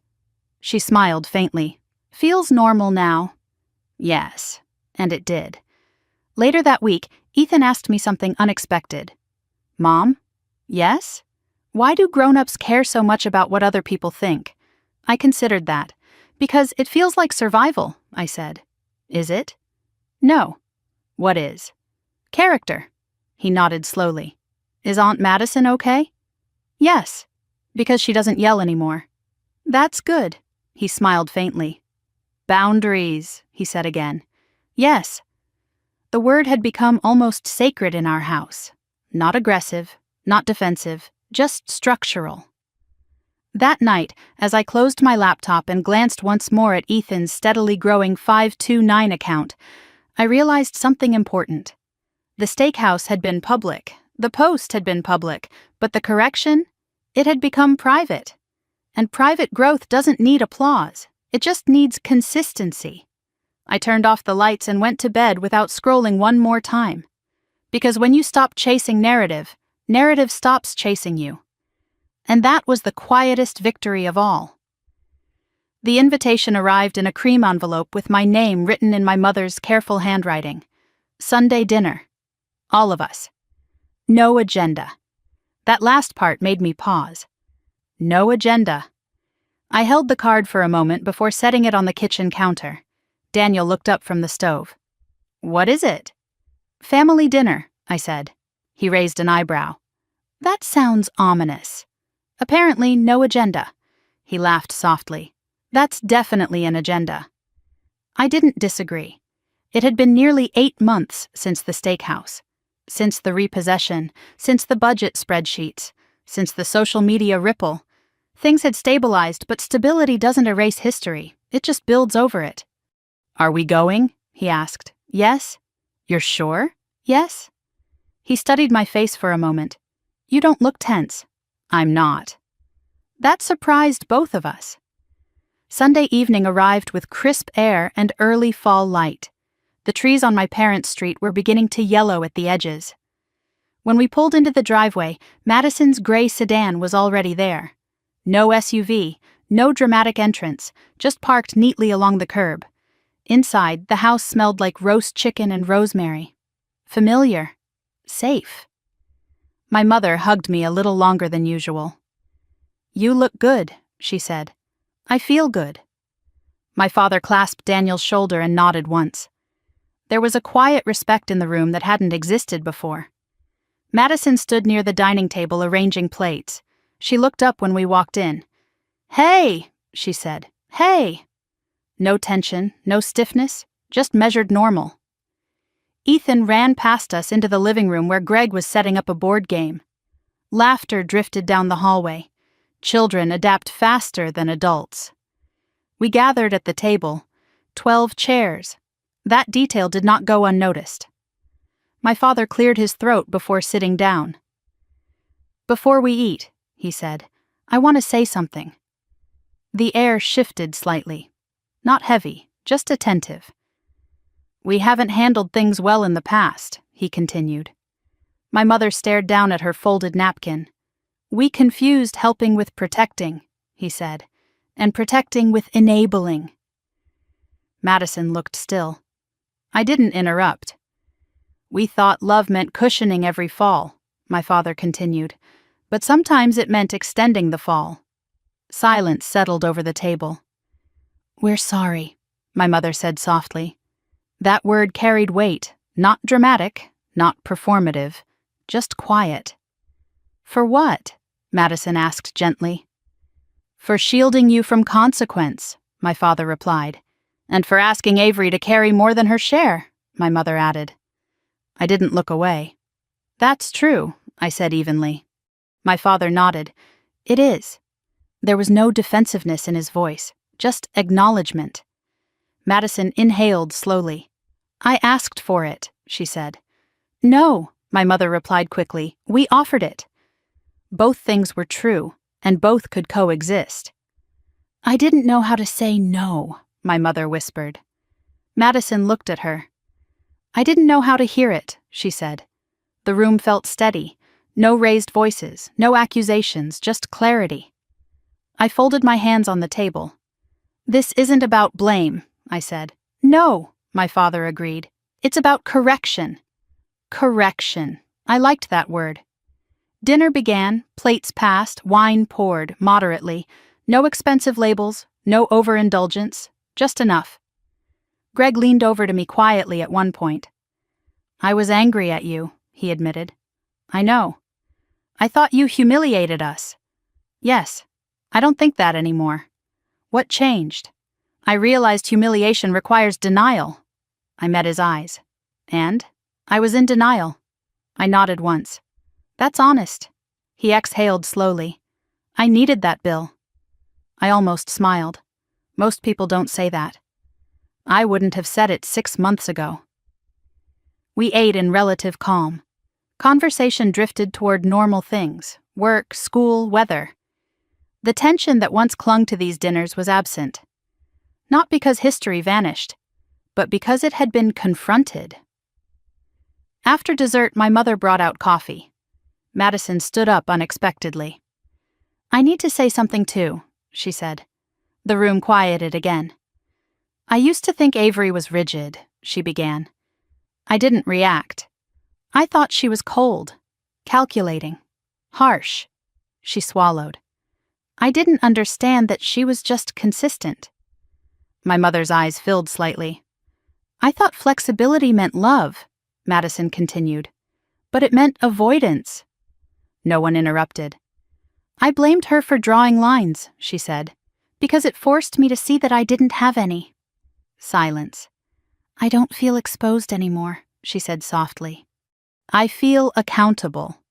She smiled faintly. Feels normal now. Yes, and it did. Later that week, Ethan asked me something unexpected. Mom? Yes? Why do grown-ups care so much about what other people think? I considered that. Because it feels like survival, I said. Is it? No. What is? Character. He nodded slowly. Is Aunt Madison okay? Yes. Because she doesn't yell anymore. That's good. He smiled faintly. Boundaries, he said again. Yes. The word had become almost sacred in our house. Not aggressive, not defensive, just structural. That night, as I closed my laptop and glanced once more at Ethan's steadily growing 529 account, I realized something important. The steakhouse had been public, the post had been public, but the correction? It had become private. And private growth doesn't need applause, it just needs consistency. I turned off the lights and went to bed without scrolling one more time. Because when you stop chasing narrative, narrative stops chasing you. And that was the quietest victory of all. The invitation arrived in a cream envelope with my name written in my mother's careful handwriting. Sunday dinner. All of us. No agenda. That last part made me pause. No agenda. I held the card for a moment before setting it on the kitchen counter. Daniel looked up from the stove. What is it? Family dinner, I said. He raised an eyebrow. That sounds ominous. Apparently, no agenda. He laughed softly. That's definitely an agenda. I didn't disagree. It had been nearly 8 months since the steakhouse, since the repossession, since the budget spreadsheets, since the social media ripple. Things had stabilized, but stability doesn't erase history. It just builds over it. Are we going? He asked. Yes? You're sure? Yes? He studied my face for a moment. You don't look tense. I'm not. That surprised both of us. Sunday evening arrived with crisp air and early fall light. The trees on my parents' street were beginning to yellow at the edges. When we pulled into the driveway, Madison's gray sedan was already there. No SUV, no dramatic entrance, just parked neatly along the curb. Inside, the house smelled like roast chicken and rosemary. Familiar. Safe. My mother hugged me a little longer than usual. You look good, she said. I feel good. My father clasped Daniel's shoulder and nodded once. There was a quiet respect in the room that hadn't existed before. Madison stood near the dining table arranging plates. She looked up when we walked in. Hey, she said. Hey. No tension, no stiffness, just measured normal. Ethan ran past us into the living room where Greg was setting up a board game. Laughter drifted down the hallway. Children adapt faster than adults. We gathered at the table. 12 chairs. That detail did not go unnoticed. My father cleared his throat before sitting down. Before we eat, he said, I want to say something. The air shifted slightly. Not heavy, just attentive. We haven't handled things well in the past, he continued. My mother stared down at her folded napkin. We confused helping with protecting, he said, and protecting with enabling. Madison looked still. I didn't interrupt. We thought love meant cushioning every fall, my father continued, but sometimes it meant extending the fall. Silence settled over the table. We're sorry, my mother said softly. That word carried weight, not dramatic, not performative, just quiet. For what? Madison asked gently. For shielding you from consequence, my father replied, and for asking Avery to carry more than her share, my mother added. I didn't look away. That's true, I said evenly. My father nodded. It is. There was no defensiveness in his voice, just acknowledgement. Madison inhaled slowly. I asked for it, she said. No, my mother replied quickly. We offered it. Both things were true, and both could coexist. I didn't know how to say no, my mother whispered. Madison looked at her. I didn't know how to hear it, she said. The room felt steady. No raised voices, no accusations, just clarity. I folded my hands on the table. This isn't about blame, I said. No, my father agreed. It's about correction. Correction. I liked that word. Dinner began, plates passed, wine poured, moderately. No expensive labels, no overindulgence, just enough. Greg leaned over to me quietly at one point. I was angry at you, he admitted. I know. I thought you humiliated us. Yes, I don't think that anymore. What changed? I realized humiliation requires denial. I met his eyes. And? I was in denial. I nodded once. That's honest. He exhaled slowly. I needed that, Bill. I almost smiled. Most people don't say that. I wouldn't have said it 6 months ago. We ate in relative calm. Conversation drifted toward normal things: work, school, weather. The tension that once clung to these dinners was absent. Not because history vanished, but because it had been confronted. After dessert, my mother brought out coffee. Madison stood up unexpectedly. I need to say something too, she said. The room quieted again. I used to think Avery was rigid, she began. I didn't react. I thought she was cold, calculating, harsh. She swallowed. I didn't understand that she was just consistent. My mother's eyes filled slightly. I thought flexibility meant love, Madison continued. But it meant avoidance. No one interrupted. I blamed her for drawing lines, she said, because it forced me to see that I didn't have any. Silence. I don't feel exposed anymore, she said softly. I feel accountable.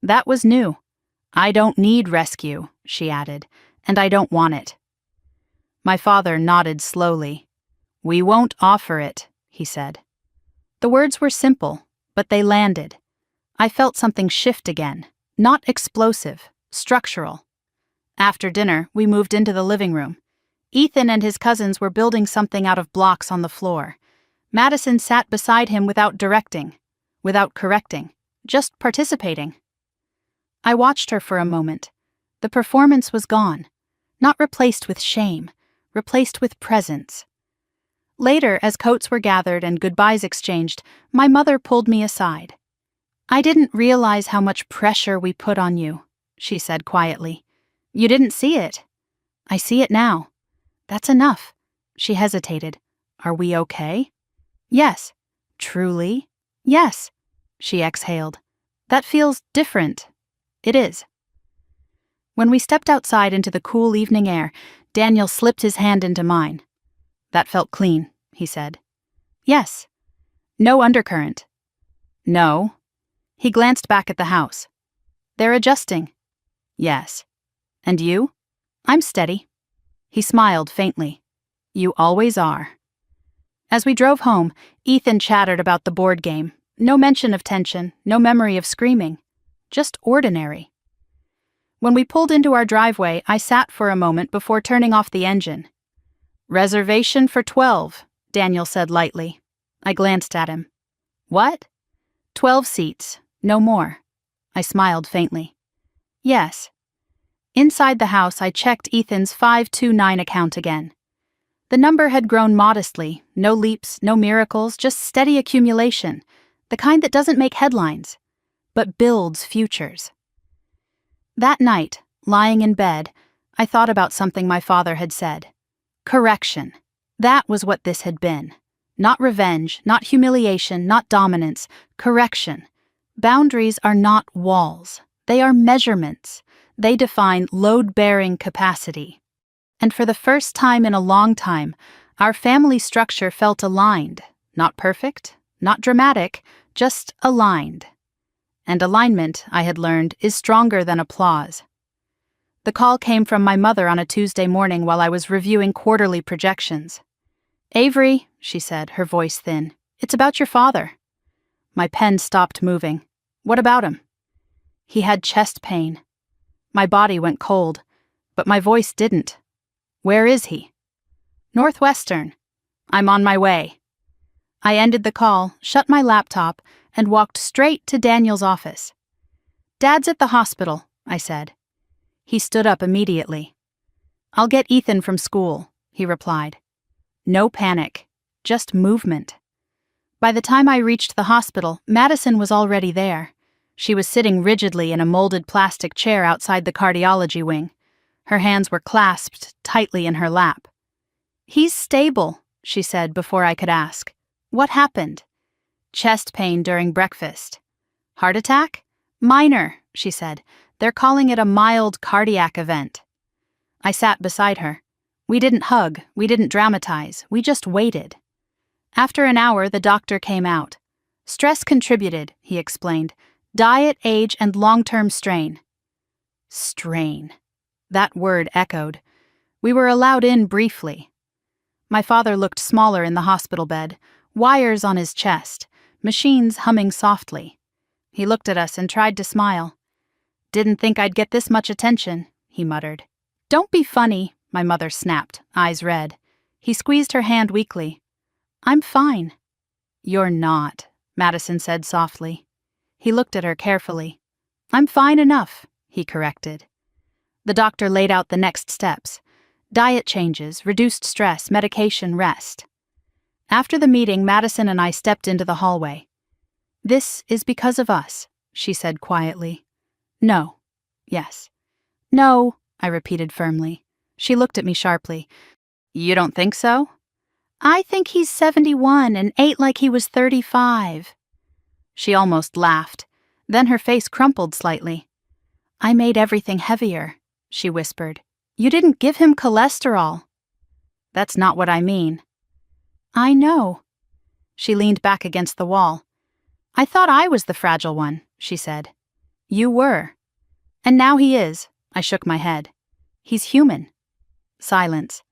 That was new. I don't need rescue, she added, and I don't want it. My father nodded slowly. We won't offer it, he said. The words were simple, but they landed. I felt something shift again, not explosive, structural. After dinner, we moved into the living room. Ethan and his cousins were building something out of blocks on the floor. Madison sat beside him without directing, without correcting, just participating. I watched her for a moment. The performance was gone, not replaced with shame, replaced with presence. Later, as coats were gathered and goodbyes exchanged, my mother pulled me aside. I didn't realize how much pressure we put on you, she said quietly. You didn't see it. I see it now. That's enough. She hesitated. Are we okay? Yes. Truly? Yes. She exhaled. That feels different. It is. When we stepped outside into the cool evening air, Daniel slipped his hand into mine. That felt clean, he said. Yes. No undercurrent. No. He glanced back at the house. They're adjusting. Yes. And you? I'm steady. He smiled faintly. You always are. As we drove home, Ethan chattered about the board game. No mention of tension, no memory of screaming. Just ordinary. When we pulled into our driveway, I sat for a moment before turning off the engine. Reservation for 12, Daniel said lightly. I glanced at him. What? 12 seats, no more. I smiled faintly. Yes. Inside the house, I checked Ethan's 529 account again. The number had grown modestly, no leaps, no miracles, just steady accumulation, the kind that doesn't make headlines, but builds futures. That night, lying in bed, I thought about something my father had said. Correction. That was what this had been. Not revenge, not humiliation, not dominance. Correction. Boundaries are not walls. They are measurements. They define load-bearing capacity. And for the first time in a long time, our family structure felt aligned. Not perfect, not dramatic, just aligned. And alignment, I had learned, is stronger than applause. The call came from my mother on a Tuesday morning while I was reviewing quarterly projections. Avery, she said, her voice thin, it's about your father. My pen stopped moving. What about him? He had chest pain. My body went cold, but my voice didn't. Where is he? Northwestern. I'm on my way. I ended the call, shut my laptop, and walked straight to Daniel's office. Dad's at the hospital, I said. He stood up immediately. I'll get Ethan from school, he replied. No panic, just movement. By the time I reached the hospital, Madison was already there. She was sitting rigidly in a molded plastic chair outside the cardiology wing. Her hands were clasped tightly in her lap. He's stable, she said before I could ask. What happened? Chest pain during breakfast. Heart attack? Minor, she said. They're calling it a mild cardiac event. I sat beside her. We didn't hug, we didn't dramatize, we just waited. After an hour, the doctor came out. Stress contributed, he explained. Diet, age, and long-term strain. Strain. That word echoed. We were allowed in briefly. My father looked smaller in the hospital bed, wires on his chest, machines humming softly. He looked at us and tried to smile. Didn't think I'd get this much attention, he muttered. Don't be funny, my mother snapped, eyes red. He squeezed her hand weakly. I'm fine. You're not, Madison said softly. He looked at her carefully. I'm fine enough, he corrected. The doctor laid out the next steps. Diet changes, reduced stress, medication, rest. After the meeting, Madison and I stepped into the hallway. This is because of us, she said quietly. No. Yes. No, I repeated firmly. She looked at me sharply. You don't think so? I think he's 71 and ate like he was 35. She almost laughed. Then her face crumpled slightly. I made everything heavier, she whispered. You didn't give him cholesterol. That's not what I mean. I know. She leaned back against the wall. I thought I was the fragile one, she said. You were. And now he is, I shook my head. He's human. Silence.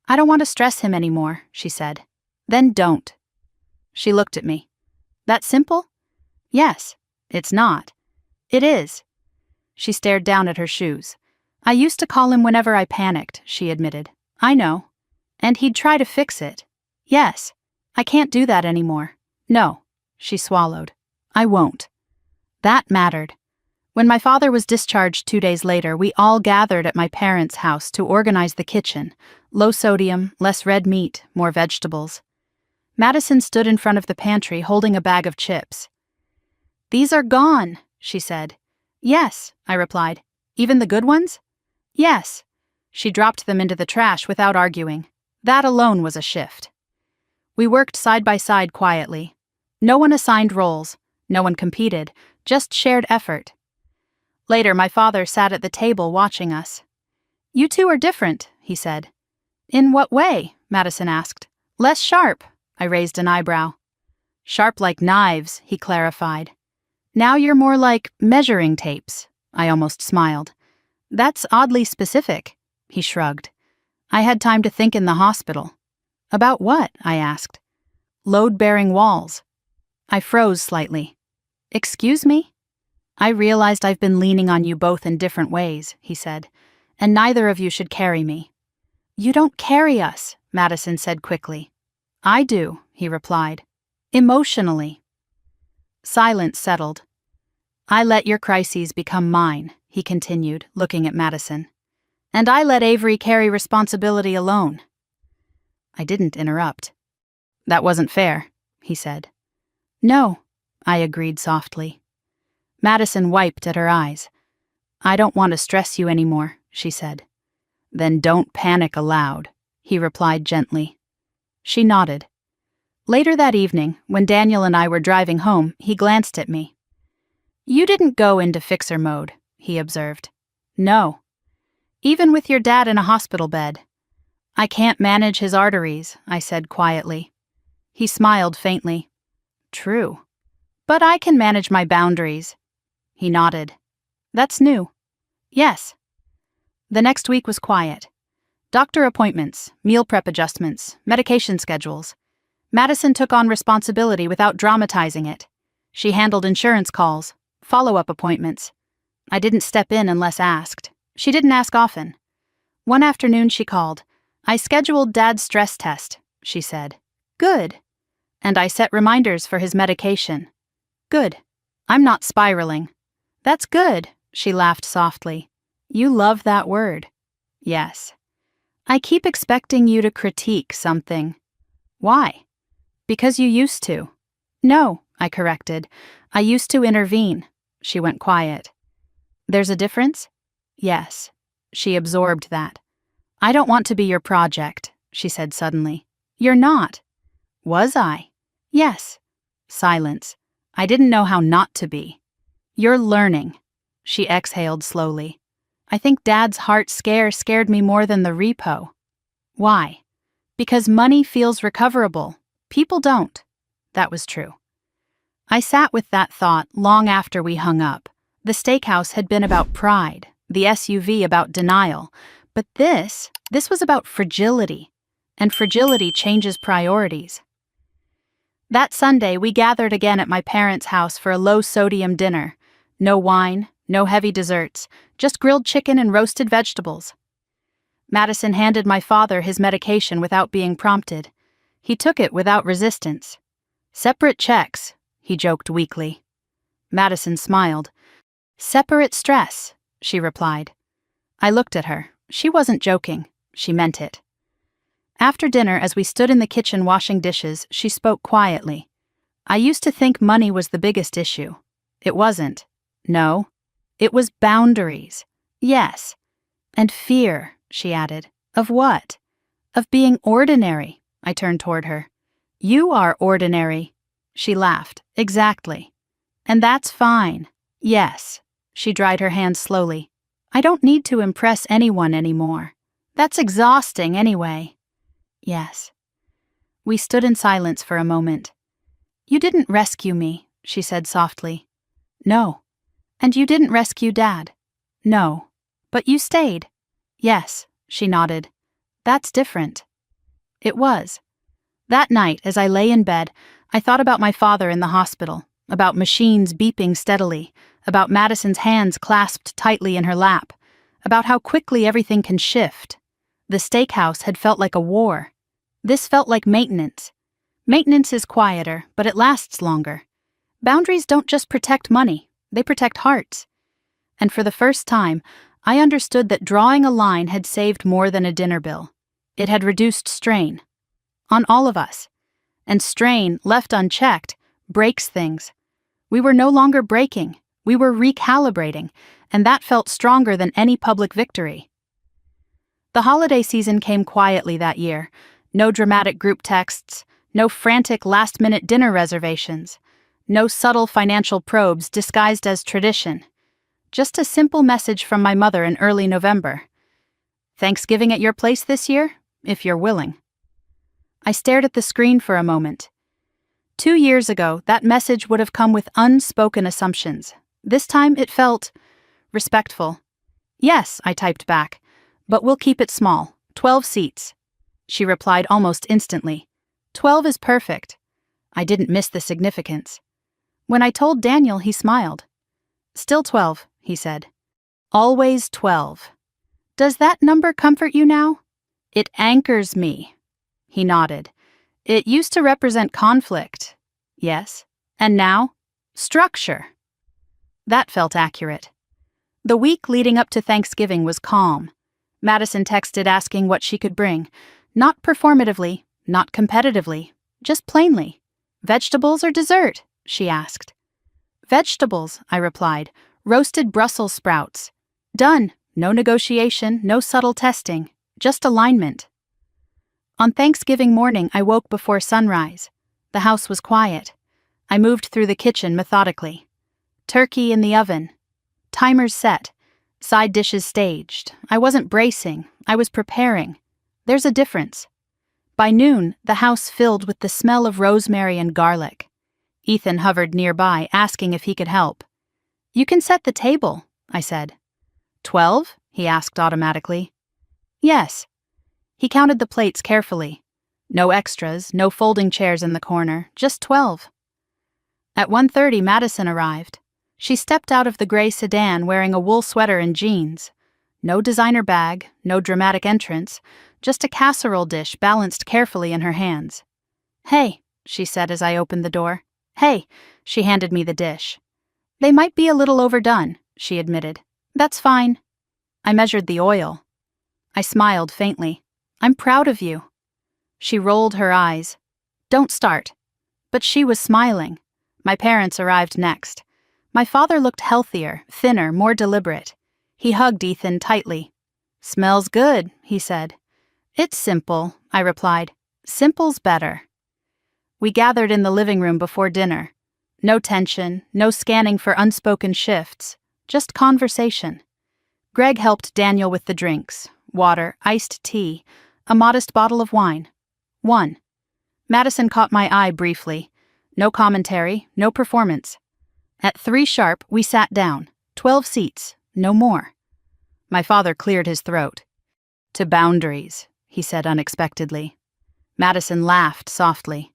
I don't want to stress him anymore, she said. Then don't. She looked at me. That simple? Yes. It's not. It is. She stared down at her shoes. I used to call him whenever I panicked, she admitted. I know. And he'd try to fix it. Yes. I can't do that anymore. No. She swallowed. I won't. That mattered. When my father was discharged 2 days later, we all gathered at my parents' house to organize the kitchen. Low sodium, less red meat, more vegetables. Madison stood in front of the pantry holding a bag of chips. These are gone, she said. Yes, I replied. Even the good ones? Yes. She dropped them into the trash without arguing. That alone was a shift. We worked side by side quietly. No one assigned roles. No one competed. Just shared effort. Later, my father sat at the table watching us. You two are different, he said. In what way? Madison asked. Less sharp, I raised an eyebrow. Sharp like knives, he clarified. Now you're more like measuring tapes, I almost smiled. That's oddly specific, he shrugged. I had time to think in the hospital. About what? I asked. Load-bearing walls. I froze slightly. Excuse me? I realized I've been leaning on you both in different ways, he said, and neither of you should carry me. You don't carry us, Madison said quickly. I do, he replied. Emotionally. Silence settled. I let your crises become mine, he continued, looking at Madison. And I let Avery carry responsibility alone. I didn't interrupt. That wasn't fair, he said. No, I agreed softly. Madison wiped at her eyes. I don't want to stress you anymore, she said. Then don't panic aloud, he replied gently. She nodded. Later that evening, when Daniel and I were driving home, he glanced at me. You didn't go into fixer mode, he observed. No. Even with your dad in a hospital bed. I can't manage his arteries, I said quietly. He smiled faintly. True. But I can manage my boundaries. He nodded. That's new. Yes. The next week was quiet. Doctor appointments, meal prep adjustments, medication schedules. Madison took on responsibility without dramatizing it. She handled insurance calls, follow-up appointments. I didn't step in unless asked. She didn't ask often. One afternoon she called. I scheduled Dad's stress test, she said. Good. And I set reminders for his medication. Good. I'm not spiraling. That's good, she laughed softly. You love that word. Yes. I keep expecting you to critique something. Why? Because you used to. No, I corrected. I used to intervene. She went quiet. There's a difference? Yes. She absorbed that. I don't want to be your project, she said suddenly. You're not. Was I? Yes. Silence. I didn't know how not to be. You're learning. She exhaled slowly. I think Dad's heart scare scared me more than the repo. Why? Because money feels recoverable. People don't. That was true. I sat with that thought long after we hung up. The steakhouse had been about pride, the SUV about denial, but this was about fragility, and fragility changes priorities. That Sunday, we gathered again at my parents' house for a low-sodium dinner. No wine, no heavy desserts, just grilled chicken and roasted vegetables. Madison handed my father his medication without being prompted. He took it without resistance. Separate checks, he joked weakly. Madison smiled. Separate stress, she replied. I looked at her. She wasn't joking. She meant it. After dinner, as we stood in the kitchen washing dishes, she spoke quietly. I used to think money was the biggest issue. It wasn't. No. It was boundaries. Yes. And fear, she added. Of what? Of being ordinary. I turned toward her. You are ordinary. She laughed. Exactly. And that's fine. Yes. She dried her hands slowly. I don't need to impress anyone anymore. That's exhausting anyway. Yes. We stood in silence for a moment. You didn't rescue me, she said softly. No. And you didn't rescue Dad. No. But you stayed. Yes, she nodded. That's different. It was. That night, as I lay in bed, I thought about my father in the hospital, about machines beeping steadily, about Madison's hands clasped tightly in her lap, about how quickly everything can shift. The steakhouse had felt like a war. This felt like maintenance. Maintenance is quieter, but it lasts longer. Boundaries don't just protect money, they protect hearts. And for the first time, I understood that drawing a line had saved more than a dinner bill. It had reduced strain. On all of us. And strain, left unchecked, breaks things. We were no longer breaking, we were recalibrating, and that felt stronger than any public victory. The holiday season came quietly that year. No dramatic group texts, no frantic last-minute dinner reservations, no subtle financial probes disguised as tradition. Just a simple message from my mother in early November. Thanksgiving at your place this year, if you're willing. I stared at the screen for a moment. 2 years ago, that message would have come with unspoken assumptions. This time it felt respectful. Yes, I typed back, but we'll keep it small, 12 seats. She replied almost instantly. 12 is perfect. I didn't miss the significance. When I told Daniel, he smiled. Still 12, he said. Always 12. Does that number comfort you now? It anchors me. He nodded. It used to represent conflict. Yes. And now? Structure. That felt accurate. The week leading up to Thanksgiving was calm. Madison texted asking what she could bring. Not performatively, not competitively, just plainly. Vegetables or dessert? She asked. Vegetables, I replied. Roasted Brussels sprouts. Done. No negotiation, no subtle testing. Just alignment. On Thanksgiving morning, I woke before sunrise. The house was quiet. I moved through the kitchen methodically. Turkey in the oven. Timers set. Side dishes staged. I wasn't bracing. I was preparing. There's a difference. By noon, the house filled with the smell of rosemary and garlic. Ethan hovered nearby, asking if he could help. You can set the table, I said. 12? He asked automatically. Yes. He counted the plates carefully. No extras, no folding chairs in the corner, just 12. At 1:30, Madison arrived. She stepped out of the gray sedan wearing a wool sweater and jeans. No designer bag, no dramatic entrance, just a casserole dish balanced carefully in her hands. Hey, she said as I opened the door. Hey, she handed me the dish. They might be a little overdone, she admitted. That's fine. I measured the oil. I smiled faintly. I'm proud of you." She rolled her eyes. "Don't start." But she was smiling. My parents arrived next. My father looked healthier, thinner, more deliberate. He hugged Ethan tightly. "Smells good," he said. "It's simple," I replied. "Simple's better." We gathered in the living room before dinner. No tension, no scanning for unspoken shifts, just conversation. Greg helped Daniel with the drinks: water, iced tea, a modest bottle of wine. One. Madison caught my eye briefly. No commentary, no performance. At 3 sharp, we sat down. 12 seats, no more. My father cleared his throat. "To boundaries," he said unexpectedly. Madison laughed softly.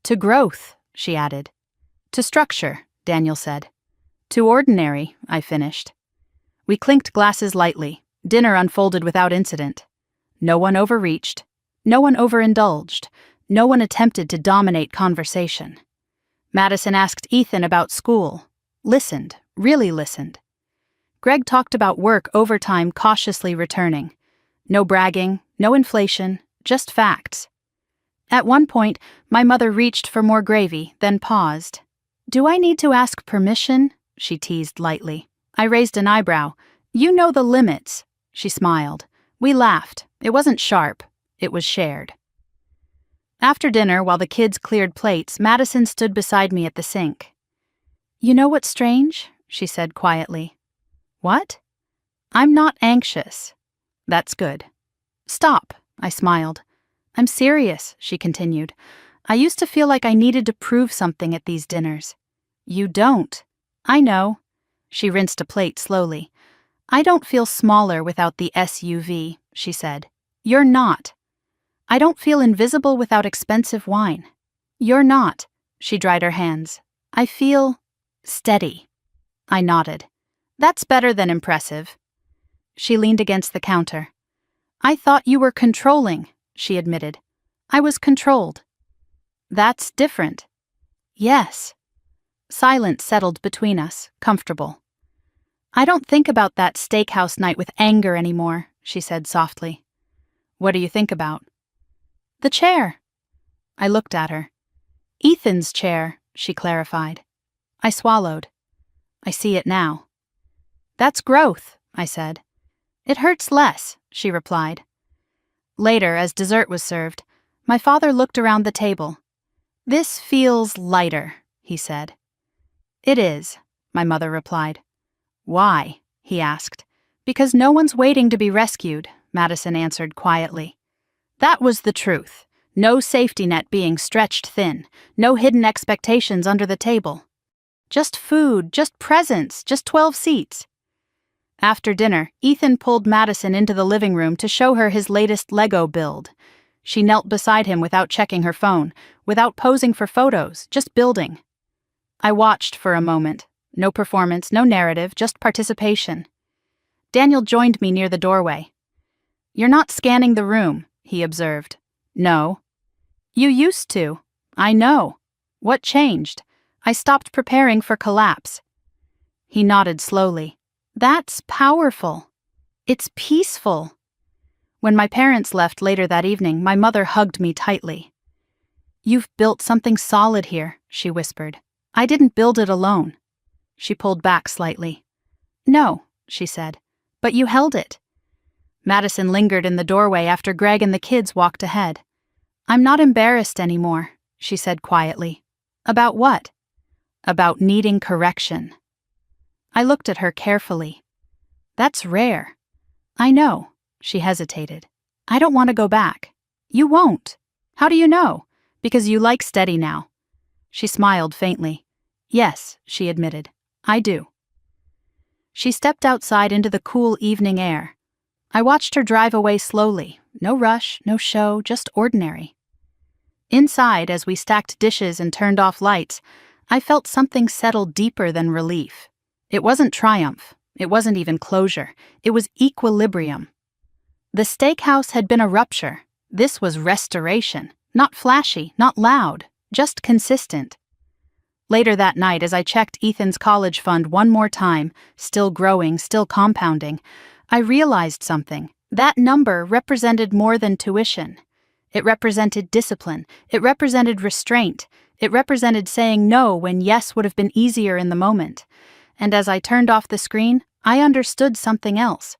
"To growth," she added. "To structure," Daniel said. "To ordinary," I finished. We clinked glasses lightly. Dinner unfolded without incident. No one overreached. No one overindulged. No one attempted to dominate conversation. Madison asked Ethan about school. Listened, really listened. Greg talked about work overtime cautiously returning. No bragging, no inflation, just facts. At one point, my mother reached for more gravy, then paused. "Do I need to ask permission?" she teased lightly. I raised an eyebrow. "You know the limits." She smiled. We laughed. It wasn't sharp. It was shared. After dinner, while the kids cleared plates, Madison stood beside me at the sink. "You know what's strange?" she said quietly. "What?" "I'm not anxious." "That's good." "Stop," I smiled. "I'm serious," she continued. "I used to feel like I needed to prove something at these dinners." "You don't." "I know." She rinsed a plate slowly. "I don't feel smaller without the SUV," she said. "You're not." "I don't feel invisible without expensive wine." "You're not." She dried her hands. "I feel steady." I nodded. "That's better than impressive." She leaned against the counter. "I thought you were controlling," she admitted. "I was controlled." "That's different." "Yes." Silence settled between us, comfortable. "I don't think about that steakhouse night with anger anymore," she said softly. "What do you think about?" "The chair." I looked at her. "Ethan's chair," she clarified. I swallowed. "I see it now." "That's growth," I said. "It hurts less," she replied. Later, as dessert was served, my father looked around the table. "This feels lighter," he said. "It is," my mother replied. "Why?" he asked. "Because no one's waiting to be rescued," Madison answered quietly. That was the truth. No safety net being stretched thin, no hidden expectations under the table. Just food, just presents, just 12 seats. After dinner, Ethan pulled Madison into the living room to show her his latest Lego build. She knelt beside him without checking her phone, without posing for photos, just building. I watched for a moment. No performance, no narrative, just participation. Daniel joined me near the doorway. "You're not scanning the room," he observed. "No." "You used to." "I know." "What changed?" "I stopped preparing for collapse." He nodded slowly. "That's powerful. It's peaceful." When my parents left later that evening, my mother hugged me tightly. "You've built something solid here," she whispered. "I didn't build it alone." She pulled back slightly. "No," she said, "but you held it." Madison lingered in the doorway after Greg and the kids walked ahead. "I'm not embarrassed anymore," she said quietly. "About what?" "About needing correction." I looked at her carefully. "That's rare." "I know," she hesitated. "I don't want to go back." "You won't." "How do you know?" "Because you like steady now." She smiled faintly. "Yes," she admitted. "I do." She stepped outside into the cool evening air. I watched her drive away slowly. No rush, no show, just ordinary. Inside, as we stacked dishes and turned off lights, I felt something settle deeper than relief. It wasn't triumph. It wasn't even closure. It was equilibrium. The steakhouse had been a rupture. This was restoration. Not flashy, not loud, just consistent. Later that night, as I checked Ethan's college fund one more time, still growing, still compounding, I realized something. That number represented more than tuition. It represented discipline. It represented restraint. It represented saying no when yes would have been easier in the moment. And as I turned off the screen, I understood something else.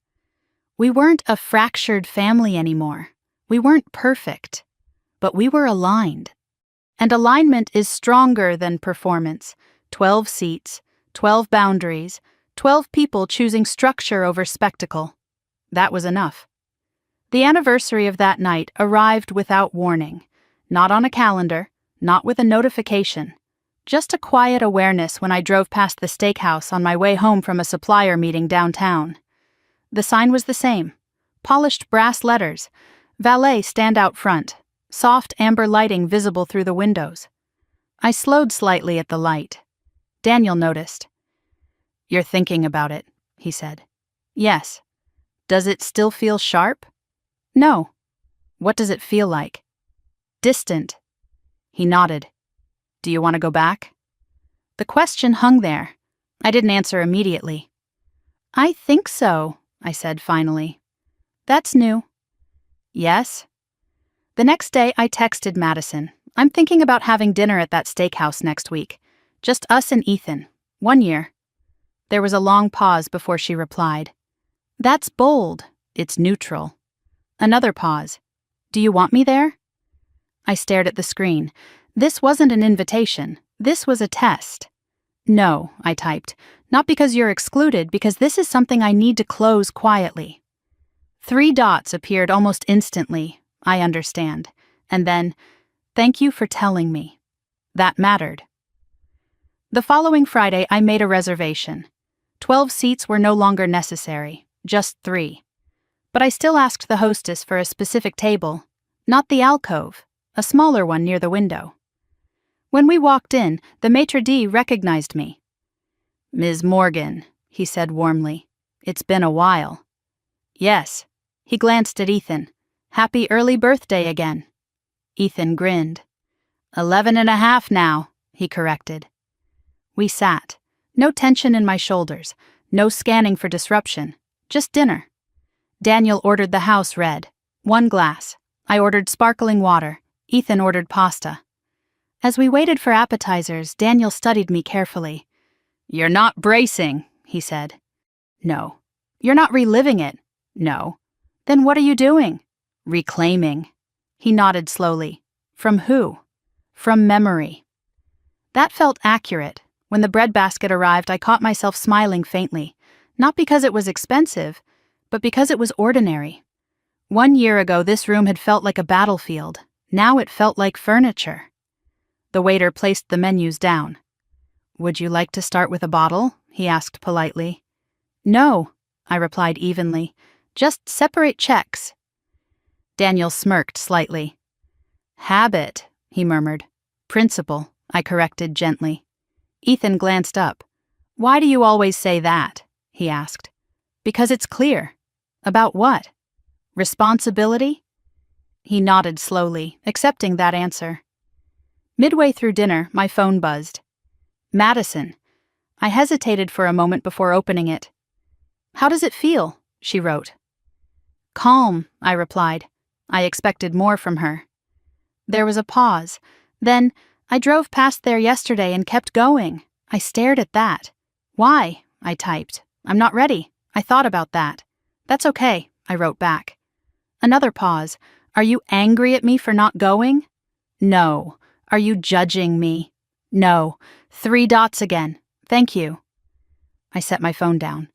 We weren't a fractured family anymore. We weren't perfect. But we were aligned. And alignment is stronger than performance. 12 seats, 12 boundaries, 12 people choosing structure over spectacle. That was enough. The anniversary of that night arrived without warning. Not on a calendar, not with a notification. Just a quiet awareness when I drove past the steakhouse on my way home from a supplier meeting downtown. The sign was the same. Polished brass letters. Valet stand out front. Soft amber lighting visible through the windows. I slowed slightly at the light. Daniel noticed. "You're thinking about it," he said. "Yes." "Does it still feel sharp?" "No." "What does it feel like?" "Distant." He nodded. "Do you want to go back?" The question hung there. I didn't answer immediately. "I think so," I said finally. "That's new." "Yes?" The next day I texted Madison. "I'm thinking about having dinner at that steakhouse next week. Just us and Ethan. 1 year." There was a long pause before she replied. "That's bold. It's neutral." Another pause. "Do you want me there?" I stared at the screen. This wasn't an invitation. This was a test. "No," I typed. "Not because you're excluded, because this is something I need to close quietly." 3 dots appeared almost instantly. "I understand." And then, "Thank you for telling me." That mattered. The following Friday, I made a reservation. 12 seats were no longer necessary, just 3. But I still asked the hostess for a specific table, not the alcove, a smaller one near the window. When we walked in, the maitre d' recognized me. "Ms. Morgan," he said warmly. "It's been a while." "Yes." He glanced at Ethan. "Happy early birthday again." Ethan grinned. 11.5 now, he corrected. We sat. No tension in my shoulders, no scanning for disruption, just dinner. Daniel ordered the house red. 1 glass. I ordered sparkling water. Ethan ordered pasta. As we waited for appetizers, Daniel studied me carefully. "You're not bracing," he said. "No." "You're not reliving it." "No." "Then what are you doing?" "Reclaiming." He nodded slowly. "From who?" "From memory." That felt accurate. When the breadbasket arrived, I caught myself smiling faintly, not because it was expensive, but because it was ordinary. 1 year ago, this room had felt like a battlefield. Now it felt like furniture. The waiter placed the menus down. "Would you like to start with a bottle?" he asked politely. "No," I replied evenly. "Just separate checks." Daniel smirked slightly. "Habit," he murmured. "Principle," I corrected gently. Ethan glanced up. "Why do you always say that?" he asked. "Because it's clear." "About what?" "Responsibility?" He nodded slowly, accepting that answer. Midway through dinner, my phone buzzed. Madison. I hesitated for a moment before opening it. "How does it feel?" she wrote. "Calm," I replied. I expected more from her. There was a pause. Then, "I drove past there yesterday and kept going." I stared at that. "Why?" I typed. "I'm not ready. I thought about that." "That's okay," I wrote back. Another pause. "Are you angry at me for not going?" "No." "Are you judging me?" "No." 3 dots again. "Thank you." I set my phone down.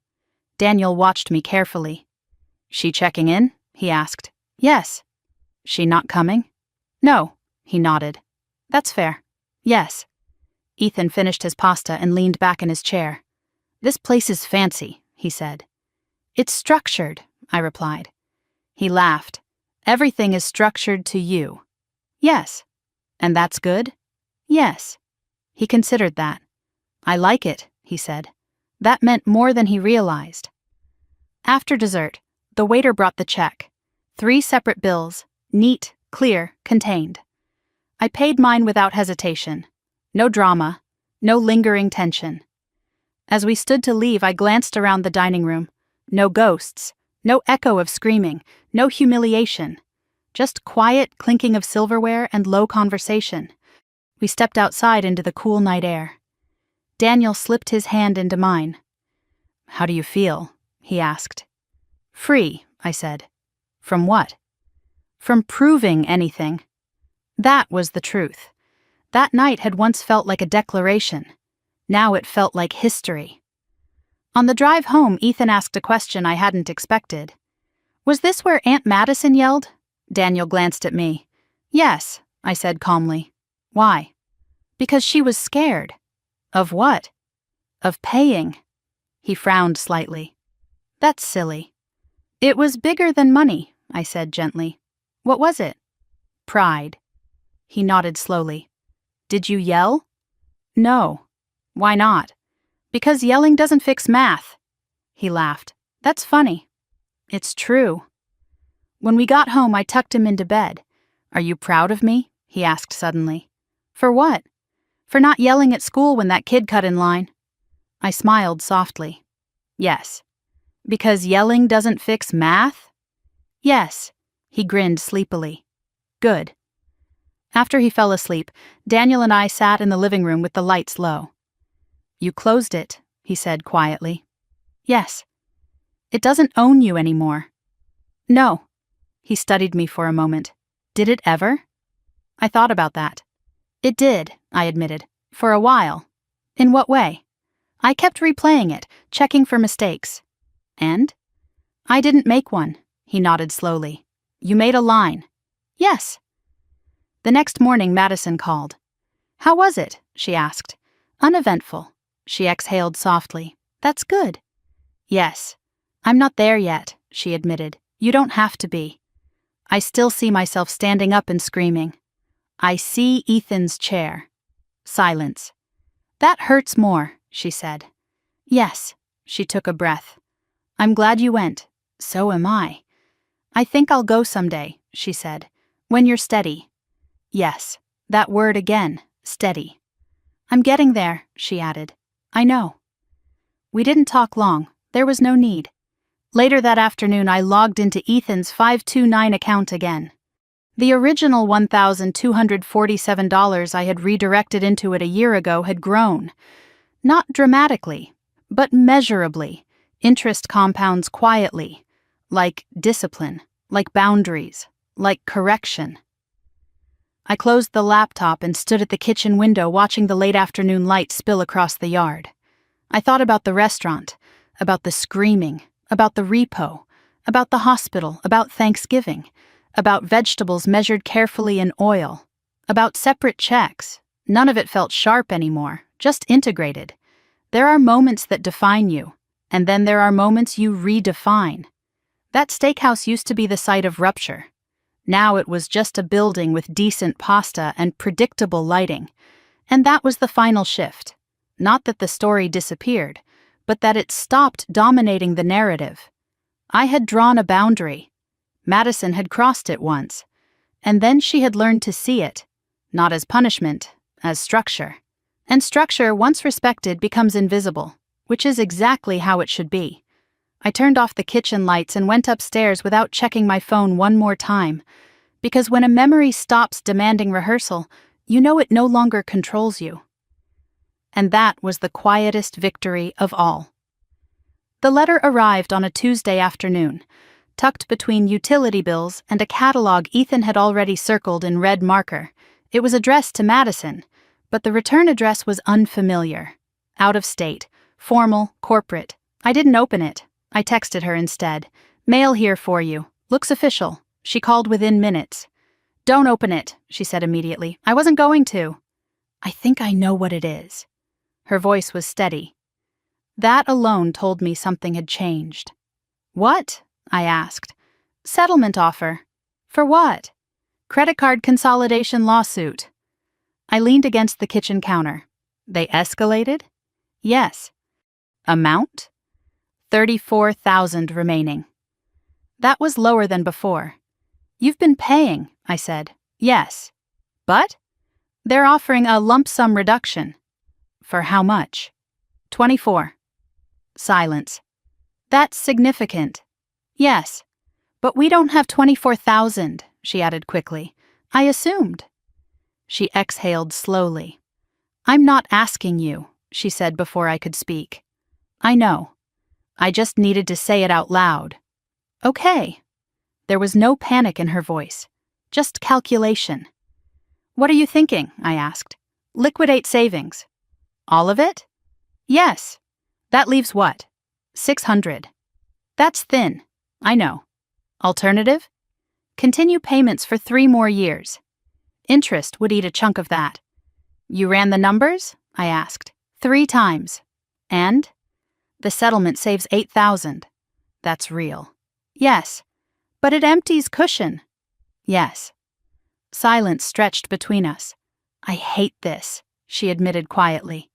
Daniel watched me carefully. "She checking in?" he asked. "Yes." "She not coming?" "No." He nodded. "That's fair." "Yes." Ethan finished his pasta and leaned back in his chair. "This place is fancy," he said. "It's structured," I replied. He laughed. "Everything is structured to you." "Yes." "And that's good?" "Yes." He considered that. "I like it," he said. That meant more than he realized. After dessert, the waiter brought the check. 3 separate bills, neat, clear, contained. I paid mine without hesitation. No drama, no lingering tension. As we stood to leave, I glanced around the dining room. No ghosts, No echo of screaming, no humiliation. Just quiet clinking of silverware and low conversation. We stepped outside into the cool night air. Daniel slipped his hand into mine. "How do you feel?" he asked. "Free," I said. "From what?" "From proving anything." That was the truth. That night had once felt like a declaration. Now it felt like history. On the drive home, Ethan asked a question I hadn't expected. "Was this where Aunt Madison yelled?" Daniel glanced at me. "Yes," I said calmly. "Why?" "Because she was scared." "Of what?" "Of paying." He frowned slightly. "That's silly." "It was bigger than money," I said gently. "What was it?" "Pride." He nodded slowly. "Did you yell?" "No." "Why not?" "Because yelling doesn't fix math." He laughed. "That's funny." "It's true." When we got home, I tucked him into bed. "Are you proud of me?" he asked suddenly. "For what?" "For not yelling at school when that kid cut in line." I smiled softly. "Yes." "Because yelling doesn't fix math?" "Yes." He grinned sleepily. "Good." After he fell asleep, Daniel and I sat in the living room with the lights low. "You closed it," he said quietly. "Yes." "It doesn't own you anymore." "No." He studied me for a moment. "Did it ever?" I thought about that. "It did," I admitted. "For a while." "In what way?" "I kept replaying it, checking for mistakes." "And?" "I didn't make one." He nodded slowly. "You made a line." "Yes." The next morning, Madison called. "How was it?" she asked. "Uneventful." She exhaled softly. "That's good." "Yes." "I'm not there yet," she admitted. "You don't have to be." I still see myself standing up and screaming. "I see Ethan's chair." Silence. "That hurts more," she said. "Yes." She took a breath. "I'm glad you went." "So am I." "I think I'll go someday," she said. "When you're steady." Yes. That word again. Steady. "I'm getting there," she added. "I know." We didn't talk long. There was no need. Later that afternoon, I logged into Ethan's 529 account again. The original $1,247 I had redirected into it a year ago had grown. Not dramatically, but measurably. Interest compounds quietly. Like discipline, like boundaries, like correction. I closed the laptop and stood at the kitchen window watching the late afternoon light spill across the yard. I thought about the restaurant, about the screaming, about the repo, about the hospital, about Thanksgiving, about vegetables measured carefully in oil, about separate checks. None of it felt sharp anymore, just integrated. There are moments that define you, and then there are moments you redefine. That steakhouse used to be the site of rupture. Now it was just a building with decent pasta and predictable lighting. And that was the final shift. Not that the story disappeared, but that it stopped dominating the narrative. I had drawn a boundary. Madison had crossed it once. And then she had learned to see it, not as punishment, as structure. And structure, once respected, becomes invisible, which is exactly how it should be. I turned off the kitchen lights and went upstairs without checking my phone one more time. Because when a memory stops demanding rehearsal, you know it no longer controls you. And that was the quietest victory of all. The letter arrived on a Tuesday afternoon, tucked between utility bills and a catalog Ethan had already circled in red marker. It was addressed to Madison, but the return address was unfamiliar. Out of state, formal, corporate. I didn't open it. I texted her instead. "Mail here for you. Looks official." She called within minutes. "Don't open it," she said immediately. "I wasn't going to." "I think I know what it is." Her voice was steady. That alone told me something had changed. "What?" I asked. "Settlement offer." "For what?" "Credit card consolidation lawsuit." I leaned against the kitchen counter. "They escalated?" "Yes." "Amount?" $34,000 remaining. That was lower than before. "You've been paying," I said. "Yes." "But?" "They're offering a lump sum reduction." "For how much?" 24. Silence. "That's significant." Yes. But we don't have 24,000, she added quickly. I assumed. She exhaled slowly. I'm not asking you, she said before I could speak. I know. I just needed to say it out loud. Okay. There was no panic in her voice, just calculation. What are you thinking? I asked. Liquidate savings. All of it? Yes. That leaves what? 600. That's thin. I know. Alternative? Continue payments for 3 more years. Interest would eat a chunk of that. You ran the numbers? I asked. 3 times. And? The settlement saves 8,000. That's real. Yes. But it empties cushion. Yes. Silence stretched between us. I hate this, she admitted quietly.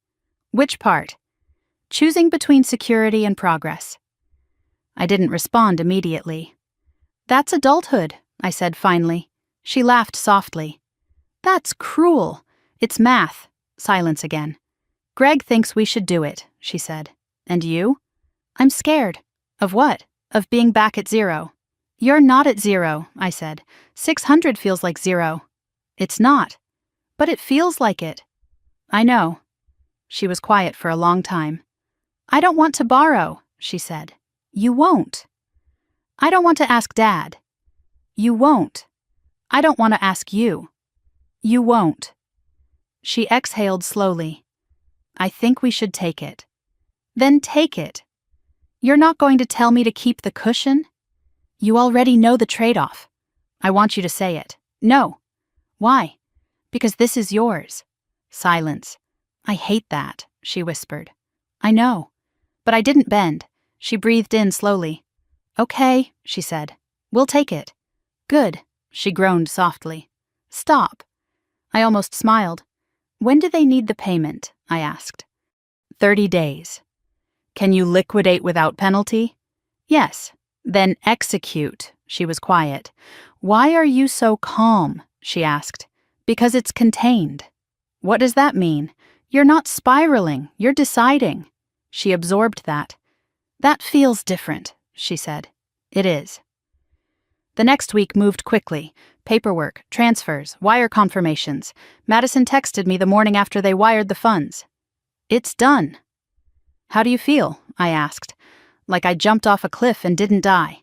Which part? Choosing between security and progress. I didn't respond immediately. That's adulthood, I said finally. She laughed softly. That's cruel. It's math. Silence again. Greg thinks we should do it, she said. And you? I'm scared. Of what? Of being back at 0. You're not at 0, I said. 600 feels like 0. It's not. But it feels like it. I know. She was quiet for a long time. I don't want to borrow, she said. You won't. I don't want to ask Dad. You won't. I don't want to ask you. You won't. She exhaled slowly. I think we should take it. Then take it. You're not going to tell me to keep the cushion? You already know the trade-off. I want you to say it. No. Why? Because this is yours. Silence. I hate that, she whispered. I know. But I didn't bend. She breathed in slowly. Okay, she said. We'll take it. Good, she groaned softly. Stop. I almost smiled. When do they need the payment? I asked. 30 days. Can you liquidate without penalty? Yes. Then execute. She was quiet. Why are you so calm? She asked. Because it's contained. What does that mean? You're not spiraling, you're deciding. She absorbed that. That feels different, she said. It is. The next week moved quickly. Paperwork, transfers, wire confirmations. Madison texted me the morning after they wired the funds. It's done. How do you feel? I asked. Like I jumped off a cliff and didn't die.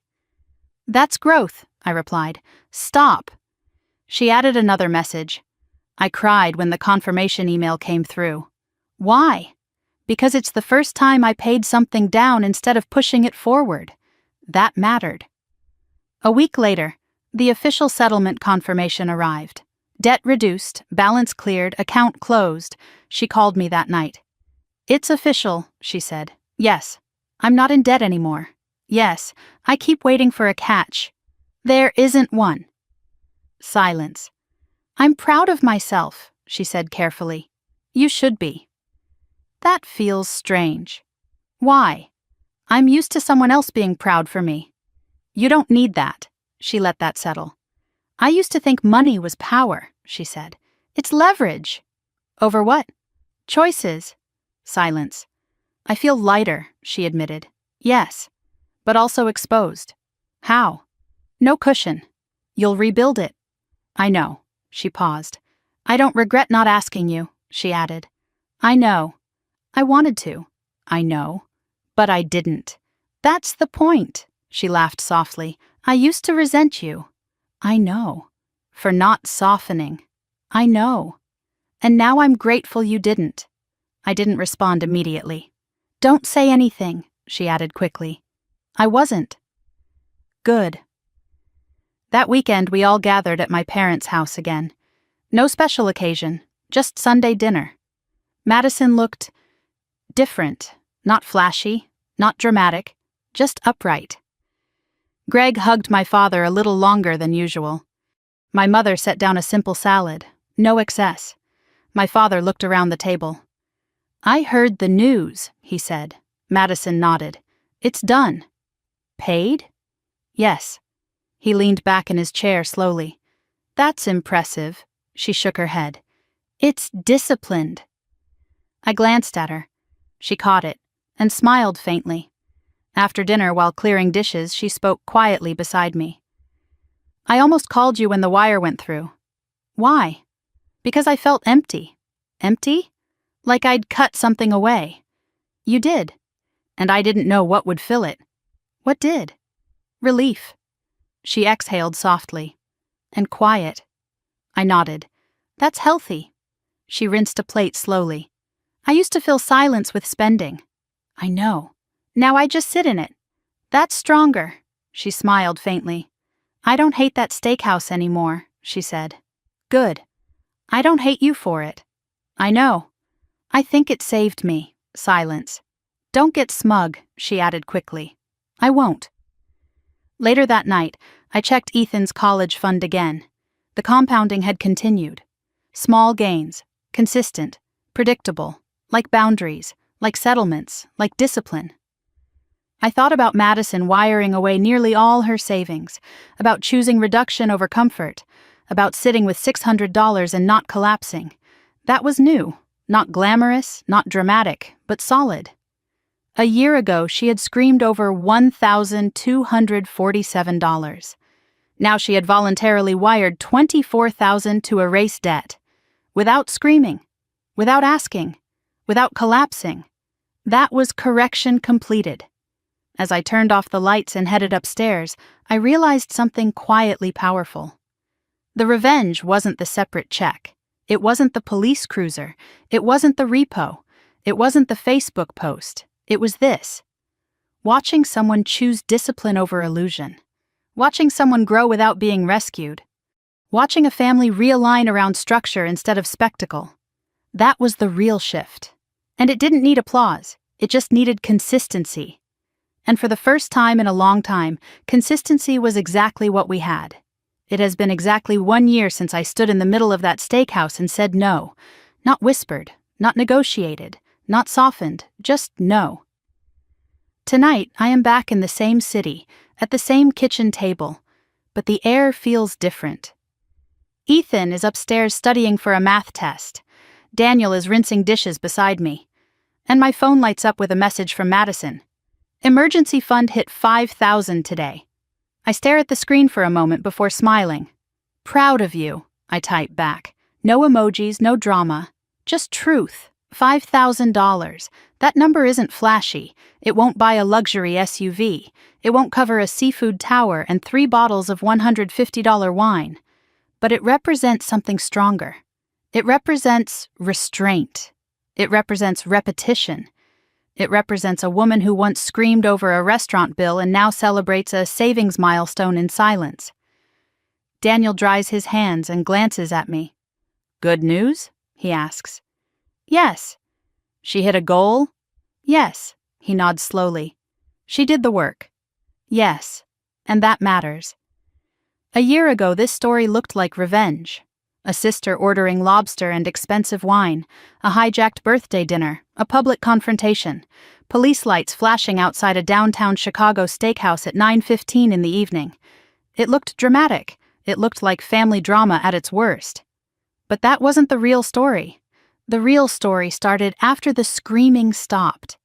That's growth, I replied. Stop. She added another message. I cried when the confirmation email came through. Why? Because it's the first time I paid something down instead of pushing it forward. That mattered. A week later, the official settlement confirmation arrived. Debt reduced, balance cleared, account closed. She called me that night. It's official, she said. Yes. I'm not in debt anymore. Yes. I keep waiting for a catch. There isn't one. Silence. I'm proud of myself, she said carefully. You should be. That feels strange. Why? I'm used to someone else being proud for me. You don't need that. She let that settle. I used to think money was power, she said. It's leverage. Over what? Choices. Silence. I feel lighter, she admitted. Yes, but also exposed. How? No cushion. You'll rebuild it. I know. She paused. I don't regret not asking you, she added. I know. I wanted to. I know. But I didn't. That's the point, she laughed softly. I used to resent you. I know. For not softening. I know. And now I'm grateful you didn't. I didn't respond immediately. Don't say anything, she added quickly. I wasn't. Good. That weekend we all gathered at my parents' house again. No special occasion, just Sunday dinner. Madison looked different, not flashy, not dramatic, just upright. Greg hugged my father a little longer than usual. My mother set down a simple salad, no excess. My father looked around the table. I heard the news, he said. Madison nodded. It's done. Paid? Yes. He leaned back in his chair slowly. That's impressive. She shook her head. It's disciplined. I glanced at her. She caught it and smiled faintly. After dinner, while clearing dishes, she spoke quietly beside me. "I almost called you when the wire went through." "Why?" "Because I felt empty." "Empty?" "Like I'd cut something away." "You did." "And I didn't know what would fill it." "What did?" "Relief." She exhaled softly. "And quiet." I nodded. "That's healthy." She rinsed a plate slowly. "I used to fill silence with spending." "I know. Now I just sit in it." "That's stronger." She smiled faintly. "I don't hate that steakhouse anymore," she said. "Good. I don't hate you for it." "I know. I think it saved me." Silence. "Don't get smug," she added quickly. "I won't." Later that night, I checked Ethan's college fund again. The compounding had continued. Small gains, consistent, predictable, like boundaries, like settlements, like discipline. I thought about Madison wiring away nearly all her savings, about choosing reduction over comfort, about sitting with $600 and not collapsing. That was new, not glamorous, not dramatic, but solid. A year ago, she had screamed over $1,247. Now she had voluntarily wired $24,000 to erase debt. Without screaming, without asking, without collapsing. That was correction completed. As I turned off the lights and headed upstairs, I realized something quietly powerful. The revenge wasn't the separate check. It wasn't the police cruiser. It wasn't the repo. It wasn't the Facebook post. It was this. Watching someone choose discipline over illusion. Watching someone grow without being rescued. Watching a family realign around structure instead of spectacle. That was the real shift. And it didn't need applause. It just needed consistency. And for the first time in a long time, consistency was exactly what we had. It has been exactly 1 year since I stood in the middle of that steakhouse and said no. Not whispered, not negotiated, not softened, just no. Tonight, I am back in the same city, at the same kitchen table, but the air feels different. Ethan is upstairs studying for a math test. Daniel is rinsing dishes beside me. And my phone lights up with a message from Madison. Emergency fund hit $5,000 today. I stare at the screen for a moment before smiling. "Proud of you," I type back. No emojis, no drama. Just truth. $5,000. That number isn't flashy. It won't buy a luxury SUV. It won't cover a seafood tower and 3 bottles of $150 wine. But it represents something stronger. It represents restraint. It represents repetition. It represents a woman who once screamed over a restaurant bill and now celebrates a savings milestone in silence. Daniel dries his hands and glances at me. "Good news?" he asks. "Yes." "She hit a goal?" "Yes." He nods slowly. "She did the work." "Yes." And that matters. A year ago, this story looked like revenge. A sister ordering lobster and expensive wine, a hijacked birthday dinner, a public confrontation, police lights flashing outside a downtown Chicago steakhouse at 9:15 in the evening. It looked dramatic. It looked like family drama at its worst. But that wasn't the real story. The real story started after the screaming stopped.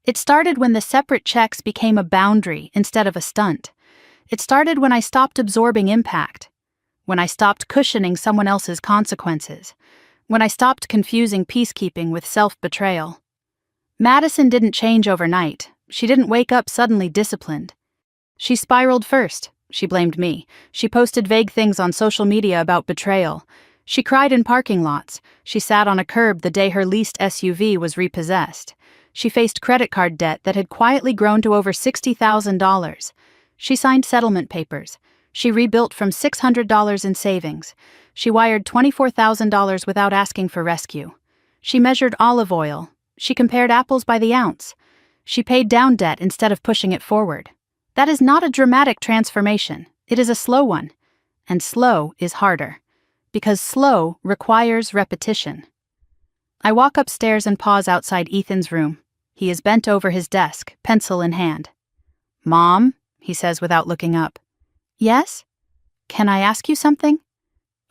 It started when the separate checks became a boundary instead of a stunt. It started when I stopped absorbing impact. When I stopped cushioning someone else's consequences. When I stopped confusing peacekeeping with self-betrayal. Madison didn't change overnight. She didn't wake up suddenly disciplined. She spiraled first. She blamed me. She posted vague things on social media about betrayal. She cried in parking lots. She sat on a curb the day her leased SUV was repossessed. She faced credit card debt that had quietly grown to over $60,000. She signed settlement papers. She rebuilt from $600 in savings. She wired $24,000 without asking for rescue. She measured olive oil. She compared apples by the ounce. She paid down debt instead of pushing it forward. That is not a dramatic transformation. It is a slow one. And slow is harder. Because slow requires repetition. I walk upstairs and pause outside Ethan's room. He is bent over his desk, pencil in hand. "Mom," he says without looking up. "Yes? Can I ask you something?"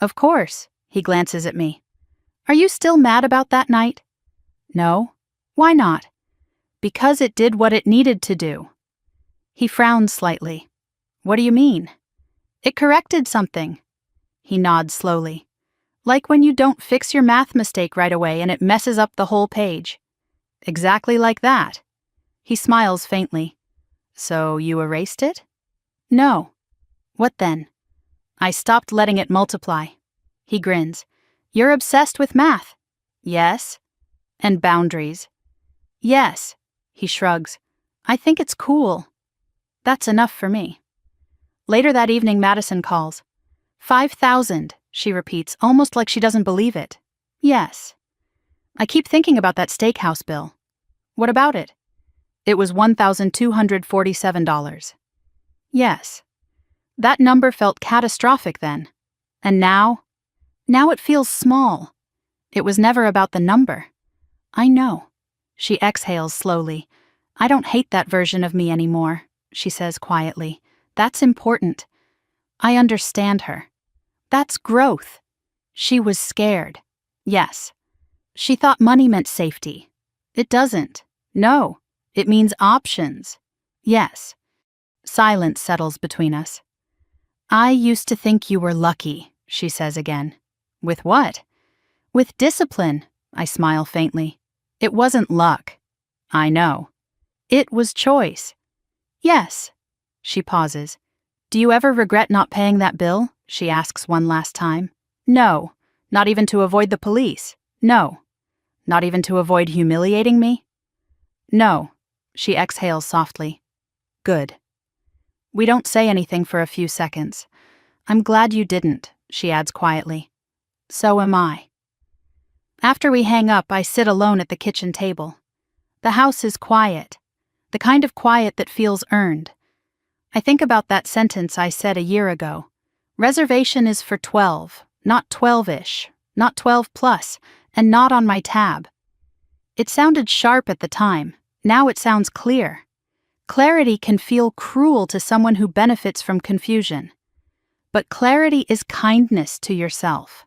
"Of course." He glances at me. "Are you still mad about that night?" "No." "Why not?" "Because it did what it needed to do." He frowned slightly. What do you mean? It corrected something. He nods slowly. Like when you don't fix your math mistake right away and it messes up the whole page. Exactly like that. He smiles faintly. So you erased it? No. What then? I stopped letting it multiply. He grins. You're obsessed with math. Yes. And boundaries. Yes. He shrugs. I think it's cool. That's enough for me. Later that evening, Madison calls. 5,000, she repeats, almost like she doesn't believe it. Yes. I keep thinking about that steakhouse bill. What about it? It was $1,247. Yes. That number felt catastrophic then. And now? Now it feels small. It was never about the number. I know. She exhales slowly. I don't hate that version of me anymore, she says quietly. That's important. I understand her. That's growth. She was scared. Yes. She thought money meant safety. It doesn't. No. It means options. Yes. Silence settles between us. I used to think you were lucky, she says again. With what? With discipline, I smile faintly. It wasn't luck. I know. It was choice. Yes. She pauses. Do you ever regret not paying that bill? She asks one last time. No. Not even to avoid the police. No. Not even to avoid humiliating me? No. She exhales softly. Good. We don't say anything for a few seconds. I'm glad you didn't, she adds quietly. So am I. After we hang up, I sit alone at the kitchen table. The house is quiet. The kind of quiet that feels earned. I think about that sentence I said a year ago. Reservation is for 12, not 12-ish, not 12 plus, and not on my tab. It sounded sharp at the time. Now it sounds clear. Clarity can feel cruel to someone who benefits from confusion. But clarity is kindness to yourself.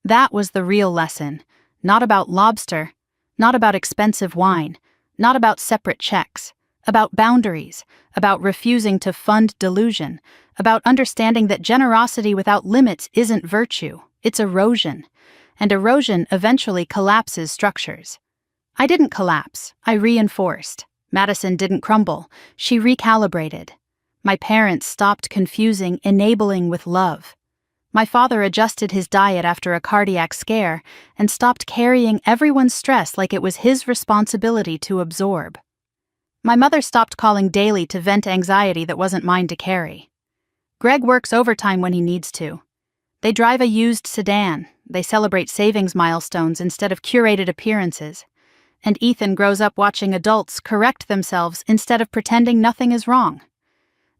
That was the real lesson. Not about Lobster, not about expensive wine, not about separate checks, about boundaries, about refusing to fund delusion, about understanding that generosity without limits isn't virtue, it's erosion, and erosion eventually collapses structures. I didn't collapse, I reinforced. Madison didn't crumble, she recalibrated. My parents stopped confusing enabling with love. My father adjusted his diet after a cardiac scare and stopped carrying everyone's stress like it was his responsibility to absorb. My mother stopped calling daily to vent anxiety that wasn't mine to carry. Greg works overtime when he needs to. They drive a used sedan. They celebrate savings milestones instead of curated appearances. And Ethan grows up watching adults correct themselves instead of pretending nothing is wrong.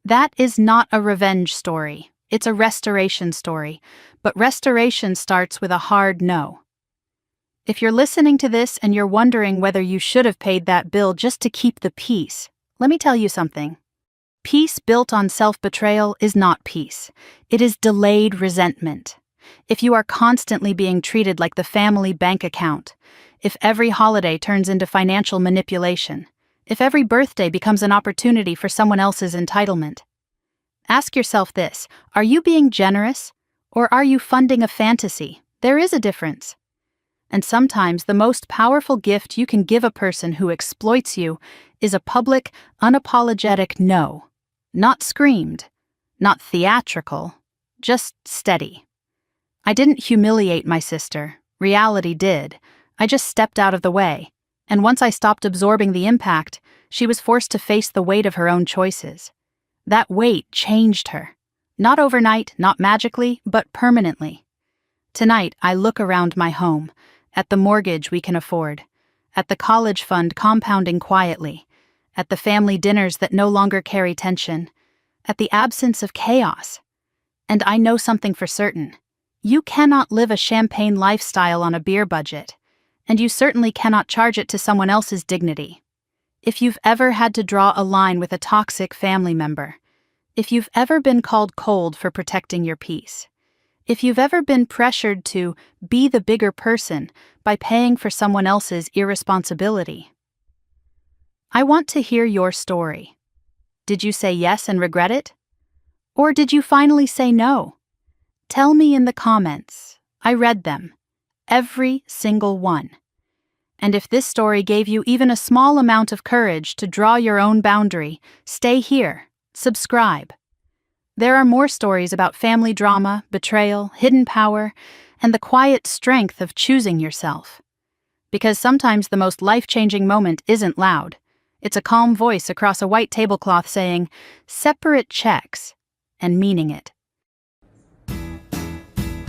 That is not a revenge story. It's a restoration story. But restoration starts with a hard no. If you're listening to this and you're wondering whether you should have paid that bill just to keep the peace, let me tell you something. Peace built on self-betrayal is not peace. It is delayed resentment. If you are constantly being treated like the family bank account, if every holiday turns into financial manipulation, if every birthday becomes an opportunity for someone else's entitlement, ask yourself this: are you being generous, or are you funding a fantasy? There is a difference. And sometimes the most powerful gift you can give a person who exploits you is a public, unapologetic no. Not screamed, not theatrical, just steady. I didn't humiliate my sister. Reality did. I just stepped out of the way. And once I stopped absorbing the impact, she was forced to face the weight of her own choices. That weight changed her. Not overnight, not magically, but permanently. Tonight, I look around my home, at the mortgage we can afford, at the college fund compounding quietly, at the family dinners that no longer carry tension, at the absence of chaos. And I know something for certain. You cannot live a champagne lifestyle on a beer budget, and you certainly cannot charge it to someone else's dignity. If you've ever had to draw a line with a toxic family member, if you've ever been called cold for protecting your peace, if you've ever been pressured to be the bigger person by paying for someone else's irresponsibility, I want to hear your story. Did you say yes and regret it? Or did you finally say no? Tell me in the comments. I read them. Every single one. And if this story gave you even a small amount of courage to draw your own boundary, stay here. Subscribe. There are more stories about family drama, betrayal, hidden power, and the quiet strength of choosing yourself. Because sometimes the most life-changing moment isn't loud. It's a calm voice across a white tablecloth saying, "Separate checks," and meaning it.